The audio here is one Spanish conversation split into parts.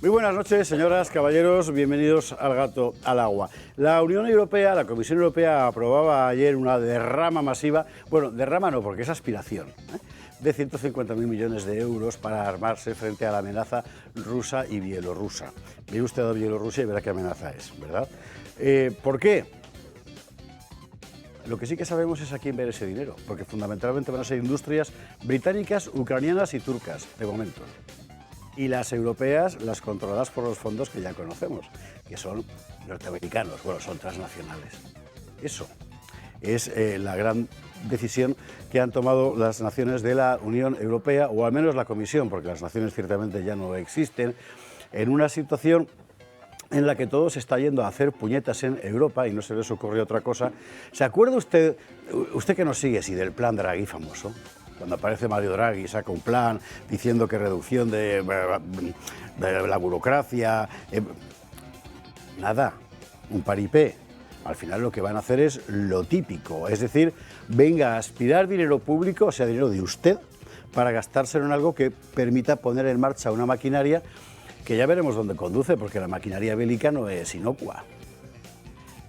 Muy buenas noches, señoras, caballeros, bienvenidos al Gato al Agua. La Unión Europea, la Comisión Europea aprobaba ayer una derrama masiva, bueno, derrama no, porque es aspiración, de 150.000 millones de euros para armarse frente a la amenaza rusa y bielorrusa. Mire usted a Bielorrusia y verá qué amenaza es, ¿verdad? ¿Por qué? Lo que sí que sabemos es a quién ver ese dinero, porque fundamentalmente van a ser industrias británicas, ucranianas y turcas, de momento. Y las europeas, las controladas por los fondos que ya conocemos, que son norteamericanos, bueno, son transnacionales. Eso es la gran decisión que han tomado las naciones de la Unión Europea, o al menos la Comisión, porque las naciones ciertamente ya no existen, en una situación en la que todo se está yendo a hacer puñetas en Europa y no se les ocurre otra cosa. ¿Se acuerda usted que nos sigue, sí, del plan Draghi famoso? Cuando aparece Mario Draghi, saca un plan diciendo que reducción de la burocracia, nada, un paripé. Al final lo que van a hacer es lo típico, es decir, venga a aspirar dinero público, o sea, dinero de usted, para gastárselo en algo que permita poner en marcha una maquinaria que ya veremos dónde conduce, porque la maquinaria bélica no es inocua.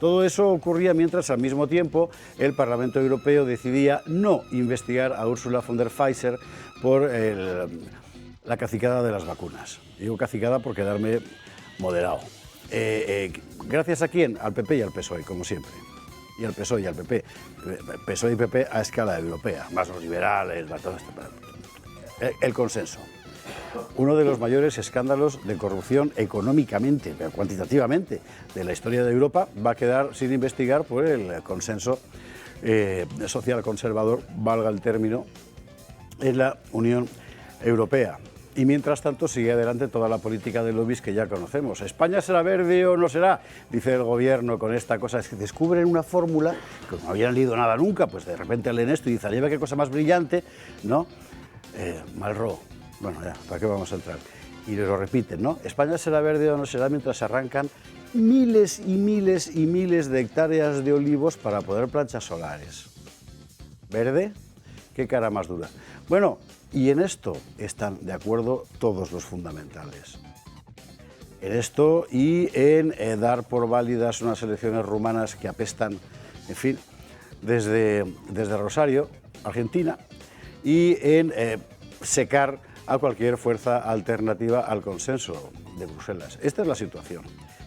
Todo eso ocurría mientras, al mismo tiempo, el Parlamento Europeo decidía no investigar a Ursula von der Leyen por la cacicada de las vacunas. Digo cacicada por quedarme moderado. ¿Gracias a quién? Al PP y al PSOE, como siempre. Y al PSOE y al PP. PSOE y PP a escala europea, más los liberales, todo esto. El consenso. Uno de los mayores escándalos de corrupción económicamente, pero cuantitativamente, de la historia de Europa va a quedar sin investigar por el consenso social conservador, valga el término, en la Unión Europea. Y mientras tanto sigue adelante toda la política de lobbies que ya conocemos. ¿España será verde o no será? Dice el gobierno con esta cosa. Es que descubren una fórmula que no habían leído nada nunca, pues de repente leen esto y dicen, lleva qué cosa más brillante, ¿no? Malraux. Bueno, ya, ¿para qué vamos a entrar? Y lo repiten, ¿no? ¿España será verde o no será? Mientras se arrancan miles y miles y miles de hectáreas de olivos para poder planchas solares. ¿Verde? ¿Qué cara más dura? Bueno, y en esto están de acuerdo todos los fundamentales. En esto y en dar por válidas unas elecciones rumanas que apestan, en fin, desde Rosario, Argentina, y en secar a cualquier fuerza alternativa al consenso de Bruselas. Esta es la situación.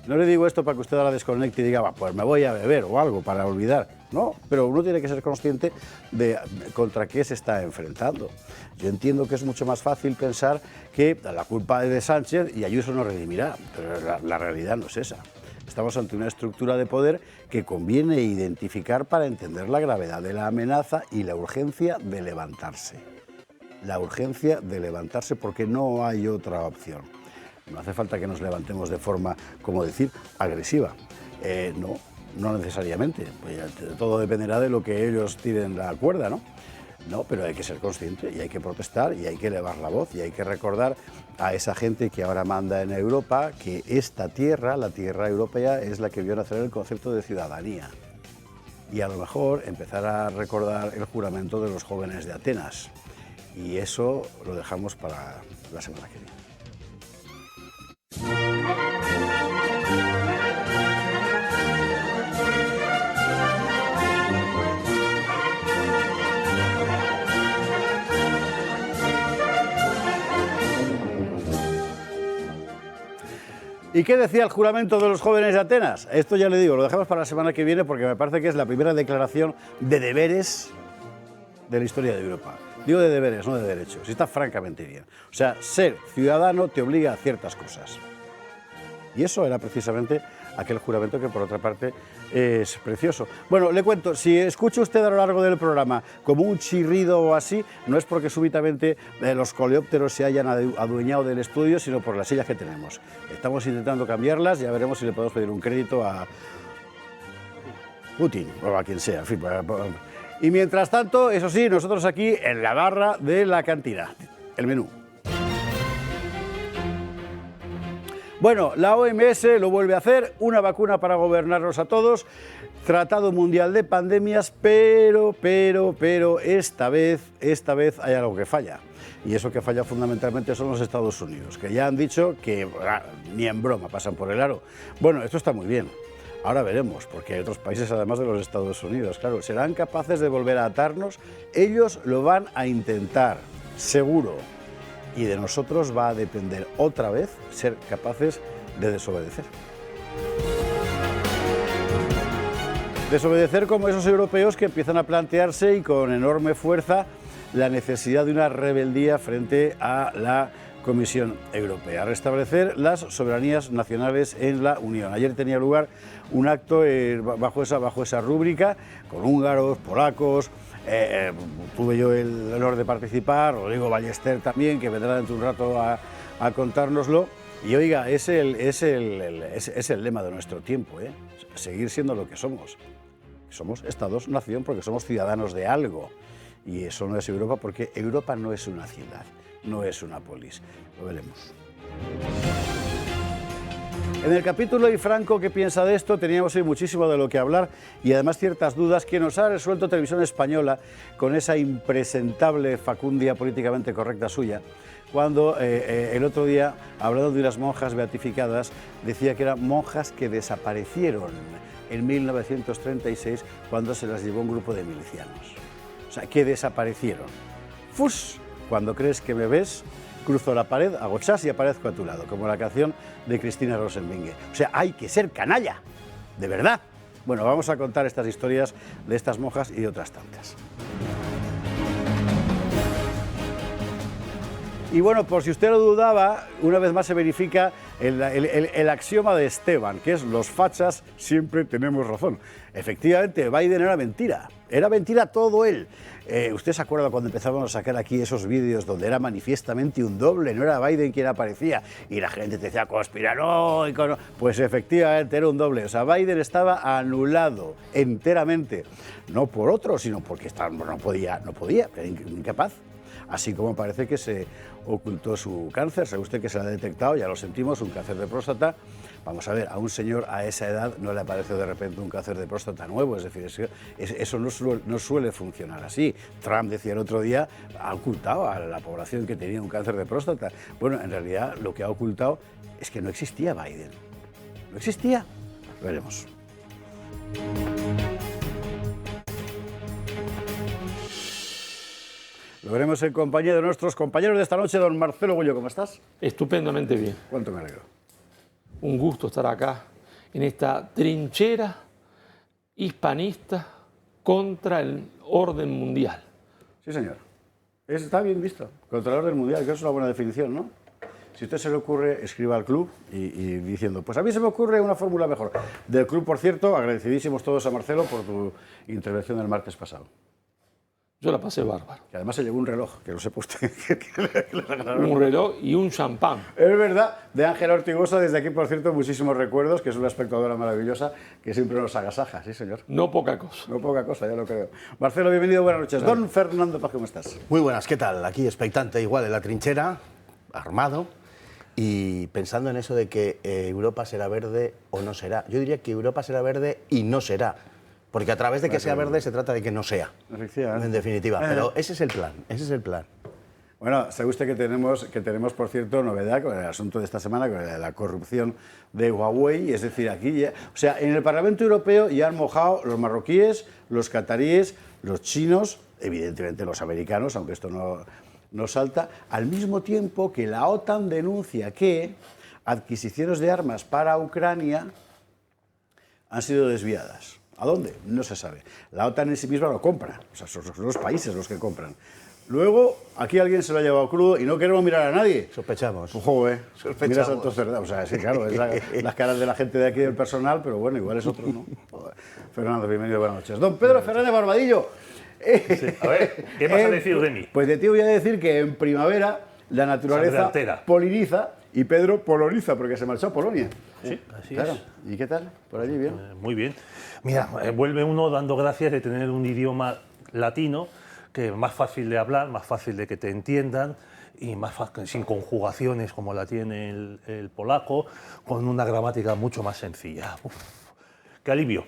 No le digo esto para que usted ahora desconecte y diga, pues me voy a beber o algo para olvidar. No, pero uno tiene que ser consciente de contra qué se está enfrentando. Yo entiendo que es mucho más fácil pensar que la culpa es de Sánchez y Ayuso nos redimirá, pero la realidad no es esa. Estamos ante una estructura de poder que conviene identificar para entender la gravedad de la amenaza y la urgencia de levantarse. La urgencia de levantarse porque no hay otra opción. No hace falta que nos levantemos de forma, como decir, agresiva. No necesariamente. Pues todo dependerá de lo que ellos tiren la cuerda, ¿no? No, pero hay que ser consciente y hay que protestar y hay que elevar la voz y hay que recordar a esa gente que ahora manda en Europa que esta tierra, la tierra europea, es la que vio nacer el concepto de ciudadanía. Y a lo mejor empezar a recordar el juramento de los jóvenes de Atenas. Y eso lo dejamos para la semana que viene. ¿Y qué decía el juramento de los jóvenes de Atenas? Esto ya le digo, lo dejamos para la semana que viene porque me parece que es la primera declaración de deberes de la historia de Europa. Digo de deberes, no de derechos. Y está francamente bien. O sea, ser ciudadano te obliga a ciertas cosas. Y eso era precisamente aquel juramento que, por otra parte, es precioso. Bueno, le cuento, si escucha usted a lo largo del programa como un chirrido o así, no es porque súbitamente los coleópteros se hayan adueñado del estudio, sino por las sillas que tenemos. Estamos intentando cambiarlas, ya veremos si le podemos pedir un crédito a Putin o a quien sea, en fin. Y mientras tanto, eso sí, nosotros aquí en la barra de la cantina, el menú. Bueno, la OMS lo vuelve a hacer, una vacuna para gobernarnos a todos, Tratado Mundial de Pandemias, pero esta vez hay algo que falla. y eso que falla fundamentalmente son los Estados Unidos, que ya han dicho que ni en broma pasan por el aro. Bueno, esto está muy bien. Ahora veremos, porque hay otros países además de los Estados Unidos. Claro, ¿serán capaces de volver a atarnos? Ellos lo van a intentar, seguro. Y de nosotros va a depender otra vez ser capaces de desobedecer. Desobedecer como esos europeos que empiezan a plantearse y con enorme fuerza la necesidad de una rebeldía frente a la Comisión Europea, restablecer las soberanías nacionales en la Unión. Ayer tenía lugar un acto bajo esa rúbrica, con húngaros, polacos, tuve yo el honor de participar, Rodrigo Ballester también, que vendrá dentro de un rato a contárnoslo. Y oiga, es el lema de nuestro tiempo, seguir siendo lo que somos. Somos Estados-nación porque somos ciudadanos de algo. Y eso no es Europa porque Europa no es una ciudad, no es una polis. Lo veremos. En el capítulo ¿Y Franco qué piensa de esto? Teníamos hoy muchísimo de lo que hablar y además ciertas dudas que nos ha resuelto Televisión Española con esa impresentable facundia políticamente correcta suya, cuando el otro día, hablando de unas monjas beatificadas, decía que eran monjas que desaparecieron en 1936 cuando se las llevó un grupo de milicianos. O sea, que desaparecieron. ¡Fus! Cuando crees que me ves, cruzo la pared, hago chas y aparezco a tu lado, como la canción de Cristina Rosenvinge. O sea, hay que ser canalla, de verdad. Bueno, vamos a contar estas historias de estas monjas y de otras tantas. Y bueno, por si usted lo dudaba, una vez más se verifica el axioma de Esteban, que es los fachas siempre tenemos razón. Efectivamente, Biden era mentira todo él. ¿Usted se acuerda cuando empezábamos a sacar aquí esos vídeos donde era manifiestamente un doble, no era Biden quien aparecía? Y la gente te decía conspiranoico, pues efectivamente era un doble. O sea, Biden estaba anulado enteramente, no por otro, sino porque no podía, era incapaz. Así como parece que se ocultó su cáncer, sabe usted que se lo ha detectado, ya lo sentimos, un cáncer de próstata. Vamos a ver, a un señor a esa edad no le aparece de repente un cáncer de próstata nuevo, es decir, eso no suele funcionar así. Trump decía el otro día, ha ocultado a la población que tenía un cáncer de próstata. Bueno, en realidad lo que ha ocultado es que no existía Biden. No existía. Veremos. Lo veremos en compañía de nuestros compañeros de esta noche, don Marcelo Goyo. ¿Cómo estás? Estupendamente bien. Cuánto me alegro. Un gusto estar acá en esta trinchera hispanista contra el orden mundial. Sí, señor. Está bien visto. Contra el orden mundial, que es una buena definición, ¿no? Si a usted se le ocurre, escriba al club y diciendo, pues a mí se me ocurre una fórmula mejor. Del club, por cierto, agradecidísimos todos a Marcelo por tu intervención el martes pasado. Yo la pasé bárbaro. Que además se llevó un reloj, que lo sepa usted. Un reloj y un champán. Es verdad, de Ángela Ortigosa, desde aquí, por cierto, muchísimos recuerdos, que es una espectadora maravillosa, que siempre nos agasaja, sí, señor. No poca cosa. No poca cosa, ya lo creo. Marcelo, bienvenido, buenas noches. Claro. Don Fernando Paz, ¿cómo estás? Muy buenas, ¿qué tal? Aquí expectante igual en la trinchera, armado, y pensando en eso de que Europa será verde o no será. Yo diría que Europa será verde y no será. Porque a través de que sea verde se trata de que no sea, en definitiva. Pero ese es el plan, ese es el plan. Bueno, sabe usted que tenemos, por cierto, novedad con el asunto de esta semana, con la corrupción de Huawei. Es decir, aquí ya, o sea, en el Parlamento Europeo ya han mojado los marroquíes, los cataríes, los chinos, evidentemente los americanos, aunque esto no salta, al mismo tiempo que la OTAN denuncia que adquisiciones de armas para Ucrania han sido desviadas. ¿A dónde? No se sabe. La OTAN en sí misma lo compra, o sea, son los países los que compran. Luego, aquí alguien se lo ha llevado crudo y no queremos mirar a nadie. Sospechamos. Ojo, Sospechamos. Mira Santo Cerdá. O sea, sí, claro, es las caras de la gente de aquí del personal, pero bueno, igual es otro, ¿no? Fernando, bienvenido, buenas noches. Don Pedro Fernández Barbadillo. Sí. A ver, ¿qué vas a decir de mí? Pues de ti voy a decir que en primavera la naturaleza poliniza y Pedro poloniza, porque se marchó a Polonia. Sí, así claro. es. ¿Y qué tal? ¿Por allí bien? Muy bien. Mira, vuelve uno dando gracias de tener un idioma latino que es más fácil de hablar, más fácil de que te entiendan y más fácil, sin conjugaciones como la tiene el polaco, con una gramática mucho más sencilla. Uf, ¡qué alivio!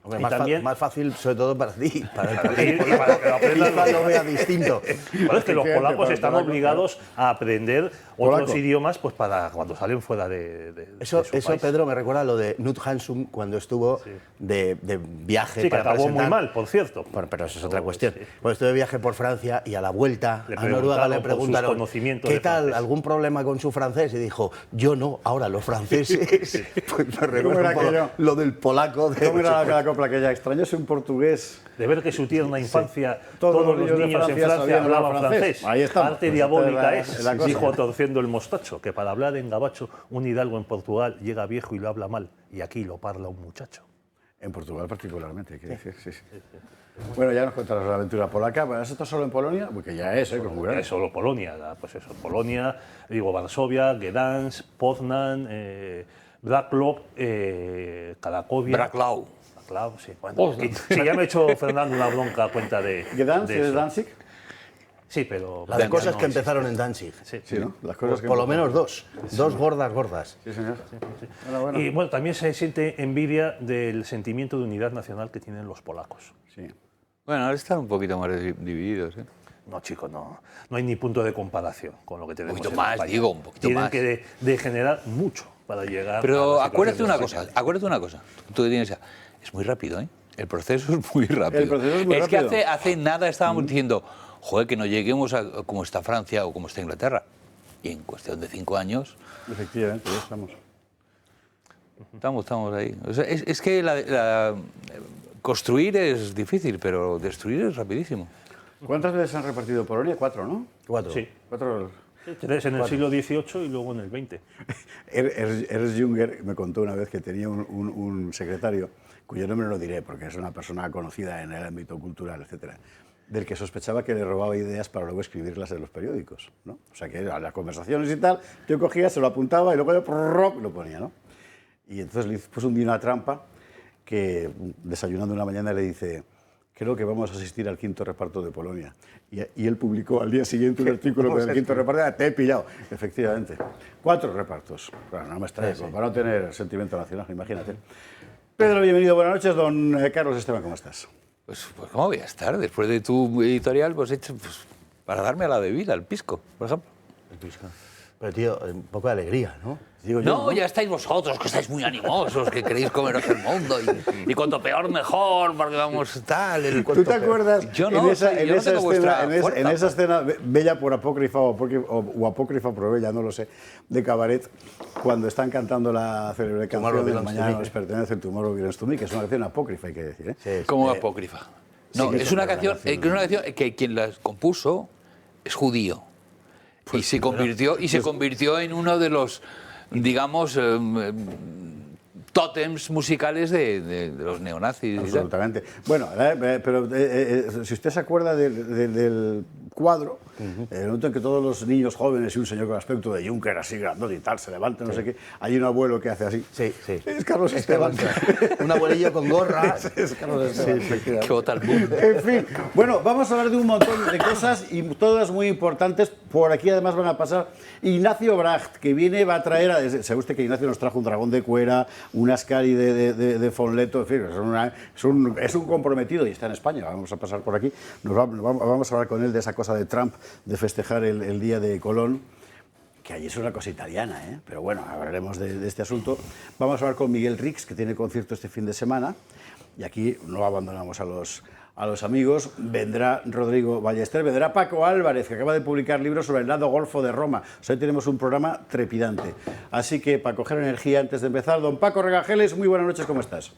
Hombre, Y más, también- más fácil, sobre todo para ti, para el Sí, y para que lo aprendas quizá lo vea distinto. Bueno, es que los polacos para están polaco, obligados a aprender Polaco. otros idiomas pues para cuando salen fuera de Eso, su eso país. Pedro, me recuerda a lo de Knut Hansum cuando estuvo de viaje Sí, que para acabó muy presentar- mal, por cierto. Bueno, pero eso es otra cuestión. Sí. Pues estuve de viaje por Francia y a la vuelta Le a Noruega le preguntaron por sus preguntaron conocimientos ¿qué de tal? francés. ¿Algún problema con su francés? Y dijo, yo no, ahora los franceses. Pues me recuerda era un poco aquello? lo del polaco. ¿Cómo era la copla aquella? Extrañóse un portugués. De ver que su tierna infancia, Todos todos, los los niños de niños en Francia Francia sabían hablar hablaban francés. francés. Ahí estamos. Arte Pues diabólica esta es, es la cosa. dijo torciendo el mostacho, que para hablar en gabacho un hidalgo en Portugal llega viejo y lo habla mal, y aquí lo parla un muchacho. En Portugal particularmente, quiero decir. Sí, sí. Bueno, ya nos contarás la aventura polaca. ¿Bueno, ¿has estado solo en Polonia? Porque ya es, ¿eh? Como grande. Es solo Polonia, pues eso, Polonia, digo Varsovia, Gdansk, Poznan, Braclaw, Cracovia. Braclaw. Braclaw, sí. Bueno, Poznan. sí, ya me ha hecho Fernando una bronca a cuenta de. ¿Gdansk? de ¿Es eso. Danzig? Sí, pero. La de ya cosas no que existe. empezaron en Danzig. Sí. Sí, ¿no? Las cosas que Por lo menos dos. Dos gordas. Sí, señor. Enhorabuena. Y bueno, también se siente envidia del sentimiento de unidad nacional que tienen los polacos. Sí. Bueno, ahora están un poquito más divididos. ¿eh? No, chicos, no hay ni punto de comparación con lo que tenemos. poquito en más, España. digo, un poquito Tienen más. que degenerar mucho para llegar a Pero la acuérdate situación una de cosa, España. Tú que tienes, es muy rápido, ¿eh? El proceso es muy rápido. El proceso es muy que rápido. hace nada estábamos diciendo, joder, que no lleguemos a como está Francia o como está Inglaterra. Y en cuestión de 5 años Efectivamente, ya estamos. estamos ahí. O sea, es que construir es difícil, pero destruir es rapidísimo. ¿Cuántas veces han repartido Polonia? 4, ¿no? 4. Sí. 4. 3 en el siglo XVIII y luego en el XX. Ernst Junger me contó una vez que tenía un secretario, cuyo nombre no lo diré porque es una persona conocida en el ámbito cultural, etcétera, del que sospechaba que le robaba ideas para luego escribirlas en los periódicos, ¿no? O sea, que a las conversaciones y tal, yo cogía, se lo apuntaba y luego yo lo ponía, ¿no? Y entonces le puso un día una trampa que, desayunando una mañana, le dice, creo que vamos a asistir al 5º reparto de Polonia. Y él publicó al día siguiente un artículo con el 5º reparto. Te he pillado. Efectivamente. 4 repartos. Claro, no me extraña, para no tener sentimiento nacional, imagínate. Pedro, bienvenido, buenas noches. Don Carlos Esteban, ¿cómo estás? Pues ¿cómo voy a estar? Después de tu editorial, pues hecho para darme a la bebida, al pisco, por ejemplo. Pero tío, un poco de alegría, ¿no? Digo yo, No, ya estáis vosotros, que estáis muy animosos, que queréis comeros el mundo y cuanto peor mejor, porque vamos tal. ¿Tú te acuerdas Yo no, en esa, yo en no esa tengo vuestra escena, fuerza, en esa pues. escena bella por apócrifa o apócrifa por bella, no lo sé, de cabaret, cuando están cantando la célebre canción de la mañana nos pertenece el Tomorrow Belongs to Me, que es una canción apócrifa, hay que decir, ¿eh? Como apócrifa. No, sí, es una canción que quien la compuso es judío. Y se convirtió en uno de los, digamos, tótems musicales de los neonazis. y tal. Absolutamente. Bueno, pero si usted se acuerda del cuadro, el momento en que todos los niños jóvenes y un señor con aspecto de Juncker así grandote y tal se levantan, no sé qué, hay un abuelo que hace así. Sí, sí. Es Carlos Esteban. Un abuelillo con gorra. Es Carlos Esteban, efectivamente. Que vota el mundo. En fin, bueno, vamos a hablar de un montón de cosas y todas muy importantes. Por aquí además van a pasar Ignacio Bracht, que viene, va a traer, sabe usted que Ignacio nos trajo un dragón de cuera, un Ascari de Fonleto, en fin, es un comprometido y está en España, vamos a pasar por aquí, vamos a hablar con él de esa cosa de Trump, de festejar el día de Colón, que allí es una cosa italiana, ¿eh? Pero bueno, hablaremos de este asunto. Vamos a hablar con Miguel Rix, que tiene concierto este fin de semana, y aquí no abandonamos a los amigos. Vendrá Rodrigo Ballester, vendrá Paco Álvarez, que acaba de publicar libros sobre el lado golfo de Roma. O sea, hoy tenemos un programa trepidante. Así que, para coger energía antes de empezar, don Paco Regajeles, muy buenas noches, ¿cómo estás?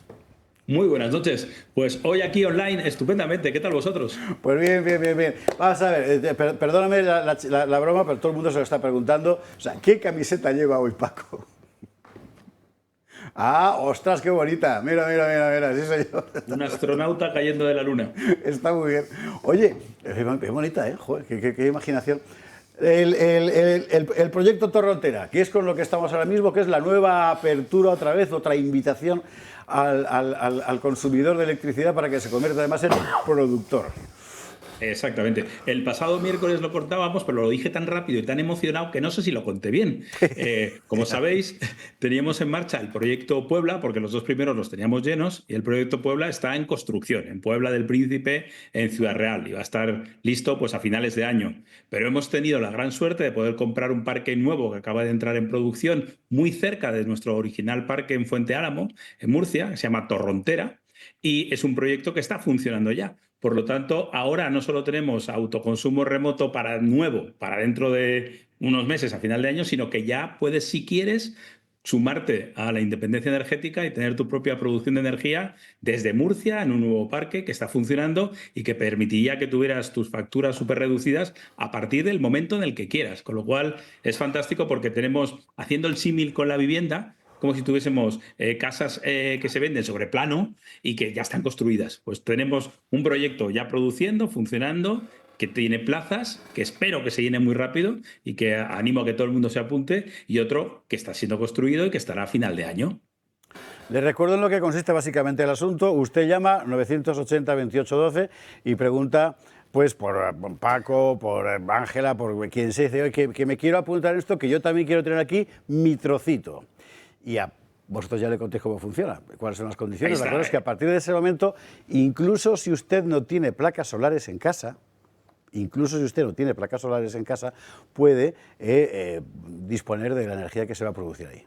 Muy buenas noches. Pues hoy aquí online, estupendamente. ¿Qué tal vosotros? Pues bien. Vamos a ver, perdóname la broma, pero todo el mundo se lo está preguntando. O sea, ¿qué camiseta lleva hoy Paco? Ah, ostras, qué bonita. Mira, sí soy yo. Un astronauta cayendo de la luna. Está muy bien. Oye, qué bonita, ¿eh? Joder, qué imaginación. El proyecto Torrontera, que es con lo que estamos ahora mismo, que es la nueva apertura otra vez, otra invitación al consumidor de electricidad para que se convierta además en productor. Exactamente. El pasado miércoles lo contábamos, pero lo dije tan rápido y tan emocionado que no sé si lo conté bien. Como sabéis, teníamos en marcha el proyecto Puebla, porque los dos primeros los teníamos llenos, y el proyecto Puebla está en construcción, en Puebla del Príncipe, en Ciudad Real, y va a estar listo pues a finales de año. Pero hemos tenido la gran suerte de poder comprar un parque nuevo que acaba de entrar en producción muy cerca de nuestro original parque en Fuente Álamo, en Murcia, que se llama Torrontera, y es un proyecto que está funcionando ya. Por lo tanto, ahora no solo tenemos autoconsumo remoto para nuevo, para dentro de unos meses, a final de año, sino que ya puedes, si quieres, sumarte a la independencia energética y tener tu propia producción de energía desde Murcia en un nuevo parque que está funcionando y que permitiría que tuvieras tus facturas súper reducidas a partir del momento en el que quieras. Con lo cual es fantástico porque tenemos, haciendo el símil con la vivienda, como si tuviésemos casas que se venden sobre plano y que ya están construidas. Pues tenemos un proyecto ya produciendo, funcionando, que tiene plazas, que espero que se llene muy rápido y que animo a que todo el mundo se apunte, y otro que está siendo construido y que estará a final de año. Le recuerdo en lo que consiste básicamente el asunto. Usted llama 980-2812 y pregunta pues por Paco, por Ángela, por quien se dice que me quiero apuntar en esto, que yo también quiero tener aquí mi trocito. Y a vosotros ya le contéis cómo funciona, cuáles son las condiciones. La cosa es que a partir de ese momento, incluso si usted no tiene placas solares en casa, puede disponer de la energía que se va a producir ahí.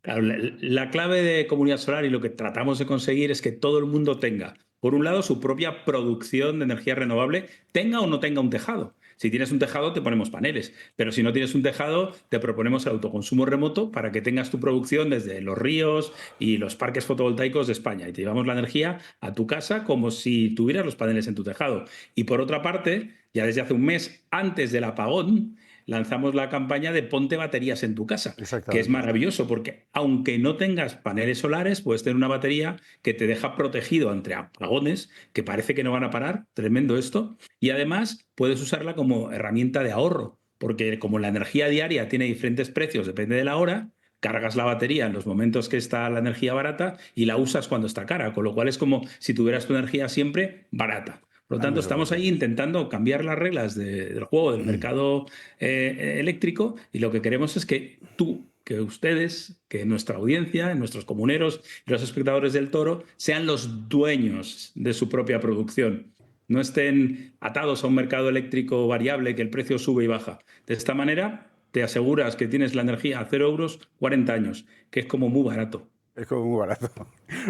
Claro, la clave de Comunidad Solar y lo que tratamos de conseguir es que todo el mundo tenga, por un lado, su propia producción de energía renovable, tenga o no tenga un tejado. Si tienes un tejado, te ponemos paneles, pero si no tienes un tejado, te proponemos el autoconsumo remoto para que tengas tu producción desde los ríos y los parques fotovoltaicos de España, y te llevamos la energía a tu casa como si tuvieras los paneles en tu tejado. Y por otra parte, ya desde hace un mes, antes del apagón, lanzamos la campaña de ponte baterías en tu casa, que es maravilloso porque aunque no tengas paneles solares, puedes tener una batería que te deja protegido ante apagones, que parece que no van a parar, tremendo esto, y además puedes usarla como herramienta de ahorro, porque como la energía diaria tiene diferentes precios, depende de la hora, cargas la batería en los momentos que está la energía barata y la usas cuando está cara, con lo cual es como si tuvieras tu energía siempre barata. Por lo tanto, estamos ahí intentando cambiar las reglas del juego del mercado eléctrico, y lo que queremos es que tú, que ustedes, que nuestra audiencia, nuestros comuneros y los espectadores del Toro sean los dueños de su propia producción. No estén atados a un mercado eléctrico variable que el precio sube y baja. De esta manera te aseguras que tienes la energía a 0 euros 40 años, que es como muy barato. Es como muy barato.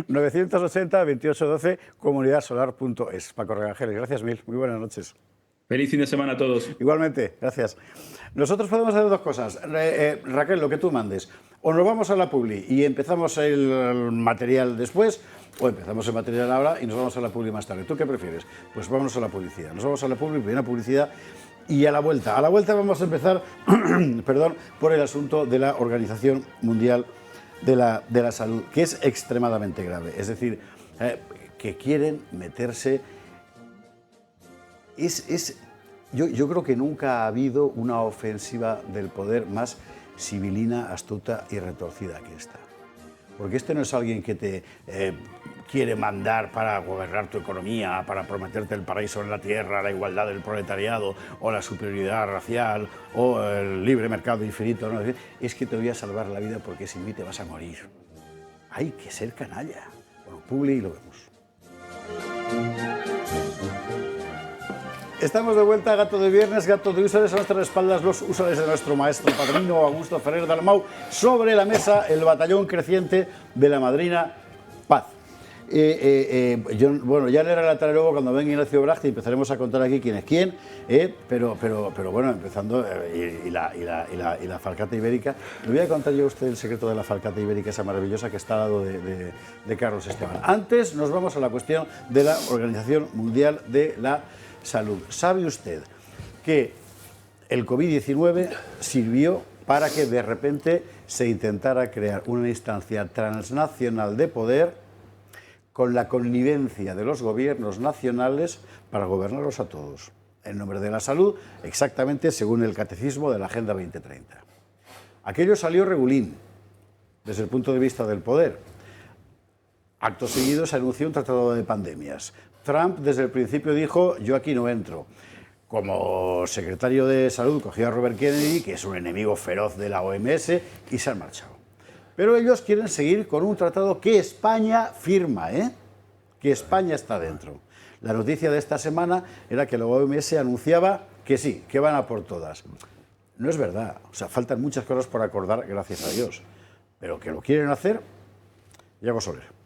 980-2812, comunidadsolar.es. Paco Regangeles, gracias mil. Muy buenas noches. Feliz fin de semana a todos. Igualmente, gracias. Nosotros podemos hacer dos cosas. Raquel, lo que tú mandes. O nos vamos a la publi y empezamos el material después, o empezamos el material ahora y nos vamos a la publi más tarde. ¿Tú qué prefieres? Pues vámonos a la publicidad. Nos vamos a la publi, primera publicidad, y a la vuelta. A la vuelta vamos a empezar perdón, por el asunto de la Organización Mundial de la Salud, que es extremadamente grave. Es decir, que quieren meterse... Yo creo que nunca ha habido una ofensiva del poder más sibilina, astuta y retorcida que esta. Porque este no es alguien que te quiere mandar para gobernar tu economía, para prometerte el paraíso en la tierra, la igualdad del proletariado, o la superioridad racial, o el libre mercado infinito. ¿No? Es que te voy a salvar la vida porque sin mí te vas a morir. Hay que ser canalla. Bueno, publi y lo vemos. Estamos de vuelta, Gato de Viernes, Gato de Úsares, a nuestras espaldas los úsares de nuestro maestro padrino Augusto Ferrer Dalmau. Sobre la mesa, el batallón creciente de la madrina Paz. Bueno, ya le relataré luego cuando venga Ignacio Bracht y empezaremos a contar aquí quién es quién, pero bueno, empezando, y la falcata ibérica. Le voy a contar yo a usted el secreto de la falcata ibérica, esa maravillosa que está al lado de Carlos Esteban. Antes nos vamos a la cuestión de la Organización Mundial de la Salud. ¿Sabe usted que el COVID-19 sirvió para que de repente se intentara crear una instancia transnacional de poder con la connivencia de los gobiernos nacionales para gobernarlos a todos, en nombre de la salud, exactamente según el catecismo de la Agenda 2030? Aquello salió regulín, desde el punto de vista del poder. Acto seguido se anunció un tratado de pandemias. Trump desde el principio dijo, yo aquí no entro. Como secretario de Salud cogió a Robert Kennedy, que es un enemigo feroz de la OMS, y se han marchado. Pero ellos quieren seguir con un tratado que España firma, que España está dentro. La noticia de esta semana era que la OMS anunciaba que sí, que van a por todas. No es verdad, o sea, faltan muchas cosas por acordar, gracias a Dios. Pero que lo quieren hacer, Yago Soler.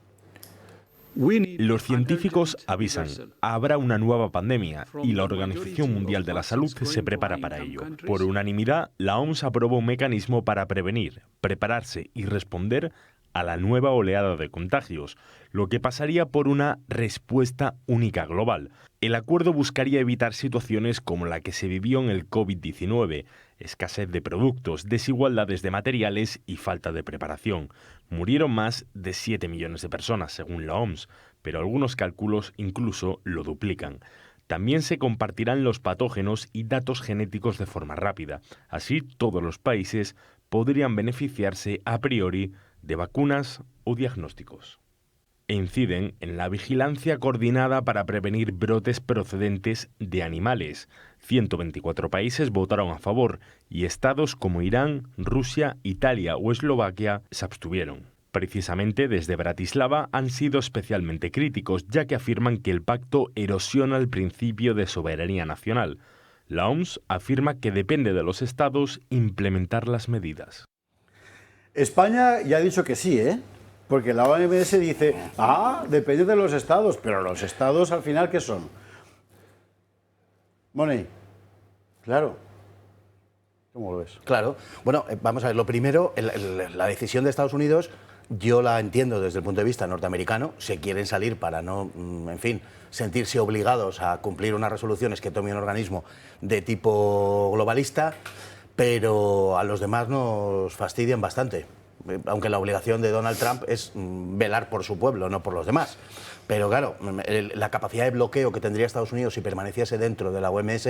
Los científicos avisan, habrá una nueva pandemia y la Organización Mundial de la Salud se prepara para ello. Por unanimidad, la OMS aprobó un mecanismo para prevenir, prepararse y responder a la nueva oleada de contagios, lo que pasaría por una respuesta única global. El acuerdo buscaría evitar situaciones como la que se vivió en el COVID-19, escasez de productos, desigualdades de materiales y falta de preparación. Murieron más de 7 millones de personas, según la OMS, pero algunos cálculos incluso lo duplican. También se compartirán los patógenos y datos genéticos de forma rápida. Así, todos los países podrían beneficiarse a priori de vacunas o diagnósticos. E inciden en la vigilancia coordinada para prevenir brotes procedentes de animales. 124 países votaron a favor y estados como Irán, Rusia, Italia o Eslovaquia se abstuvieron. Precisamente desde Bratislava han sido especialmente críticos, ya que afirman que el pacto erosiona el principio de soberanía nacional. La OMS afirma que depende de los estados implementar las medidas. España ya ha dicho que sí, porque la OMS dice, depende de los estados, pero los estados al final, ¿qué son? Money. Claro. ¿Cómo lo ves? Claro. Bueno, vamos a ver, lo primero, la decisión de Estados Unidos, yo la entiendo desde el punto de vista norteamericano, se quieren salir para no, en fin, sentirse obligados a cumplir unas resoluciones que tome un organismo de tipo globalista, pero a los demás nos fastidian bastante. Aunque la obligación de Donald Trump es velar por su pueblo, no por los demás. Pero claro, la capacidad de bloqueo que tendría Estados Unidos si permaneciese dentro de la OMS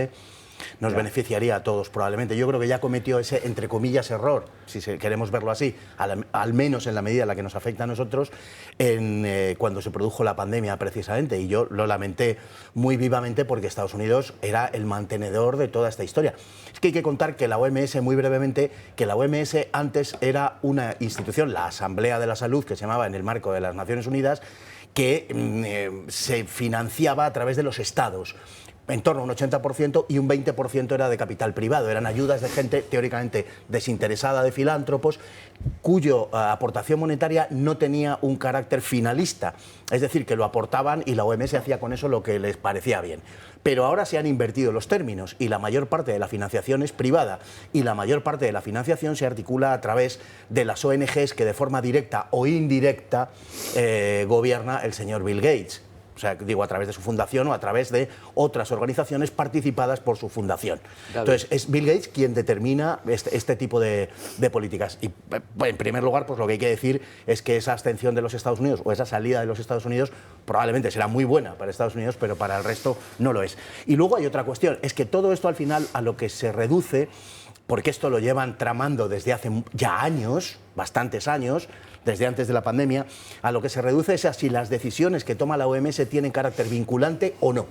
nos beneficiaría a todos probablemente. Yo creo que ya cometió ese, entre comillas, error, si queremos verlo así, al menos en la medida en la que nos afecta a nosotros, cuando se produjo la pandemia precisamente. Y yo lo lamenté muy vivamente porque Estados Unidos era el mantenedor de toda esta historia. Es que hay que contar que la OMS, muy brevemente, que la OMS antes era una institución, la Asamblea de la Salud, que se llamaba en el marco de las Naciones Unidas, que se financiaba a través de los estados, en torno a un 80%, y un 20% era de capital privado. Eran ayudas de gente teóricamente desinteresada, de filántropos, cuya aportación monetaria no tenía un carácter finalista. Es decir, que lo aportaban y la OMS hacía con eso lo que les parecía bien. Pero ahora se han invertido los términos y la mayor parte de la financiación es privada y la mayor parte de la financiación se articula a través de las ONGs que de forma directa o indirecta gobierna el señor Bill Gates. O sea, digo, a través de su fundación o a través de otras organizaciones participadas por su fundación. Entonces, es Bill Gates quien determina este tipo de políticas. Y, en primer lugar, pues lo que hay que decir es que esa abstención de los Estados Unidos o esa salida de los Estados Unidos probablemente será muy buena para Estados Unidos, pero para el resto no lo es. Y luego hay otra cuestión, es que todo esto al final a lo que se reduce, porque esto lo llevan tramando desde hace ya años, bastantes años, desde antes de la pandemia, a lo que se reduce es a si las decisiones que toma la OMS tienen carácter vinculante o no.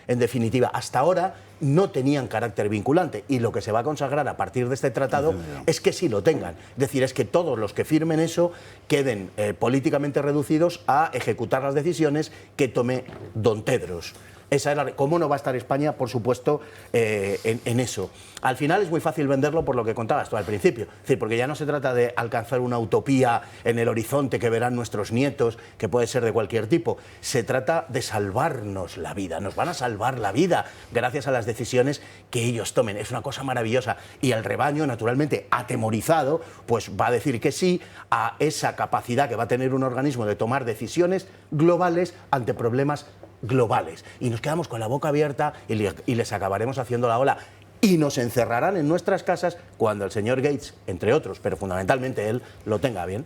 En definitiva, hasta ahora no tenían carácter vinculante y lo que se va a consagrar a partir de este tratado es que sí lo tengan. Es decir, es que todos los que firmen eso queden políticamente reducidos a ejecutar las decisiones que tome don Tedros. Esa era, ¿cómo no va a estar España, por supuesto, en eso? Al final es muy fácil venderlo por lo que contabas tú al principio. Es decir, porque ya no se trata de alcanzar una utopía en el horizonte que verán nuestros nietos, que puede ser de cualquier tipo. Se trata de salvarnos la vida. Nos van a salvar la vida gracias a las decisiones que ellos tomen. Es una cosa maravillosa. Y el rebaño, naturalmente, atemorizado, pues va a decir que sí a esa capacidad que va a tener un organismo de tomar decisiones globales ante problemas globales. Y nos quedamos con la boca abierta y les acabaremos haciendo la ola. Y nos encerrarán en nuestras casas cuando el señor Gates, entre otros, pero fundamentalmente él, lo tenga bien.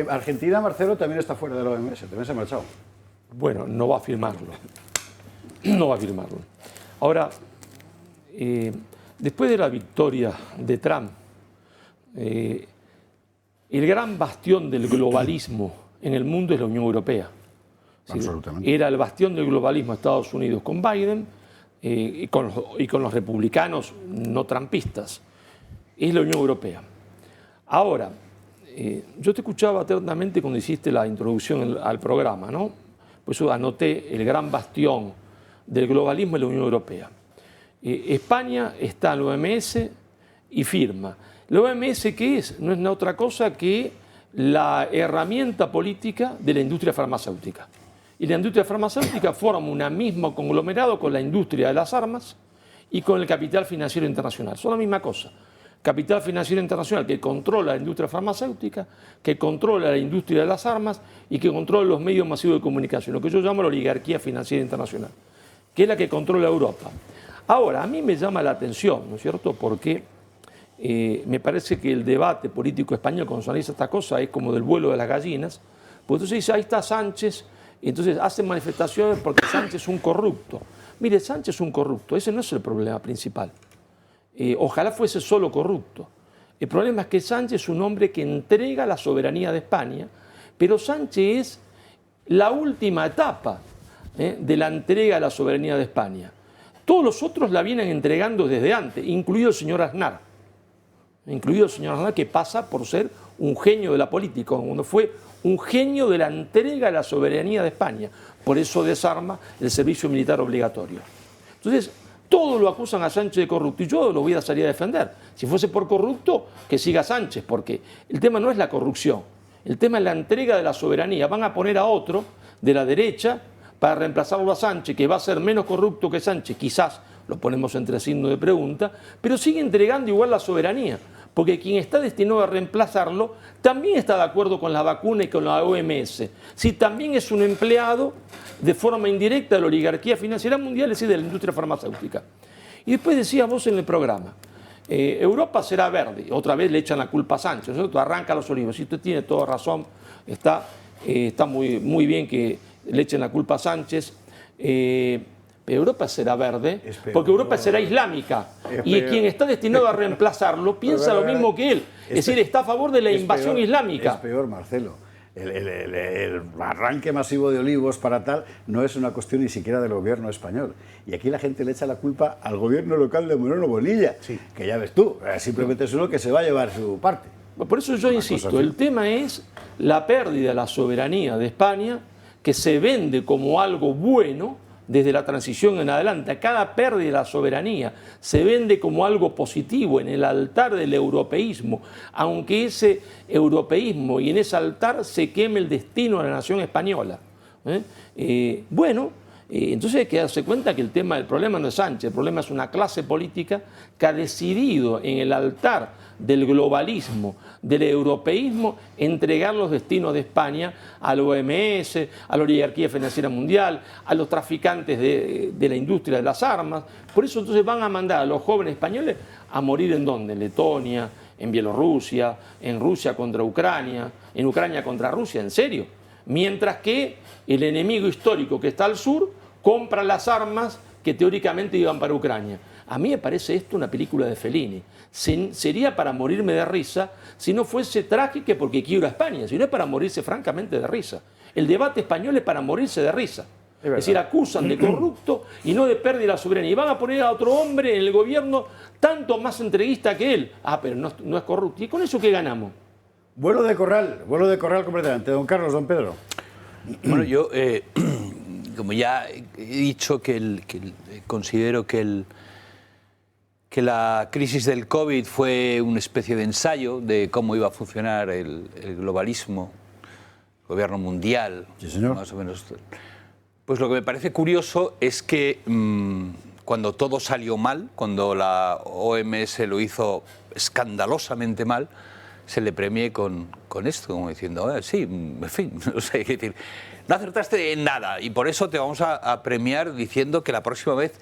Argentina, Marcelo, también está fuera de la OMS, también se ha marchado. Bueno, no va a firmarlo. No va a firmarlo. Ahora, después de la victoria de Trump, el gran bastión del globalismo en el mundo es la Unión Europea. Absolutamente. Era el bastión del globalismo Estados Unidos con Biden y con los republicanos no trampistas. Es la Unión Europea. Ahora, yo te escuchaba atentamente cuando hiciste la introducción al programa, ¿no? Por eso anoté el gran bastión del globalismo en la Unión Europea. España está en la OMS y firma. ¿La OMS qué es? No es otra cosa que la herramienta política de la industria farmacéutica. Y la industria farmacéutica forma un mismo conglomerado con la industria de las armas y con el capital financiero internacional. Son la misma cosa. Capital financiero internacional que controla la industria farmacéutica, que controla la industria de las armas y que controla los medios masivos de comunicación, lo que yo llamo la oligarquía financiera internacional, que es la que controla Europa. Ahora, a mí me llama la atención, ¿no es cierto?, porque me parece que el debate político español cuando se analiza esta cosa es como del vuelo de las gallinas, pues entonces dice, ahí está Sánchez, y entonces hacen manifestaciones porque Sánchez es un corrupto. Mire, Sánchez es un corrupto, ese no es el problema principal. Ojalá fuese solo corrupto. El problema es que Sánchez es un hombre que entrega la soberanía de España, pero Sánchez es la última etapa de la entrega de la soberanía de España. Todos los otros la vienen entregando desde antes, incluido el señor Aznar. Que pasa por ser un genio de la política, cuando fue un genio de la entrega de la soberanía de España. Por eso desarma el servicio militar obligatorio. Entonces, todos lo acusan a Sánchez de corrupto y yo lo voy a salir a defender. Si fuese por corrupto, que siga Sánchez, porque el tema no es la corrupción, el tema es la entrega de la soberanía. Van a poner a otro de la derecha para reemplazarlo a Sánchez, que va a ser menos corrupto que Sánchez, quizás, lo ponemos entre signo de pregunta, pero sigue entregando igual la soberanía, porque quien está destinado a reemplazarlo también está de acuerdo con la vacuna y con la OMS. Si también es un empleado de forma indirecta de la oligarquía financiera mundial, es decir, de la industria farmacéutica. Y después decías vos en el programa, Europa será verde, otra vez le echan la culpa a Sánchez, ¿cierto? Arranca los olivos, y usted tiene toda razón, está muy bien que le echen la culpa a Sánchez, pero Europa será verde, porque Europa será islámica, y quien está destinado a reemplazarlo piensa lo mismo que él, es decir, está a favor de la invasión islámica. Es peor, Marcelo. El arranque masivo de olivos para tal no es una cuestión ni siquiera del gobierno español. Y aquí la gente le echa la culpa al gobierno local de Moreno Bonilla, que ya ves tú, simplemente es uno que se va a llevar su parte. Por eso yo insisto, el tema es la pérdida de la soberanía de España, que se vende como algo bueno desde la transición en adelante. Cada pérdida de la soberanía se vende como algo positivo en el altar del europeísmo, aunque ese europeísmo y en ese altar se queme el destino de la nación española. Entonces hay que darse cuenta que el problema no es Sánchez, el problema es una clase política que ha decidido en el altar del globalismo, del europeísmo, entregar los destinos de España al OMS, a la oligarquía financiera mundial, a los traficantes de la industria de las armas. Por eso entonces van a mandar a los jóvenes españoles a morir ¿en dónde? En Letonia, en Bielorrusia, en Rusia contra Ucrania, en Ucrania contra Rusia, ¿en serio? Mientras que el enemigo histórico que está al sur compra las armas que teóricamente iban para Ucrania. A mí me parece esto una película de Fellini. Sería para morirme de risa si no fuese trágico porque quiero a España, sino es para morirse francamente de risa. El debate español es para morirse de risa. Es decir, acusan de corrupto y no de pérdida de la soberanía. Y van a poner a otro hombre en el gobierno tanto más entreguista que él. Pero no es corrupto. ¿Y con eso qué ganamos? Vuelo de corral completamente. Don Carlos, don Pedro. Bueno, yo, como ya he dicho, considero que la crisis del COVID fue una especie de ensayo de cómo iba a funcionar el globalismo, el gobierno mundial, sí, señor, más o menos. Pues lo que me parece curioso es que cuando todo salió mal, cuando la OMS lo hizo escandalosamente mal, se le premie con esto, como diciendo, sí, en fin, no sé qué decir. No acertaste en nada y por eso te vamos a premiar diciendo que la próxima vez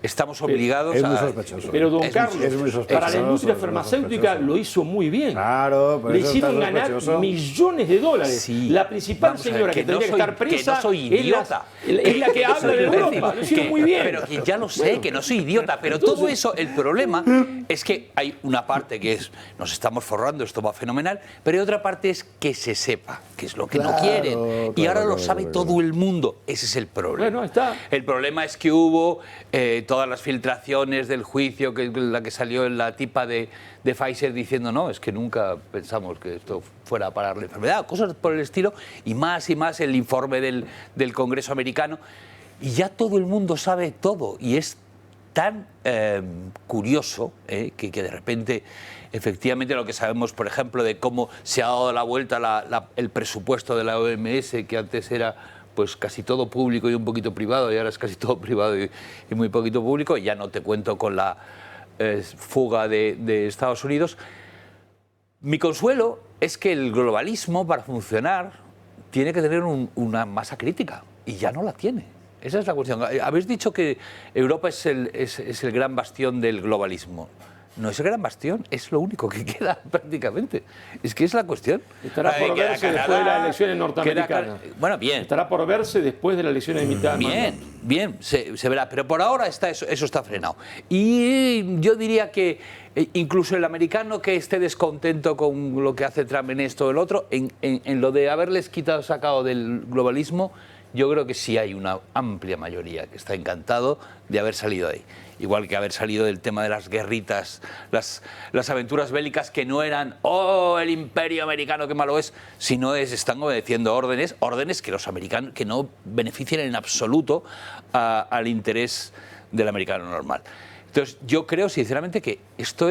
estamos obligados es muy a... sospechoso. Pero don Es Carlos, muy sospechoso, para la industria es muy farmacéutica sospechoso. lo hizo muy bien. Claro, por Le eso hicieron está ganar sospechoso. millones de dólares. Sí. La principal Vamos a ver, señora que que no tendría que soy- estar presa que no soy idiota. es la que habla de Quiero decir, Europa. Lo hicieron muy bien. Pero que ya lo sé, que no soy idiota, pero Entonces- todo eso, el problema es que hay una parte que es, nos estamos forrando, esto va fenomenal, pero hay otra parte es que se sepa, que es lo que no Claro, quieren. Y claro, ahora lo claro, sabe claro. todo el mundo. Ese es el problema. Bueno, está. El problema es que hubo todas las filtraciones del juicio, la que salió en la tipa de Pfizer diciendo, no, es que nunca pensamos que esto fuera a parar la enfermedad, cosas por el estilo, y más el informe del Congreso americano. Y ya todo el mundo sabe todo, y es tan curioso que de repente, efectivamente, lo que sabemos, por ejemplo, de cómo se ha dado la vuelta el presupuesto de la OMS, que antes era pues casi todo público y un poquito privado, y ahora es casi todo privado y muy poquito público, ya no te cuento con la fuga de Estados Unidos. Mi consuelo es que el globalismo, para funcionar, tiene que tener una masa crítica, y ya no la tiene. Esa es la cuestión. Habéis dicho que Europa es el gran bastión del globalismo. No es el gran bastión, es lo único que queda prácticamente. Es que es la cuestión. Estará por Queda verse después de Canadá, las elecciones queda norteamericanas. Bueno, bien. Estará por verse después de las elecciones de mitad de mandato. Bien, se verá, pero por ahora eso está frenado. Y yo diría que incluso el americano que esté descontento con lo que hace Trump en esto o el otro, en lo de haberles sacado del globalismo, yo creo que sí hay una amplia mayoría que está encantado de haber salido ahí. Igual que haber salido del tema de las guerritas, las aventuras bélicas que no eran, oh, el imperio americano, qué malo es, sino están obedeciendo órdenes que los americanos, que no benefician en absoluto al interés del americano normal. Entonces, yo creo sinceramente que esto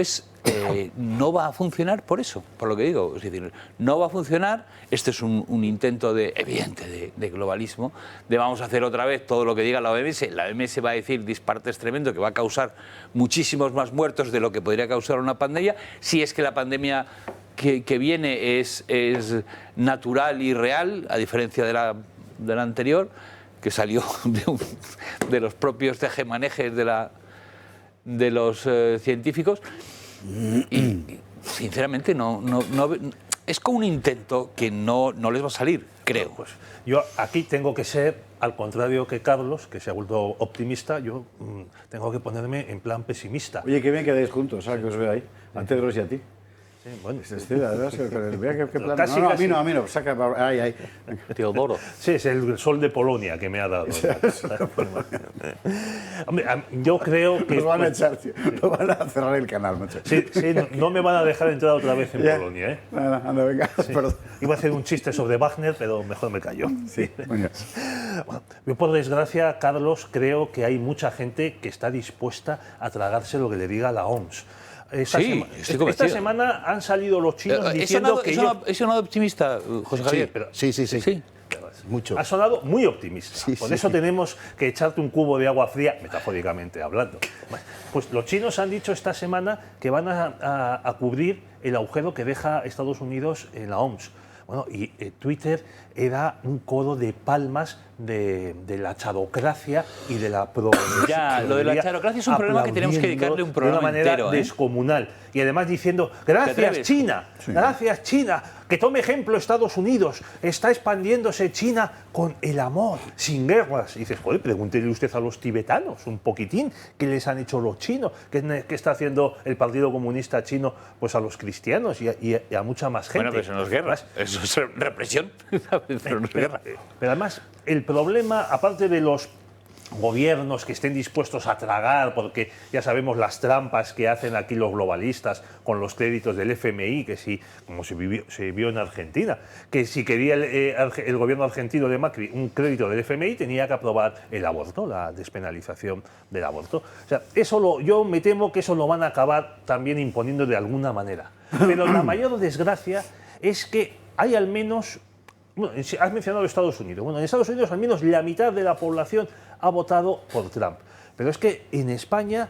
no va a funcionar por eso, por lo que digo. Es decir, no va a funcionar. Este es un intento evidente de globalismo, de vamos a hacer otra vez todo lo que diga la OMS. La OMS va a decir disparates tremendos que va a causar muchísimos más muertos de lo que podría causar una pandemia, si es que la pandemia que viene es natural y real, a diferencia de la anterior, que salió de los propios tejemanejes de los científicos, y sinceramente es como un intento que no les va a salir, creo. Pues yo aquí tengo que ser, al contrario que Carlos, que se ha vuelto optimista, yo tengo que ponerme en plan pesimista. Oye, qué bien quedáis juntos, ¿sabes? Que os veo ahí. A Tedros y a ti. Sí, bueno, La verdad es que vea qué plan. Casi, No, casi. a mí no. Saca, ahí. Teodoro. sí, es el sol de Polonia que me ha dado. Hombre, yo creo que... Nos van a echar, tío. Nos van a cerrar el canal, macho. Sí, no me van a dejar entrar otra vez en Ya. Polonia, ¿eh? Anda, venga. Perdón. Iba a hacer un chiste sobre Wagner, pero mejor me callo. Sí, venga. Bueno, yo, por desgracia, Carlos, creo que hay mucha gente que está dispuesta a tragarse lo que le diga la OMS. Sí, estoy convencido. Esta semana han salido los chinos diciendo que ellos... ¿Es sonado optimista, José Javier? pero- Sí. Sí. Mucho. Ha sonado muy optimista. Sí, Por sí. eso tenemos que echarte un cubo de agua fría, metafóricamente hablando. Bueno, pues los chinos han dicho esta semana que van a cubrir el agujero que deja Estados Unidos en la OMS. Bueno, y Twitter era un coro de palmas de la charocracia y de la Ya, lo de la charocracia es un problema que tenemos que dedicarle un programa de una manera entero, ¿eh? descomunal. Y además diciendo, ¿Te gracias atreves? China, gracias China, que tome ejemplo Estados Unidos, está expandiéndose China con el amor, sin guerras. Y dices, joder, pregúntele usted a los tibetanos un poquitín, ¿qué les han hecho los chinos? ¿Qué está haciendo el Partido Comunista Chino pues a los cristianos y a mucha más gente? Bueno, pero eso no es guerra, eso es represión. Pero no es guerra. Pero además, el problema, aparte de los gobiernos que estén dispuestos a tragar, porque ya sabemos las trampas que hacen aquí los globalistas con los créditos del FMI, que si, como se vio en Argentina, que si quería el gobierno argentino de Macri un crédito del FMI, tenía que aprobar el aborto, la despenalización del aborto. O sea, yo me temo que eso lo van a acabar también imponiendo de alguna manera. Pero la mayor desgracia es que hay al menos... Bueno, has mencionado Estados Unidos. Bueno, en Estados Unidos al menos la mitad de la población ha votado por Trump. Pero es que en España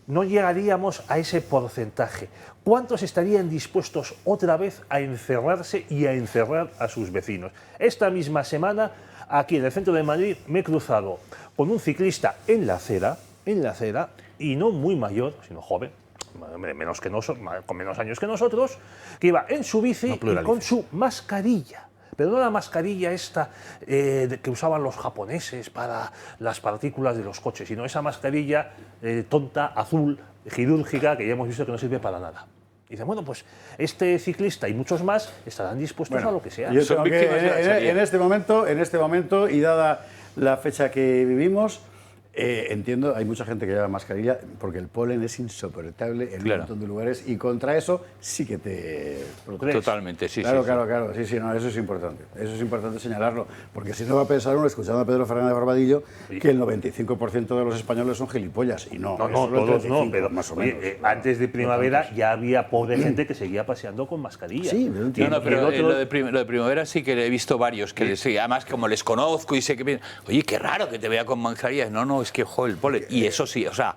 no llegaríamos a ese porcentaje. ¿Cuántos estarían dispuestos otra vez a encerrarse y a encerrar a sus vecinos? Esta misma semana, aquí en el centro de Madrid, me he cruzado con un ciclista en la acera en la acera, y no muy mayor, sino joven, con menos años que nosotros, que iba en su bici y con su mascarilla. Pero no la mascarilla esta que usaban los japoneses para las partículas de los coches, sino esa mascarilla tonta, azul, quirúrgica, que ya hemos visto que no sirve para nada. Y dicen, bueno, pues este ciclista y muchos más estarán dispuestos a lo que sea. Yo tengo que, en este momento, y dada la fecha que vivimos, entiendo, hay mucha gente que lleva mascarilla porque el polen es insoportable en un montón de lugares y contra eso sí que te proteges. Totalmente, sí. Claro, sí, no, eso es importante señalarlo, porque si no va a pensar uno, escuchando a Pedro Fernández Barbadillo, que el 95% de los españoles son gilipollas, y no, todos no, pero más o menos. antes de primavera ya había pobre gente que seguía paseando con mascarilla. Sí, pero entiendo. Pero lo de primavera sí que he visto varios, que además como les conozco y sé que... Oye, qué raro que te vea con mascarilla. No, es que, joder, el polen. Y eso sí, o sea,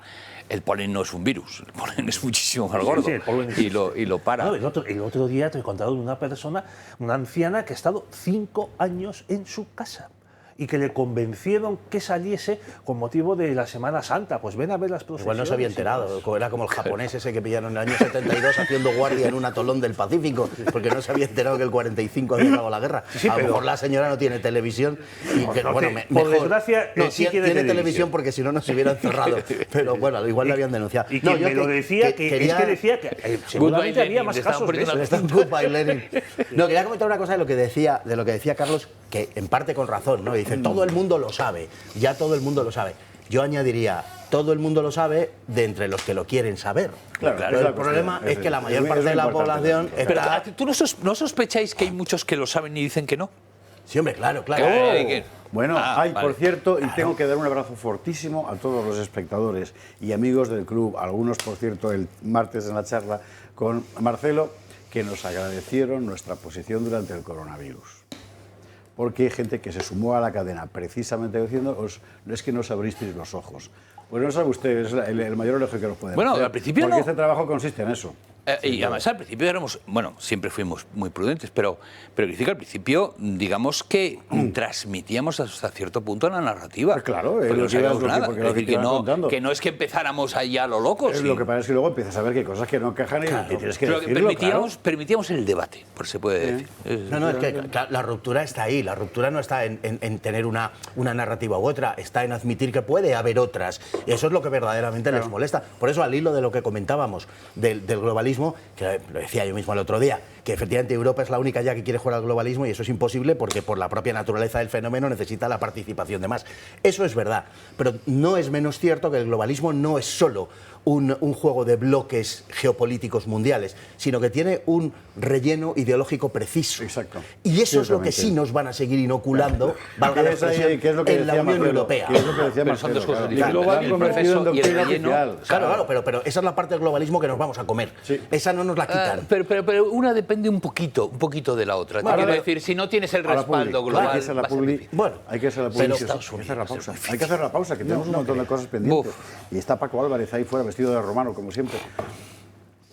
el polen no es un virus, el polen es muchísimo más gordo. Sí, el polen es... y lo para. No, el otro día te he contado de una persona, una anciana, que ha estado 5 años en su casa y que le convencieron que saliese con motivo de la Semana Santa. Pues ven a ver las procesiones. Igual no se había enterado, era como el japonés ese que pillaron en el año 72 haciendo guardia en un atolón del Pacífico, porque no se había enterado que el 45 había acabado la guerra. A lo mejor la señora no tiene televisión. Y que, por desgracia, sí tiene televisión porque si no nos hubieran cerrado. Pero bueno, igual le habían denunciado. Y que me lo decía, decía que seguramente había más casos de eso. Goodbye, Lenin. No, quería comentar una cosa de lo que decía Carlos, que en parte con razón, ¿no? Dice, todo el mundo lo sabe, ya todo el mundo lo sabe. Yo añadiría, todo el mundo lo sabe de entre los que lo quieren saber. Claro, el problema es que la mayor parte de la población está... Pero, ¿tú no sospecháis que hay muchos que lo saben y dicen que no? Sí, hombre, claro. Bueno, vale. por cierto, y tengo que dar un abrazo fortísimo a todos los espectadores y amigos del club, algunos, por cierto, el martes en la charla con Marcelo, que nos agradecieron nuestra posición durante el coronavirus. Porque hay gente que se sumó a la cadena precisamente diciendo, es que nos abristeis los ojos. Pues no sabe usted, es el mayor elogio que nos puede hacer. Al principio porque no. este trabajo consiste en eso. Y además al principio siempre fuimos muy prudentes, pero al principio, digamos que transmitíamos hasta cierto punto la narrativa. Pues claro, porque no sabíamos nada. Que no es que empezáramos allá a lo loco. Lo que pasa es que luego empiezas a ver que hay cosas que no encajan y tienes que decirlo. Permitíamos el debate, por se puede decir. No, es que la ruptura está ahí. La ruptura no está en tener una narrativa u otra, está en admitir que puede haber otras. Eso es lo que verdaderamente les molesta. Por eso, al hilo de lo que comentábamos del globalismo, que lo decía yo mismo el otro día, que efectivamente Europa es la única ya que quiere jugar al globalismo y eso es imposible porque por la propia naturaleza del fenómeno necesita la participación de más. Eso es verdad, pero no es menos cierto que el globalismo no es solo un juego de bloques geopolíticos mundiales, sino que tiene un relleno ideológico preciso. Exacto. Y eso es lo que sí nos van a seguir inoculando, valga la expresión, en la Unión Europea. Que es lo que decía Marcelo, son dos cosas diferentes. El global convertido en doctrina oficial. Claro, pero esa es la parte del globalismo que nos vamos a comer. Sí. Esa no nos la quitan. Pero una depende un poquito de la otra. Te quiero decir, si no tienes el respaldo global... Hay que hacer la publi. Bueno, hay que hacer la publi. Hay que hacer la pausa, que tenemos un montón de cosas pendientes. Y está Paco Álvarez ahí fuera, vestido de romano, como siempre.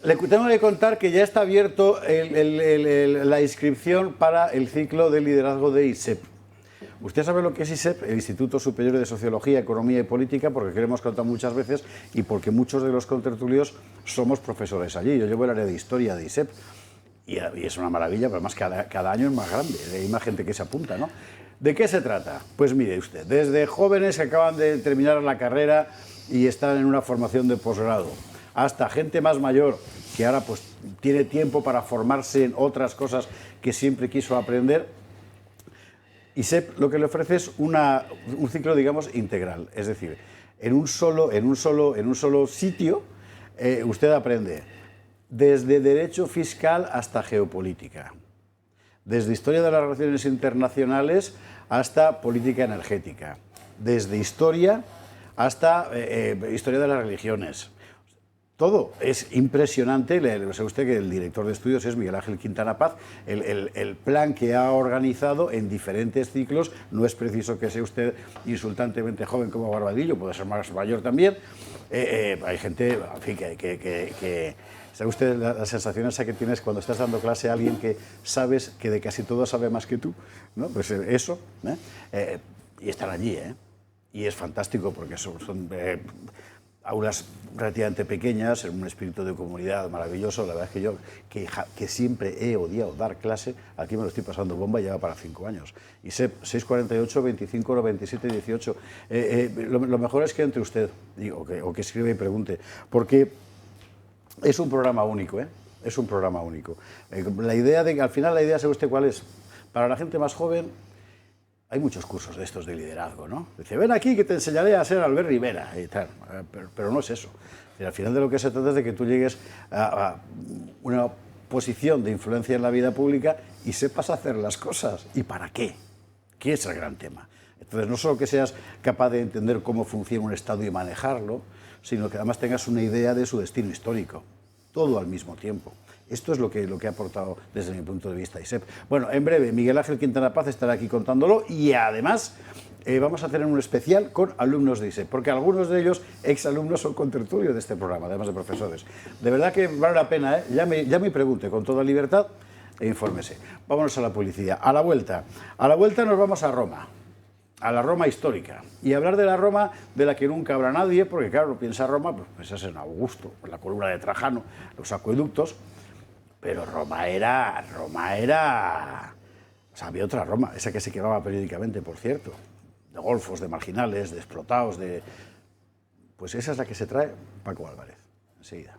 Le tengo que contar que ya está abierto la inscripción para el ciclo de liderazgo de ISEP. Usted sabe lo que es ISEP, el Instituto Superior de Sociología, Economía y Política, porque que lo hemos contado muchas veces y porque muchos de los contertulios somos profesores allí. Yo llevo el área de historia de ISEP y es una maravilla, pero además cada año es más grande, hay más gente que se apunta, ¿no? ¿De qué se trata? Pues mire usted, desde jóvenes que acaban de terminar la carrera y están en una formación de posgrado, hasta gente más mayor que ahora pues tiene tiempo para formarse en otras cosas que siempre quiso aprender. ISEP lo que le ofrece es un ciclo, digamos, integral, es decir, en un solo sitio usted aprende desde derecho fiscal hasta geopolítica, desde historia de las relaciones internacionales hasta política energética, desde historia hasta historia de las religiones. Todo es impresionante. Lo sabe usted que el director de estudios es Miguel Ángel Quintana Paz. El plan que ha organizado en diferentes ciclos, no es preciso que sea usted insultantemente joven como Barbadillo, puede ser más mayor también. Hay gente, en fin, que ¿sabe usted la sensación esa que tienes cuando estás dando clase a alguien que sabes que de casi todo sabe más que tú? ¿No? Pues eso, y están allí, y es fantástico porque son aulas relativamente pequeñas, en un espíritu de comunidad maravilloso. La verdad es que yo, que siempre he odiado dar clase, aquí me lo estoy pasando bomba y ya va para 5 años. Y sé 648, 25, 97, 18. Lo mejor es que entre usted, o que escriba y pregunte, porque es un programa único, ¿eh? Es un programa único. La idea de que al final, la idea, ¿sabe usted cuál es? Para la gente más joven, hay muchos cursos de estos de liderazgo, ¿no? Dice, ven aquí que te enseñaré a ser Albert Rivera y tal, pero no es eso. Al final de lo que se trata es de que tú llegues a una posición de influencia en la vida pública y sepas hacer las cosas. ¿Y para qué? ¿Qué es el gran tema? Entonces, no solo que seas capaz de entender cómo funciona un Estado y manejarlo, sino que además tengas una idea de su destino histórico, todo al mismo tiempo. Esto es lo que ha aportado desde mi punto de vista ISEP. Bueno, en breve, Miguel Ángel Quintana Paz estará aquí contándolo y además vamos a tener un especial con alumnos de ISEP, porque algunos de ellos, exalumnos, son contertulios de este programa, además de profesores. De verdad que vale la pena, ¿eh? Ya me pregunte con toda libertad e infórmese. Vámonos a la publicidad. A la vuelta nos vamos a Roma. A la Roma histórica, y hablar de la Roma de la que nunca habrá nadie, porque claro, piensa Roma, pues es en Augusto, la columna de Trajano, los acueductos, pero Roma era, o sea, había otra Roma, esa que se quemaba periódicamente, por cierto, de golfos, de marginales, de explotados, pues esa es la que se trae Paco Álvarez, enseguida.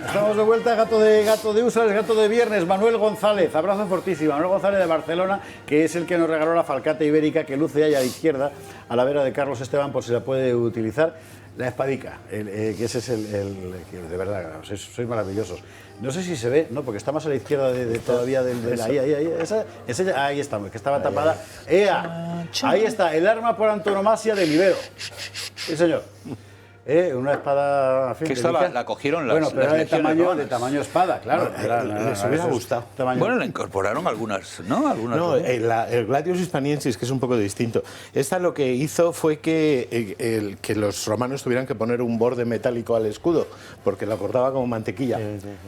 Estamos de vuelta, gato de Úsares, gato de viernes, Manuel González, abrazo fortísimo. Manuel González de Barcelona, que es el que nos regaló la falcata ibérica que luce ahí a la izquierda, a la vera de Carlos Esteban, por si la puede utilizar. La espadica, que ese es que de verdad, sois maravillosos. No sé si se ve, no, porque está más a la izquierda todavía ahí está, que estaba tapada. Ahí está, el arma por antonomasia del Ibero. Sí, señor. Una espada, en fin, que esta la cogieron las, bueno, pero las era de tamaño espada, claro. Les hubiera gustado. Bueno, la incorporaron algunas, ¿no? No, el Gladius Hispaniensis, que es un poco distinto. Esta lo que hizo fue que los romanos tuvieran que poner un borde metálico al escudo, porque la cortaba como mantequilla.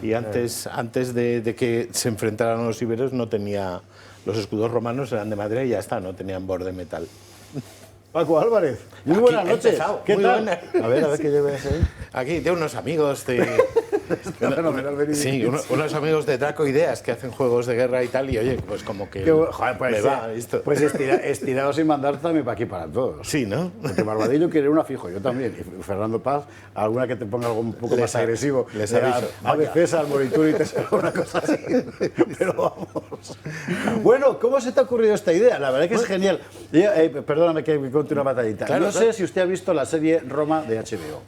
Y antes de que se enfrentaran a los iberos, no tenía... Los escudos romanos eran de madera y ya está, no tenían borde metal. Paco Álvarez, muy buenas noches. ¿Qué tal? Buena. A ver qué lleves ahí. Aquí, de unos amigos de... Sí, unos amigos de Draco Ideas que hacen juegos de guerra y tal, y oye, pues como que me va esto. Pues estirado sin mandar también para aquí para todos. Sí, ¿no? Porque Barbadillo quiere una fijo, yo también. Y Fernando Paz, alguna que te ponga algo un poco más agresivo. Les aviso. A veces al Moritur y te será una cosa así. Pero vamos. Bueno, ¿cómo se te ha ocurrido esta idea? La verdad que es genial. Perdóname que me cuente una batallita. Claro, no sé si usted ha visto la serie Roma de HBO,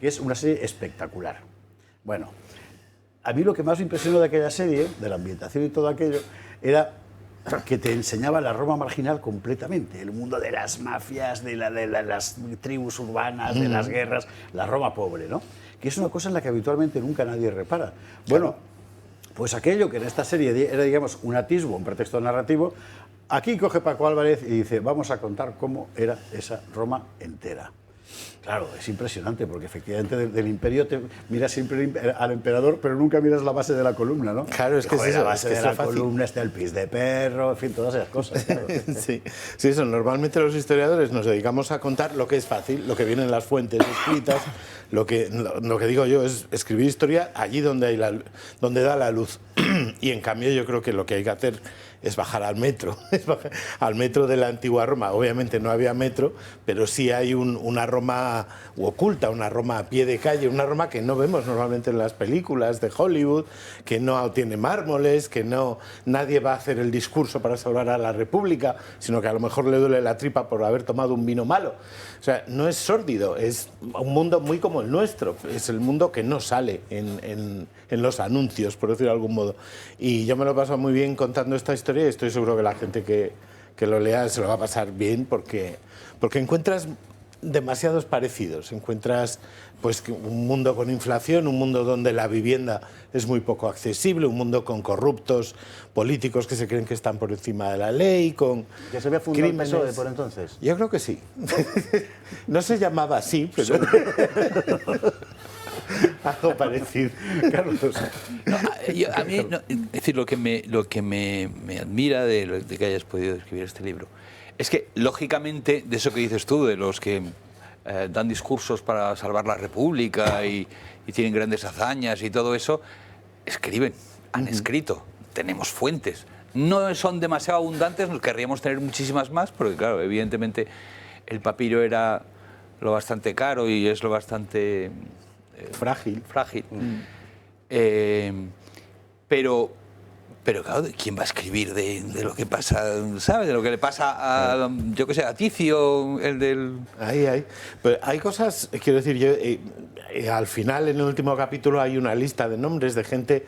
que es una serie espectacular. Bueno, a mí lo que más me impresionó de aquella serie, de la ambientación y todo aquello, era que te enseñaba la Roma marginal completamente, el mundo de las mafias, de las tribus urbanas, de las guerras, la Roma pobre, ¿no? Que es una cosa en la que habitualmente nunca nadie repara. Bueno, pues aquello que en esta serie era, digamos, un atisbo, un pretexto narrativo, aquí coge Paco Álvarez y dice, vamos a contar cómo era esa Roma entera. Claro, es impresionante porque efectivamente del imperio te miras siempre al emperador, pero nunca miras la base de la columna, ¿no? Claro, es que la base de la columna está el pis de perro, en fin, todas esas cosas. Claro. Sí, eso. Normalmente los historiadores nos dedicamos a contar lo que es fácil, lo que viene en las fuentes escritas. Lo que digo yo es escribir historia allí donde da la luz. Y en cambio yo creo que lo que hay que hacer es bajar al metro, al metro de la antigua Roma. Obviamente no había metro, pero sí hay una Roma oculta, una Roma a pie de calle, una Roma que no vemos normalmente en las películas de Hollywood, que no tiene mármoles, que nadie va a hacer el discurso para salvar a la República, sino que a lo mejor le duele la tripa por haber tomado un vino malo. O sea, no es sórdido, es un mundo muy como el nuestro, es el mundo que no sale en los anuncios, por decirlo de algún modo. Y yo me lo he pasado muy bien contando esta historia y estoy seguro que la gente que lo lea se lo va a pasar bien porque encuentras demasiados parecidos. Encuentras pues un mundo con inflación, un mundo donde la vivienda es muy poco accesible, un mundo con corruptos políticos que se creen que están por encima de la ley, con ¿Ya se había fundado crímenes. el PSOE por entonces? Yo creo que sí. No se llamaba así, pero... algo parecido. Carlos. No, a mí, no, es decir, lo que me admira de que hayas podido escribir este libro es que, lógicamente, de eso que dices tú, de los que dan discursos para salvar la República y tienen grandes hazañas y todo eso, escriben, han escrito, tenemos fuentes. No son demasiado abundantes, nos querríamos tener muchísimas más, porque, claro, evidentemente el papiro era lo bastante caro y es lo bastante frágil. Pero claro, ¿quién va a escribir de lo que pasa, ¿sabes? De lo que le pasa a, yo qué sé, a Ticio, el del... Ahí. Pero hay cosas, quiero decir, yo al final, en el último capítulo, hay una lista de nombres de gente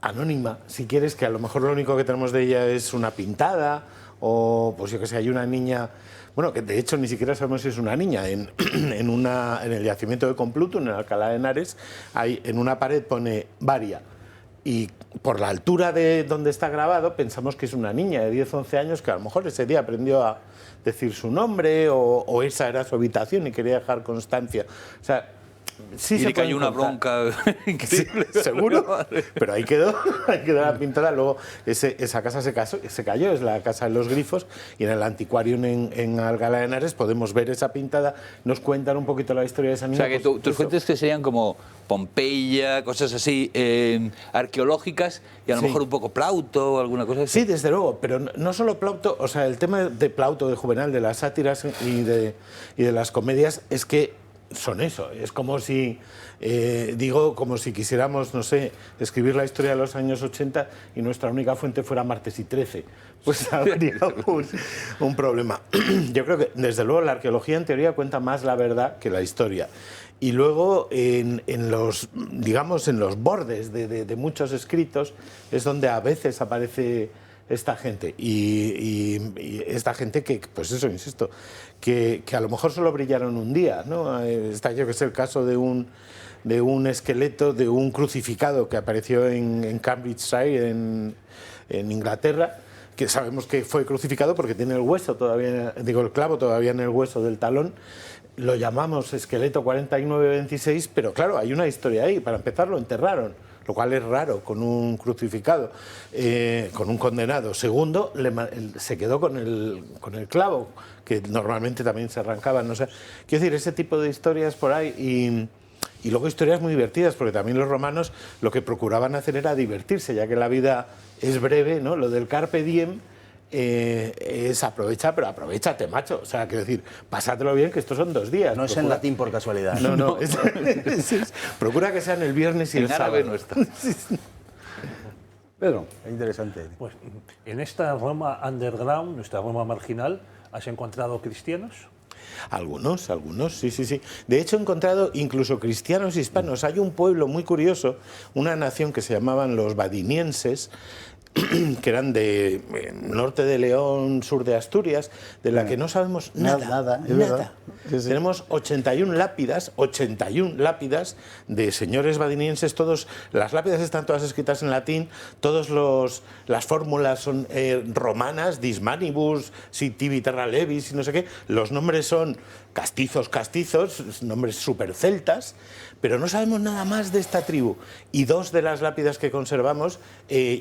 anónima, si quieres, que a lo mejor lo único que tenemos de ella es una pintada, o pues yo qué sé, hay una niña... Bueno, que de hecho ni siquiera sabemos si es una niña. En el yacimiento de Complutum, en Alcalá de Henares, en una pared pone Varia. Y por la altura de donde está grabado, pensamos que es una niña de 10 o 11 años que a lo mejor ese día aprendió a decir su nombre o esa era su habitación y quería dejar constancia. O sea, sí y se le cayó una contar. bronca increíble. Sí, seguro, pero ahí quedó la pintada. Luego esa casa se cayó, es la Casa de los Grifos, y en el antiquarium en Alcalá de Henares podemos ver esa pintada. Nos cuentan un poquito la historia de esa niña. O sea, que tus fuentes que serían como Pompeya, cosas así, arqueológicas, y a lo mejor un poco Plauto o alguna cosa así. Sí, desde luego, pero no solo Plauto, o sea, el tema de Plauto, de Juvenal, de las sátiras y de las comedias es que son eso, es como si, como si quisiéramos, no sé, escribir la historia de los años 80 y nuestra única fuente fuera Martes y 13, pues habría un problema. Yo creo que, desde luego, la arqueología en teoría cuenta más la verdad que la historia. Y luego, en los bordes de muchos escritos, es donde a veces aparece esta gente. Y esta gente que, pues eso, insisto, que a lo mejor solo brillaron un día, ¿no? Está, yo que sé, el caso de un esqueleto, de un crucificado que apareció en Cambridgeshire, en Inglaterra, que sabemos que fue crucificado porque tiene el hueso todavía, el clavo todavía en el hueso del talón. Lo llamamos esqueleto 4926, pero claro, hay una historia ahí. Para empezar, lo enterraron, lo cual es raro con un crucificado, con un condenado. Segundo, se quedó con el clavo, que normalmente también se arrancaban. No sé. Quiero decir, ese tipo de historias por ahí. Y luego historias muy divertidas, porque también los romanos lo que procuraban hacer era divertirse, ya que la vida es breve, ¿no? Lo del carpe diem es aprovecha, pero aprovechate, macho. O sea, quiero decir, pásatelo bien, que estos son 2 días. No es en latín por casualidad. No. Procura que sean el viernes y el sábado. No está. Pedro, es interesante. Pues en esta Roma underground, nuestra Roma marginal, ¿has encontrado cristianos? Algunos, sí. De hecho, he encontrado incluso cristianos hispanos. Hay un pueblo muy curioso, una nación que se llamaban los badinienses, que eran de norte de León, sur de Asturias, de la que no sabemos nada. Sí. Tenemos 81 lápidas de señores badinienses, las lápidas están todas escritas en latín, las fórmulas son romanas, dis manibus, si tibi terra levis, y no sé qué, los nombres son castizos, nombres super celtas, pero no sabemos nada más de esta tribu. Y 2 de las lápidas que conservamos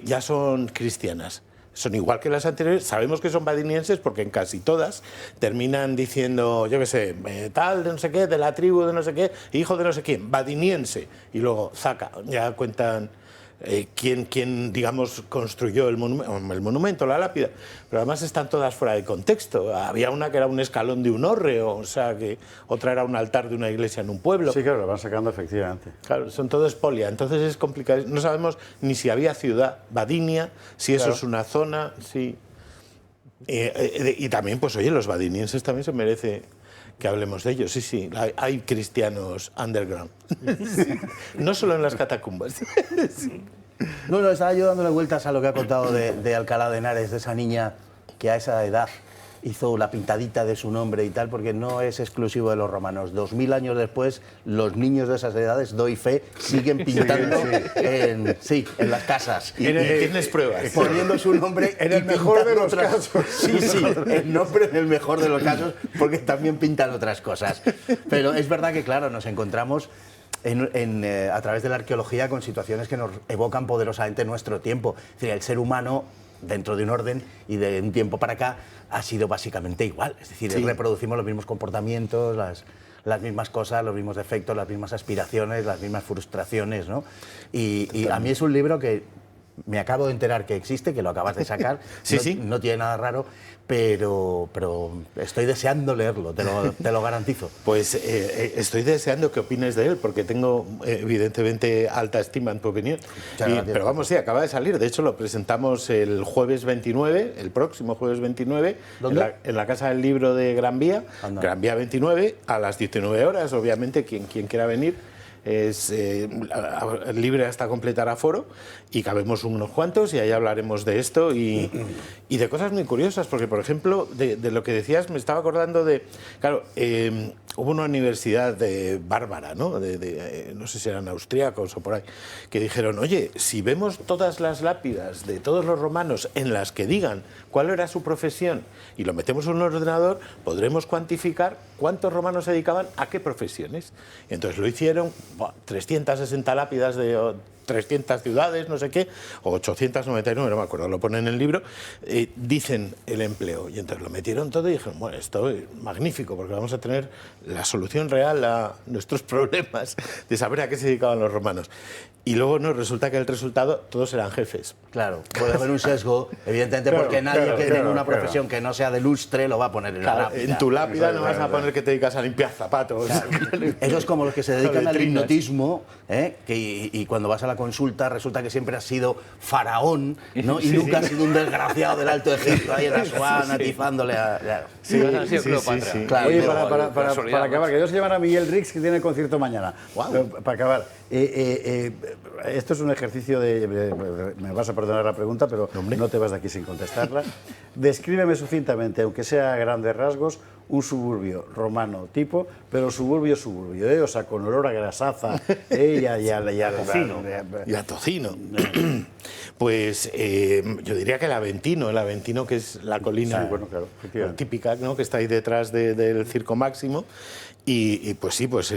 ya son cristianas. Son igual que las anteriores, sabemos que son badinienses porque en casi todas terminan diciendo, yo qué sé, tal de no sé qué, de la tribu de no sé qué, hijo de no sé quién, badiniense. Y luego Zaca, ya cuentan quién, digamos, construyó el monumento, la lápida, pero además están todas fuera de contexto. Había una que era un escalón de un hórreo, o sea, que otra era un altar de una iglesia en un pueblo. Sí, claro, lo van sacando efectivamente. Claro, son todo espolia, entonces es complicado. No sabemos ni si había ciudad, Badinia, si eso es una zona, sí. Y también, pues oye, los badinienses también se merece que hablemos de ellos, sí. Hay cristianos underground. No solo en las catacumbas. No, estaba yo dándole vueltas a lo que ha contado de Alcalá de Henares, de esa niña que a esa edad hizo la pintadita de su nombre y tal, porque no es exclusivo de los romanos. 2000 años después, los niños de esas edades, doy fe, siguen pintando en las casas. Y tienes pruebas. Poniendo su nombre en el mejor de los casos. Sí, el nombre en el mejor de los casos, porque también pintan otras cosas. Pero es verdad que, claro, nos encontramos a través de la arqueología con situaciones que nos evocan poderosamente nuestro tiempo. Es decir, el ser humano, dentro de un orden y de un tiempo para acá, ha sido básicamente igual. Es decir, reproducimos los mismos comportamientos, las mismas cosas, los mismos defectos, las mismas aspiraciones, las mismas frustraciones, ¿no? Y a mí es un libro que me acabo de enterar que existe, que lo acabas de sacar. No tiene nada raro, pero estoy deseando leerlo, te lo garantizo. Pues estoy deseando que opines de él, porque tengo evidentemente alta estima en tu opinión. Pero vamos, sí, acaba de salir. De hecho, lo presentamos el jueves 29, el próximo jueves 29, en la Casa del Libro de Gran Vía, Gran Vía 29, a las 19 horas. Obviamente, quien quiera venir es libre hasta completar aforo, y cabemos unos cuantos, y ahí hablaremos de esto y de cosas muy curiosas, porque, por ejemplo, de lo que decías, me estaba acordando de, claro, hubo una universidad de bárbara, ¿no? No sé si eran austríacos o por ahí, que dijeron, oye, si vemos todas las lápidas de todos los romanos en las que digan cuál era su profesión y lo metemos en un ordenador, podremos cuantificar cuántos romanos se dedicaban a qué profesiones. Y entonces lo hicieron, 360 lápidas de 300 ciudades, no sé qué, o 899, no me acuerdo, lo ponen en el libro, dicen el empleo. Y entonces lo metieron todo y dijeron, bueno, esto es magnífico, porque vamos a tener la solución real a nuestros problemas de saber a qué se dedicaban los romanos. Y luego no, resulta que el resultado, todos eran jefes. Claro, puede haber un sesgo, evidentemente, porque nadie que tenga una profesión que no sea de lustre lo va a poner en la lápida. En tu lápida no vas a poner que te dedicas a limpiar zapatos. Eso es como los que se dedican al hipnotismo, y cuando vas a la consulta resulta que siempre has sido faraón, ¿no? Y nunca has sido un desgraciado del Alto Egipto ahí en Asuán atizándole a... Sí, Cleopatra. Claro, oye, para acabar, que ellos se llevan a Miguel Rix, que tiene el concierto mañana. Para acabar, esto es un ejercicio me vas a perdonar la pregunta, pero no te vas de aquí sin contestarla. Descríbeme sucintamente, aunque sea a grandes rasgos, un suburbio romano tipo, pero suburbio, o sea, con olor a grasaza y a tocino. Pues yo diría que el Aventino, que es la colina típica, ¿no?, que está ahí detrás del Circo Máximo, y pues sí, pues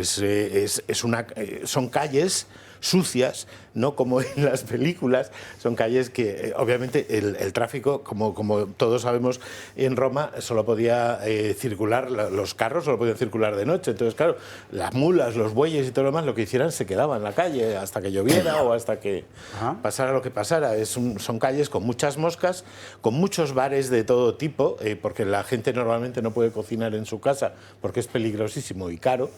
son calles sucias, no como en las películas, son calles que obviamente el tráfico, como todos sabemos, en Roma solo podía circular, los carros solo podían circular de noche, entonces claro, las mulas, los bueyes y todo lo demás, lo que hicieran se quedaba en la calle hasta que lloviera o hasta que pasara lo que pasara. Son calles con muchas moscas, con muchos bares de todo tipo, porque la gente normalmente no puede cocinar en su casa porque es peligrosísimo y caro.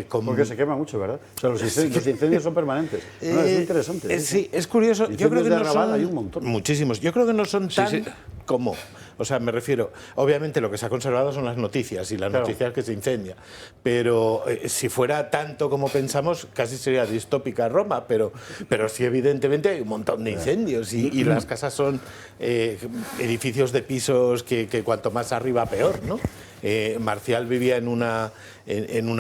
Porque se quema mucho, ¿verdad? O sea, los incendios son permanentes. No, es interesante. Sí, es curioso. Yo creo que no son... hay un montón. Muchísimos. Yo creo que no son tan como... O sea, me refiero... Obviamente lo que se ha conservado son las noticias y las noticias que se incendian. Pero si fuera tanto como pensamos, casi sería distópica Roma. Pero sí, evidentemente, hay un montón de incendios. Y las casas son edificios de pisos que cuanto más arriba, peor, ¿no? Marcial vivía en una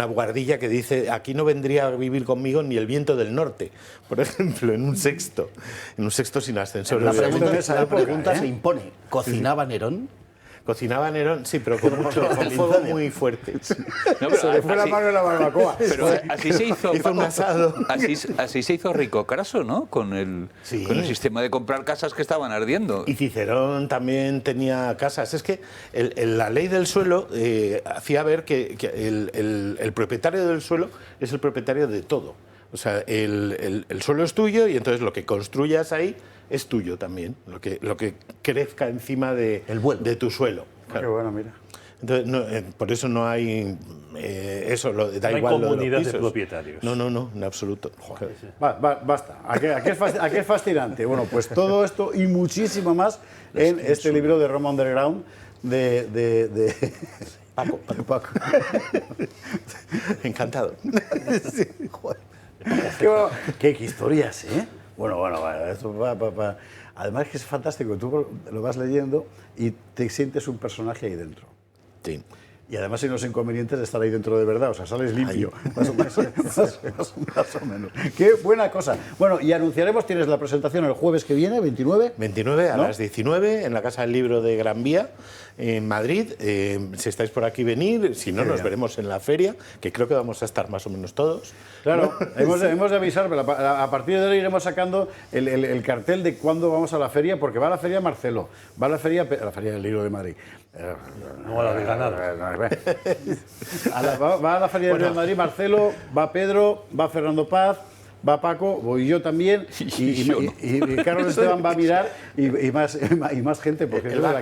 guardilla que dice, aquí no vendría a vivir conmigo ni el viento del norte, por ejemplo, en un sexto sin ascensor. La pregunta se impone, ¿cocinaba Nerón? Cocinaba Nerón, sí, pero con fuego muy fuerte. No, se le fue la mano en la barbacoa. Pero así se hizo, hizo un asado. Así se hizo rico Craso, ¿no? Con el sistema de comprar casas que estaban ardiendo. Y Cicerón también tenía casas. Es que la ley del suelo hacía ver que el propietario del suelo es el propietario de todo. O sea, el suelo es tuyo y entonces lo que construyas ahí es tuyo también, lo que crezca encima de tu suelo. Claro. Qué bueno, mira. Entonces, por eso no hay eso, da no igual hay comunidad lo de los pisos. de propietarios. No, en absoluto. Joder. Basta. ¿A qué es fascinante? Bueno, pues todo esto y muchísimo más en este libro de Roma Underground de Paco. Encantado. Sí, joder. Qué historias, ¿eh? Bueno, esto va. Además que es fantástico, tú lo vas leyendo y te sientes un personaje ahí dentro. Sí. Y además hay unos inconvenientes de estar ahí dentro de verdad, o sea, sales limpio, más o menos. Qué buena cosa. Bueno, y anunciaremos, tienes la presentación el jueves que viene, 29. 29 a las 19 en la Casa del Libro de Gran Vía, en Madrid. Si estáis por aquí, venir. Si no, nos veremos en la feria, que creo que vamos a estar más o menos todos. Claro, ¿no? hemos de avisar, pero a partir de hoy iremos sacando el cartel de cuándo vamos a la feria, porque va a la feria Marcelo, va a la feria del Libro de Madrid. No a la de ganar. Va a la feria del Libro de Madrid Marcelo, va Pedro, va Fernando Paz, va Paco, voy yo también, y Carlos Esteban va a mirar, y más gente, porque es de la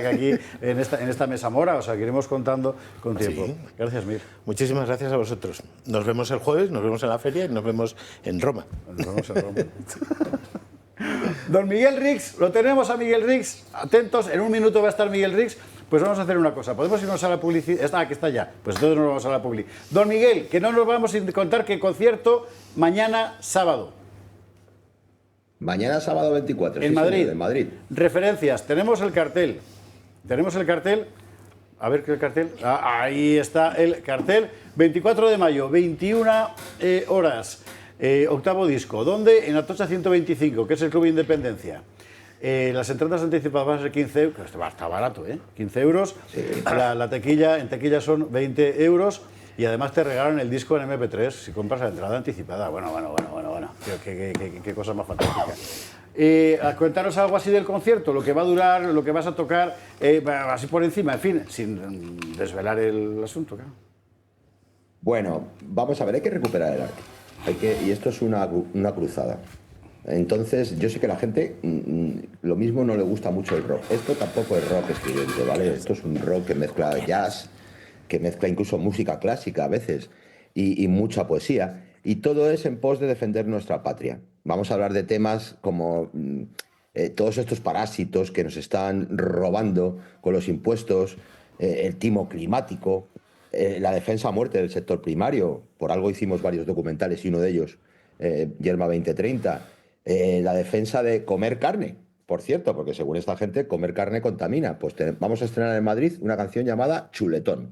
que aquí en esta mesa mora, o sea, que iremos contando con tiempo. Sí. Gracias, Mir. Muchísimas gracias a vosotros. Nos vemos el jueves, nos vemos en la feria y nos vemos en Roma. Nos vemos en Roma. Don Miguel Rix, lo tenemos a Miguel Rix, atentos, en un minuto va a estar Miguel Rix. Pues vamos a hacer una cosa, podemos irnos a la publicidad, que está ya, pues entonces nos vamos a la publicidad. Don Miguel, que no nos vamos a contar que concierto mañana sábado. Mañana sábado 24, en sí, Madrid. Señor, en Madrid. Referencias, tenemos el cartel, a ver qué el cartel, ahí está el cartel, 24 de mayo, 21 horas, octavo disco, ¿dónde? En Atocha 125, que es el Club Independencia. Las entradas anticipadas van a ser 15 euros, está barato, 15 euros, sí. La tequilla, en tequilla son 20 euros y además te regalan el disco en MP3 si compras la entrada anticipada. Bueno, qué cosa más fantástica. Cuéntanos algo así del concierto, lo que va a durar, lo que vas a tocar, así por encima, en fin, sin desvelar el asunto, claro. Bueno, vamos a ver, hay que recuperar el arte, y esto es una cruzada. Entonces, yo sé que a la gente lo mismo no le gusta mucho el rock. Esto tampoco es rock estridente, ¿vale? Esto es un rock que mezcla jazz, que mezcla incluso música clásica a veces y mucha poesía. Y todo es en pos de defender nuestra patria. Vamos a hablar de temas como todos estos parásitos que nos están robando con los impuestos, el timo climático, la defensa a muerte del sector primario. Por algo hicimos varios documentales y uno de ellos, Yerma 2030. La defensa de comer carne, por cierto, porque según esta gente, comer carne contamina. Pues vamos a estrenar en Madrid una canción llamada Chuletón,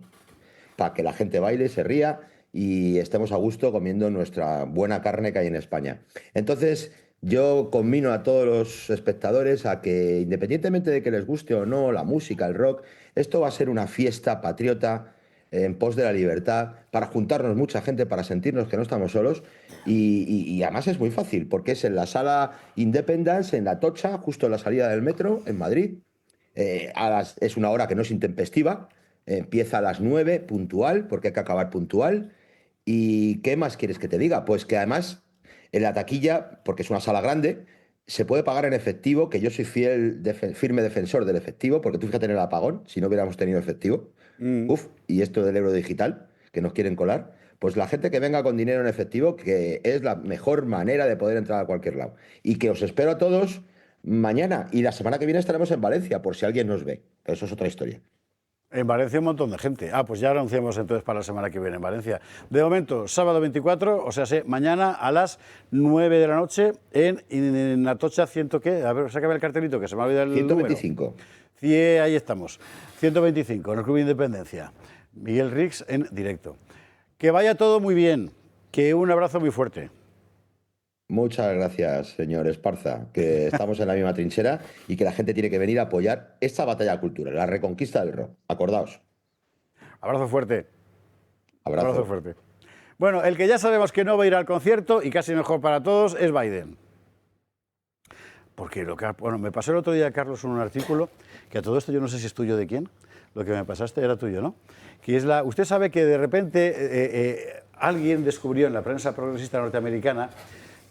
para que la gente baile, se ría y estemos a gusto comiendo nuestra buena carne que hay en España. Entonces, yo conmino a todos los espectadores a que, independientemente de que les guste o no la música, el rock, esto va a ser una fiesta patriota en pos de la libertad, para juntarnos mucha gente, para sentirnos que no estamos solos y además es muy fácil porque es en la sala Independence, en la Atocha, justo en la salida del metro, en Madrid. Es una hora que no es intempestiva, empieza a las 9, puntual, porque hay que acabar puntual. ¿Y qué más quieres que te diga? Pues que además en la taquilla, porque es una sala grande, se puede pagar en efectivo, que yo soy firme defensor del efectivo, porque tú fíjate en el apagón, si no hubiéramos tenido efectivo, y esto del euro digital, que nos quieren colar, pues la gente que venga con dinero en efectivo, que es la mejor manera de poder entrar a cualquier lado. Y que os espero a todos mañana, y la semana que viene estaremos en Valencia, por si alguien nos ve, pero eso es otra historia. En Valencia un montón de gente. Pues ya anunciamos entonces para la semana que viene en Valencia. De momento, sábado 24, o sea, mañana a las 9 de la noche en Atocha 100, ¿qué? A ver, sácame el cartelito que se me ha olvidado el 125. Número. Ahí estamos. 125, en el Club Independencia. Miguel Rix en directo. Que vaya todo muy bien. Que un abrazo muy fuerte. Muchas gracias, señor Esparza, que estamos en la misma trinchera y que la gente tiene que venir a apoyar esta batalla cultural, la reconquista del rock. Acordaos. Abrazo fuerte. Abrazo fuerte. Bueno, el que ya sabemos que no va a ir al concierto, y casi mejor para todos, es Biden. Porque me pasó el otro día, Carlos, un artículo, que a todo esto yo no sé si es tuyo de quién, lo que me pasaste era tuyo, ¿no? Que es usted sabe que de repente alguien descubrió en la prensa progresista norteamericana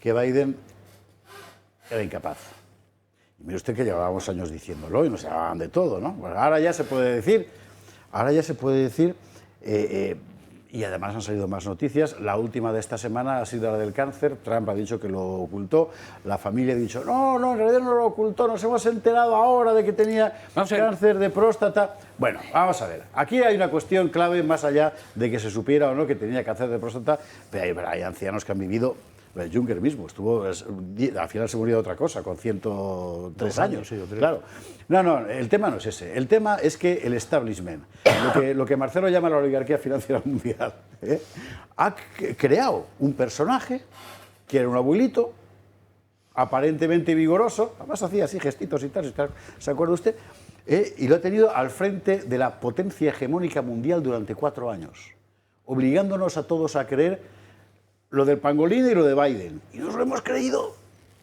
que Biden era incapaz. Y mire usted que llevábamos años diciéndolo y nos hablaban de todo, ¿no? Pues ahora ya se puede decir, y además han salido más noticias. La última de esta semana ha sido la del cáncer. Trump ha dicho que lo ocultó. La familia ha dicho, no, en realidad no lo ocultó, nos hemos enterado ahora de que tenía cáncer de próstata. Bueno, vamos a ver. Aquí hay una cuestión clave, más allá de que se supiera o no que tenía cáncer de próstata, pero hay ancianos que han vivido Juncker mismo estuvo, al final se murió de otra cosa, con 103 años. Claro. No, el tema no es ese. El tema es que el establishment, lo que Marcelo llama la oligarquía financiera mundial, ha creado un personaje que era un abuelito, aparentemente vigoroso, además hacía así gestitos y tal, ¿se acuerda usted? Y lo ha tenido al frente de la potencia hegemónica mundial durante 4 años, obligándonos a todos a creer lo del pangolín y lo de Biden. ¿Y nos lo hemos creído?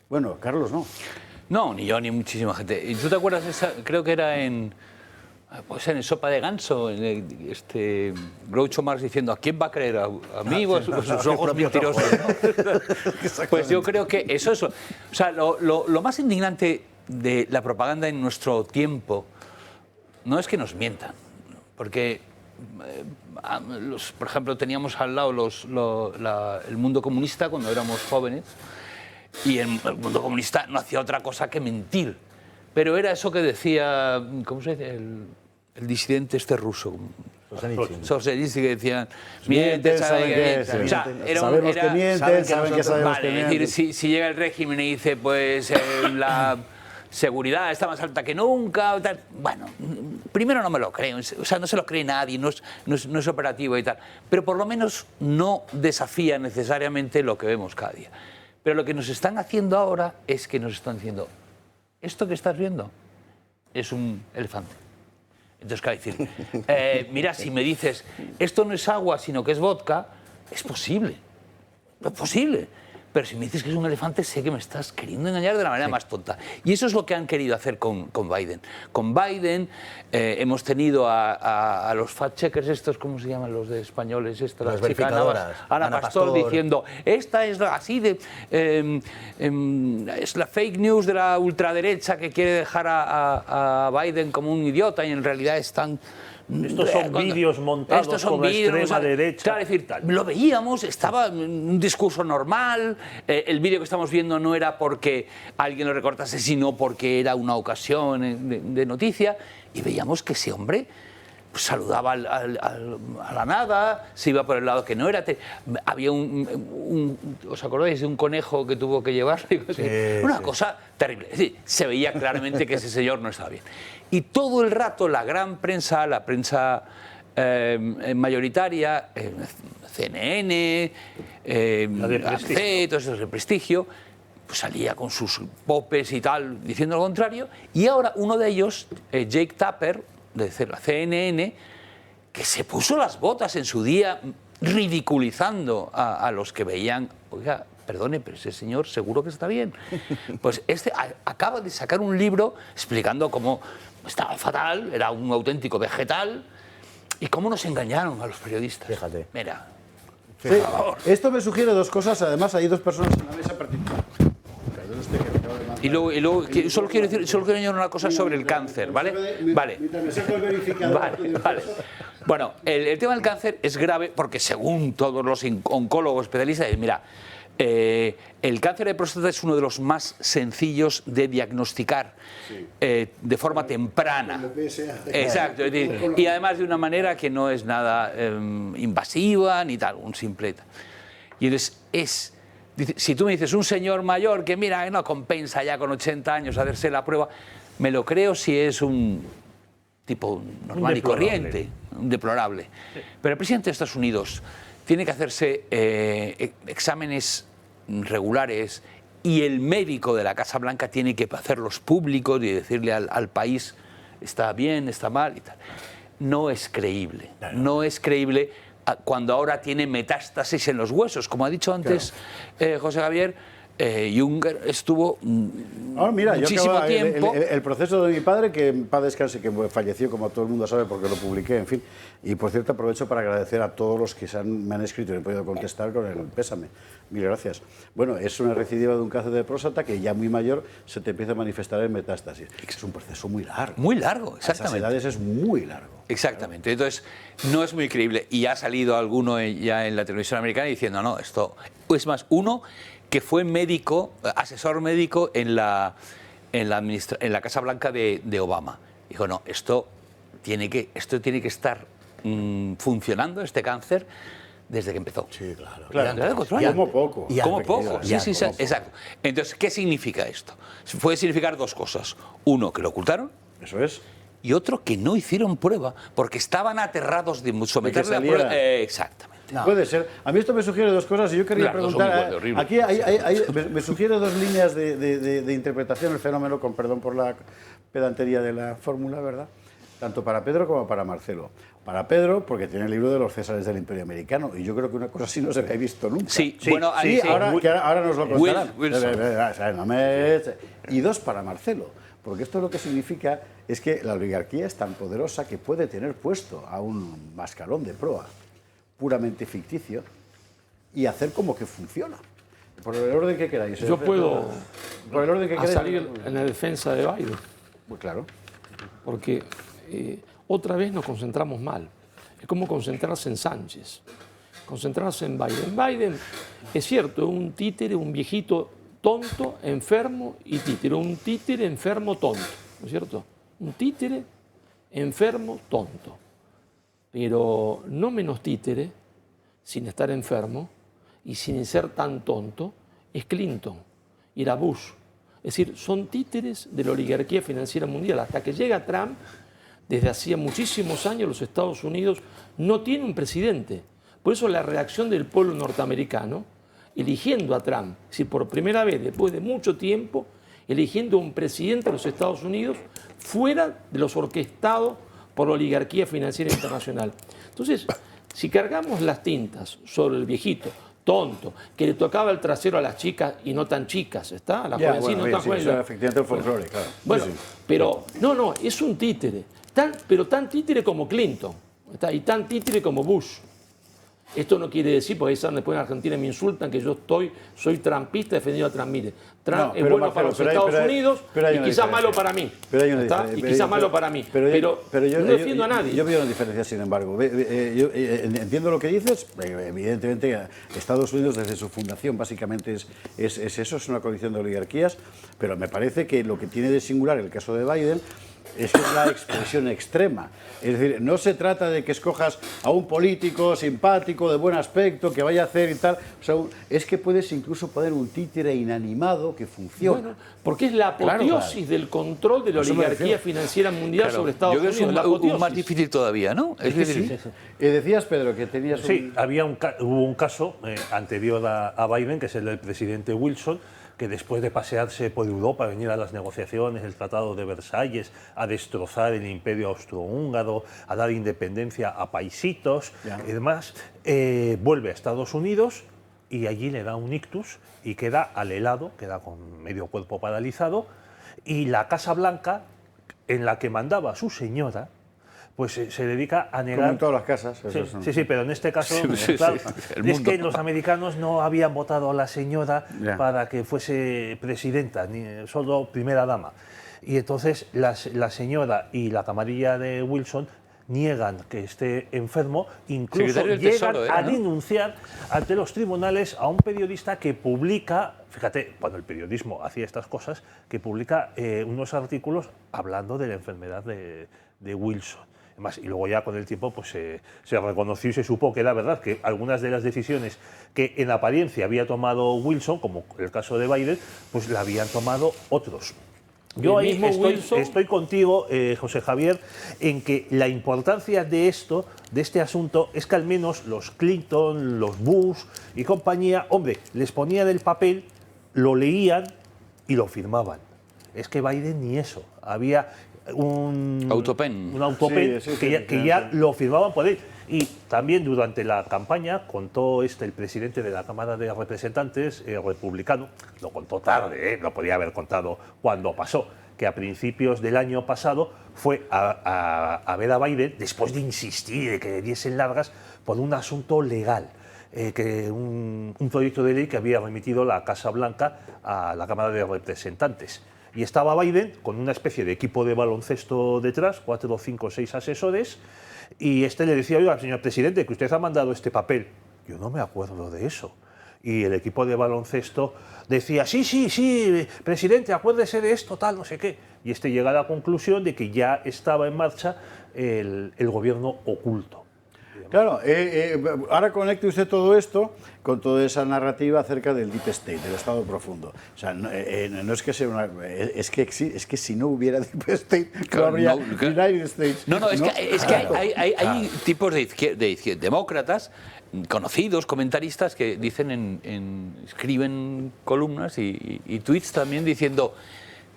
Bueno, Carlos no. No, ni yo ni muchísima gente. ¿Y tú te acuerdas de esa? Creo que era en Sopa de Ganso, Groucho Marx diciendo: ¿a quién va a creer? ¿A mí o a sus ojos mentirosos? ¿No? Pues yo creo que eso es... O sea, lo más indignante de la propaganda en nuestro tiempo no es que nos mientan, porque, por ejemplo, teníamos al lado el mundo comunista cuando éramos jóvenes, y el mundo comunista no hacía otra cosa que mentir. Pero era eso que decía, ¿cómo se dice? El disidente ruso. Solzhenitsyn, que decían, mienten, saben que sabemos que mienten, saben que sabemos que mienten. Es decir, si llega el régimen y dice, pues la seguridad está más alta que nunca, tal. Bueno, primero no me lo creo, o sea, no se lo cree nadie, no es operativo y tal, pero por lo menos no desafía necesariamente lo que vemos cada día. Pero lo que nos están haciendo ahora es que nos están diciendo: esto que estás viendo es un elefante. Entonces, claro, decir, mira, si me dices, esto no es agua, sino que es vodka, es posible. Es posible. Pero si me dices que es un elefante, sé que me estás queriendo engañar de la manera más tonta. Y eso es lo que han querido hacer con Biden. Con Biden hemos tenido a los fact-checkers estos, ¿cómo se llaman los de españoles? Las verificadoras. Ana Pastor diciendo, esta es así de... es la fake news de la ultraderecha que quiere dejar a Biden como un idiota y en realidad están... Estos son vídeos montados con la extrema derecha. Claro, es decir, lo veíamos, estaba en un discurso normal, el vídeo que estamos viendo no era porque alguien lo recortase, sino porque era una ocasión de noticia, y veíamos que ese hombre pues, saludaba a la nada, se iba por el lado que no era. Había ¿os acordáis de un conejo que tuvo que llevar? Una cosa terrible. Es decir, se veía claramente que ese señor no estaba bien. Y todo el rato la gran prensa, la prensa mayoritaria, CNN, ABC, todos esos de prestigio, pues salía con sus popes y tal, diciendo lo contrario. Y ahora uno de ellos, Jake Tapper, de la CNN, que se puso las botas en su día ridiculizando a los que veían, oiga, perdone, pero ese señor seguro que está bien. Pues acaba de sacar un libro explicando cómo estaba fatal, era un auténtico vegetal, y cómo nos engañaron a los periodistas. Fíjate. Mira, sí, por favor. Esto me sugiere dos cosas, además hay dos personas en la mesa particular. Y luego solo quiero añadir una cosa sobre el cáncer, ¿vale? Vale. Vale. Bueno, el tema del cáncer es grave porque según todos los oncólogos especialistas, mira, el cáncer de próstata es uno de los más sencillos de diagnosticar de forma temprana. Exacto. Y además de una manera que no es nada invasiva ni tal, un simple. Y entonces si tú me dices un señor mayor que mira, no compensa ya con 80 años hacerse la prueba, me lo creo si es un tipo normal y corriente, un deplorable. Sí. Pero el presidente de Estados Unidos tiene que hacerse exámenes regulares y el médico de la Casa Blanca tiene que hacerlos públicos y decirle al país está bien, está mal y tal. No es creíble, no es creíble cuando ahora tiene metástasis en los huesos. Como ha dicho antes José Javier, Juncker estuvo muchísimo tiempo... El proceso de mi padre, que en paz descanse, que falleció, como todo el mundo sabe, porque lo publiqué, en fin. Y, por cierto, aprovecho para agradecer a todos los que me han escrito y he podido contestar con el pésame. Mil gracias. Bueno, es una recidiva de un cáncer de próstata que ya muy mayor se te empieza a manifestar en metástasis. Es un proceso muy largo. Muy largo, exactamente. A esas edades es muy largo. Exactamente. Entonces, no es muy creíble. Y ha salido alguno ya en la televisión americana diciendo, no, esto... Es más, uno que fue médico, asesor médico en la Casa Blanca de Obama. Dijo, no, esto tiene que estar funcionando, este cáncer, desde que empezó. Sí, claro. Desde hace 4 años. Como poco. Y Como antes, poco, ya, sí, como poco. exacto. Entonces, ¿qué significa esto? Puede significar dos cosas. Uno, que lo ocultaron, Eso es. y otro, que no hicieron prueba, porque estaban aterrados de someterse a saliera. prueba. Exactamente. Puede ser. A mí esto me sugiere dos cosas y yo quería Claro, son preguntar. igual de horribles. Aquí me sugiere dos líneas de interpretación del fenómeno, con perdón por la pedantería de la fórmula, ¿verdad? Tanto para Pedro como para Marcelo. Para Pedro, porque tiene el libro de los Césares del Imperio Americano, y yo creo que una cosa así no se había visto nunca. Sí, bueno, ahí sí. Ahora nos lo contarán. Wilson. O sea, y dos para Marcelo, porque esto lo que significa es que la oligarquía es tan poderosa que puede tener puesto a un mascarón de proa puramente ficticio y hacer como que funciona. Por el orden que queráis. Yo puedo Por el orden que queráis. salir en la defensa de Biden, Pues claro. porque otra vez nos concentramos mal. Es como concentrarse en Sánchez, concentrarse en Biden. Biden, es cierto, es un títere, un viejito tonto, enfermo y títere. Un títere, enfermo, tonto, ¿no es cierto? Un títere, enfermo, tonto. Pero no menos títere, sin estar enfermo y sin ser tan tonto, es Clinton y era Bush. Es decir, son títeres de la oligarquía financiera mundial. Hasta que llega Trump, desde hacía muchísimos años los Estados Unidos no tienen un presidente. Por eso la reacción del pueblo norteamericano, eligiendo a Trump, es decir, por primera vez después de mucho tiempo, eligiendo un presidente de los Estados Unidos fuera de los orquestados por la oligarquía financiera internacional. Entonces, si cargamos las tintas sobre el viejito, tonto, que le tocaba el trasero a las chicas y no tan chicas, ¿está? A las jovencitas no tan sí, jóvenes. eso es efectivamente un folclore, claro. Bueno, Sí, sí. pero no, es un títere, pero tan títere como Clinton, ¿está? Y tan títere como Bush. Esto no quiere decir, porque ahí saben, después en Argentina me insultan que yo soy trampista defendiendo a Trump. Mire, Trump No, es pero, bueno Marcelo, para los pero hay- Estados pero hay- Unidos pero hay y una quizás diferencia. malo para mí. Pero hay una ¿está? diferencia. Y quizás malo para mí. Pero yo no defiendo a nadie. Yo veo una diferencia, sin embargo. Yo entiendo lo que dices. Evidentemente, Estados Unidos, desde su fundación, básicamente es eso, es una coalición de oligarquías. Pero me parece que lo que tiene de singular el caso de Biden es que es la expresión extrema. Es decir, no se trata de que escojas a un político simpático, de buen aspecto, que vaya a hacer y tal. O sea, es que puedes incluso poner un títere inanimado que funciona. Bueno, porque es la apoteosis del control de la Eso me oligarquía refiero. financiera mundial Claro, sobre Estados yo creo Unidos. que la es un apoteosis. más difícil todavía, ¿no? Es decir, Decías, Pedro, que tenías Sí, hubo un caso anterior a Biden, que es el del presidente Wilson, que después de pasearse por Europa, venir a las negociaciones, el Tratado de Versalles, a destrozar el imperio austrohúngaro, a dar independencia a paisitos y demás, vuelve a Estados Unidos y allí le da un ictus y queda alelado, queda con medio cuerpo paralizado, y la Casa Blanca, en la que mandaba a su señora, pues se dedica a negar... como en todas las casas. Sí, eso es, sí, pero en este caso, Sí, claro, sí, el es mundo. que los americanos no habían votado a la señora Ya. para que fuese presidenta, ni solo primera dama. Y entonces la señora y la camarilla de Wilson niegan que esté enfermo, incluso Secretario del llegan Tesoro era, a ¿no? denunciar ante los tribunales a un periodista que publica, fíjate, cuando el periodismo hacía estas cosas, que publica unos artículos hablando de la enfermedad de Wilson. Además, y luego ya con el tiempo pues, se reconoció y se supo que era verdad, que algunas de las decisiones que en apariencia había tomado Wilson, como el caso de Biden, pues la habían tomado otros. Yo El ahí mismo Wilson- estoy contigo, José Javier, en que la importancia de esto, de este asunto, es que al menos los Clinton, los Bush y compañía, hombre, les ponían el papel, lo leían y lo firmaban. Es que Biden ni eso. Había un Autopen. autopen Sí, que ya lo firmaban por él. Y también durante la campaña contó el presidente de la Cámara de Representantes, republicano, lo contó tarde, lo podía haber contado cuando pasó, que a principios del año pasado fue a ver a Biden, después de insistir de que le diesen largas, por un asunto legal. Que un proyecto de ley que había remitido la Casa Blanca a la Cámara de Representantes. Y estaba Biden con una especie de equipo de baloncesto detrás, 4, 5, 6 asesores, y le decía, oiga, señor presidente, que usted ha mandado este papel. Yo no me acuerdo de eso. Y el equipo de baloncesto decía, sí, presidente, acuérdese de esto, tal, no sé qué. Y llega a la conclusión de que ya estaba en marcha el gobierno oculto. Claro, ahora conecte usted todo esto con toda esa narrativa acerca del Deep State, del Estado profundo. O sea, no es que sea una... Es que si no hubiera Deep State, no habría United States. No, es que hay tipos de izquierda, demócratas, conocidos, comentaristas, que dicen escriben columnas y tweets también diciendo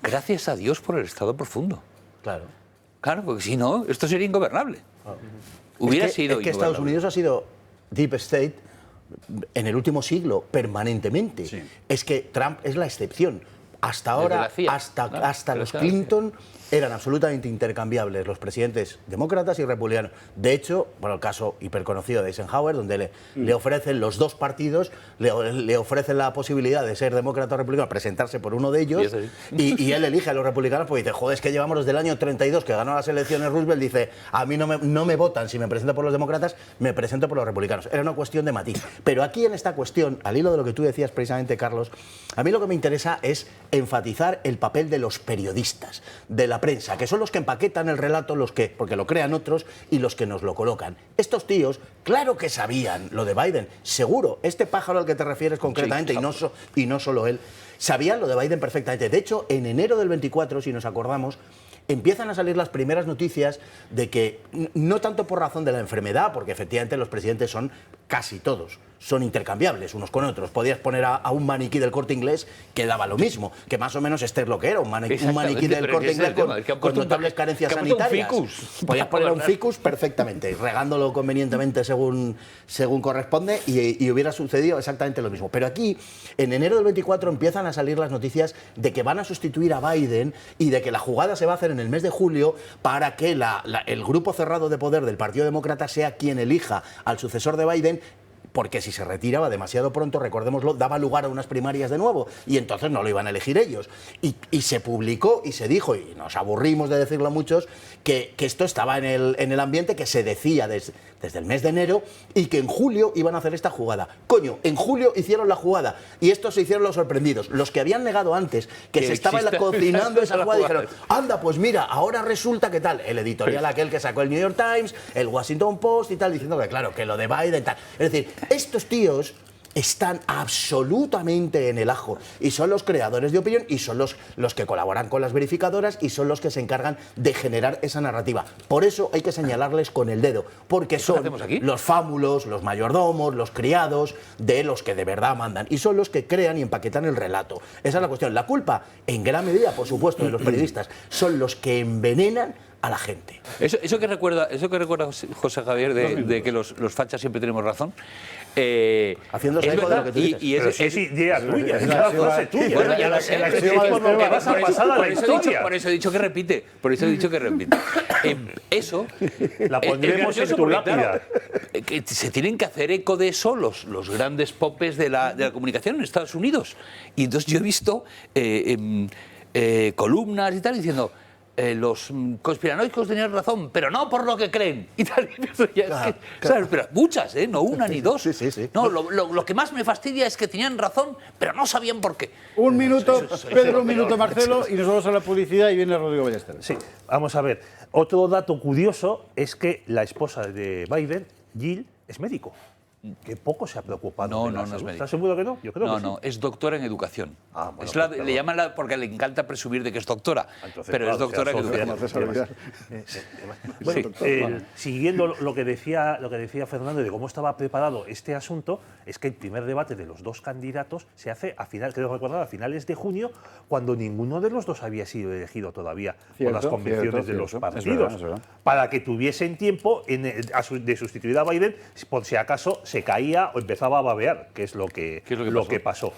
gracias a Dios por el Estado profundo. Claro, porque si no, esto sería ingobernable. Hubiera sido es que Estados Unidos ha sido Deep State en el último siglo, permanentemente. Sí. Es que Trump es la excepción. Hasta ahora, hasta los Clinton eran absolutamente intercambiables los presidentes demócratas y republicanos. De hecho, bueno, el caso hiperconocido de Eisenhower, donde le ofrecen los dos partidos, le ofrecen la posibilidad de ser demócrata o republicano, presentarse por uno de ellos, y él elige a los republicanos porque dice, joder, es que llevamos desde el año 32 que ganó las elecciones Roosevelt, dice, a mí no me votan si me presento por los demócratas, me presento por los republicanos. Era una cuestión de matiz. Pero aquí en esta cuestión, al hilo de lo que tú decías precisamente, Carlos, a mí lo que me interesa es enfatizar el papel de los periodistas, de la prensa, que son los que empaquetan el relato, porque lo crean otros, y los que nos lo colocan. Estos tíos, claro que sabían lo de Biden, seguro. Este pájaro al que te refieres concretamente, y no solo él, sabían lo de Biden perfectamente. De hecho, en enero del 24, si nos acordamos, empiezan a salir las primeras noticias de que, no tanto por razón de la enfermedad, porque efectivamente los presidentes son casi todos, son intercambiables unos con otros. Podías poner a un maniquí del Corte Inglés que daba lo mismo, que más o menos este es lo que era, un maniquí del Corte Inglés con notables carencias sanitarias. Podías poner un ficus perfectamente, regándolo convenientemente según corresponde, y hubiera sucedido exactamente lo mismo. Pero aquí, en enero del 24, empiezan a salir las noticias de que van a sustituir a Biden y de que la jugada se va a hacer en el mes de julio para que el grupo cerrado de poder del Partido Demócrata sea quien elija al sucesor de Biden, porque si se retiraba demasiado pronto, recordémoslo, daba lugar a unas primarias de nuevo, y entonces no lo iban a elegir ellos. Y se publicó y se dijo, y nos aburrimos de decirlo a muchos, que esto estaba en el ambiente, que se decía desde el mes de enero, y que en julio iban a hacer esta jugada. Coño, en julio hicieron la jugada, y estos se hicieron los sorprendidos. Los que habían negado antes que se estaba cocinando esa jugada, dijeron, anda, pues mira, ahora resulta que tal. El editorial aquel que sacó el New York Times, el Washington Post y tal, diciendo que claro, que lo de Biden tal. Es decir, estos tíos están absolutamente en el ajo, y son los creadores de opinión, y son los que colaboran con las verificadoras, y son los que se encargan de generar esa narrativa. Por eso hay que señalarles con el dedo, porque son los fámulos, los mayordomos, los criados de los que de verdad mandan, y son los que crean y empaquetan el relato. Esa es la cuestión. La culpa, en gran medida, por supuesto, de los periodistas, son los que envenenan a la gente. Eso que recuerda José Javier de que los fachas siempre tenemos razón. Haciéndose eco de lo que tú dices. Pero sí es idea tuya, es una frase tuya. Bueno, ya lo sé. Por eso he dicho que repite. Eso... La pondremos en tu lápida. Que se tienen que hacer eco de eso los grandes popes de la comunicación en Estados Unidos. Y entonces yo he visto columnas y tal diciendo... los conspiranoicos tenían razón, pero no por lo que creen. Y tal. ¿Sabes? Pero muchas, no una ni dos. Sí. No, lo que más me fastidia es que tenían razón, pero no sabían por qué. Un minuto, Pedro, un minuto, Marcelo, y nos vamos a la publicidad y viene Rodrigo Ballester. Sí, vamos a ver. Otro dato curioso es que la esposa de Biden, Jill, es médico. Que poco se ha preocupado. No es médico. ¿Estás seguro que no? Yo creo que sí. Es doctora en educación. Bueno, le llaman porque le encanta presumir de que es doctora, pero es doctora en educación. Siguiendo lo que decía Fernando de cómo estaba preparado este asunto, es que el primer debate de los dos candidatos se hace a finales de junio, cuando ninguno de los dos había sido elegido todavía por las convenciones de los partidos, es verdad. para que tuviesen tiempo de sustituir a Biden por si acaso se caía o empezaba a babear, que es lo que pasó.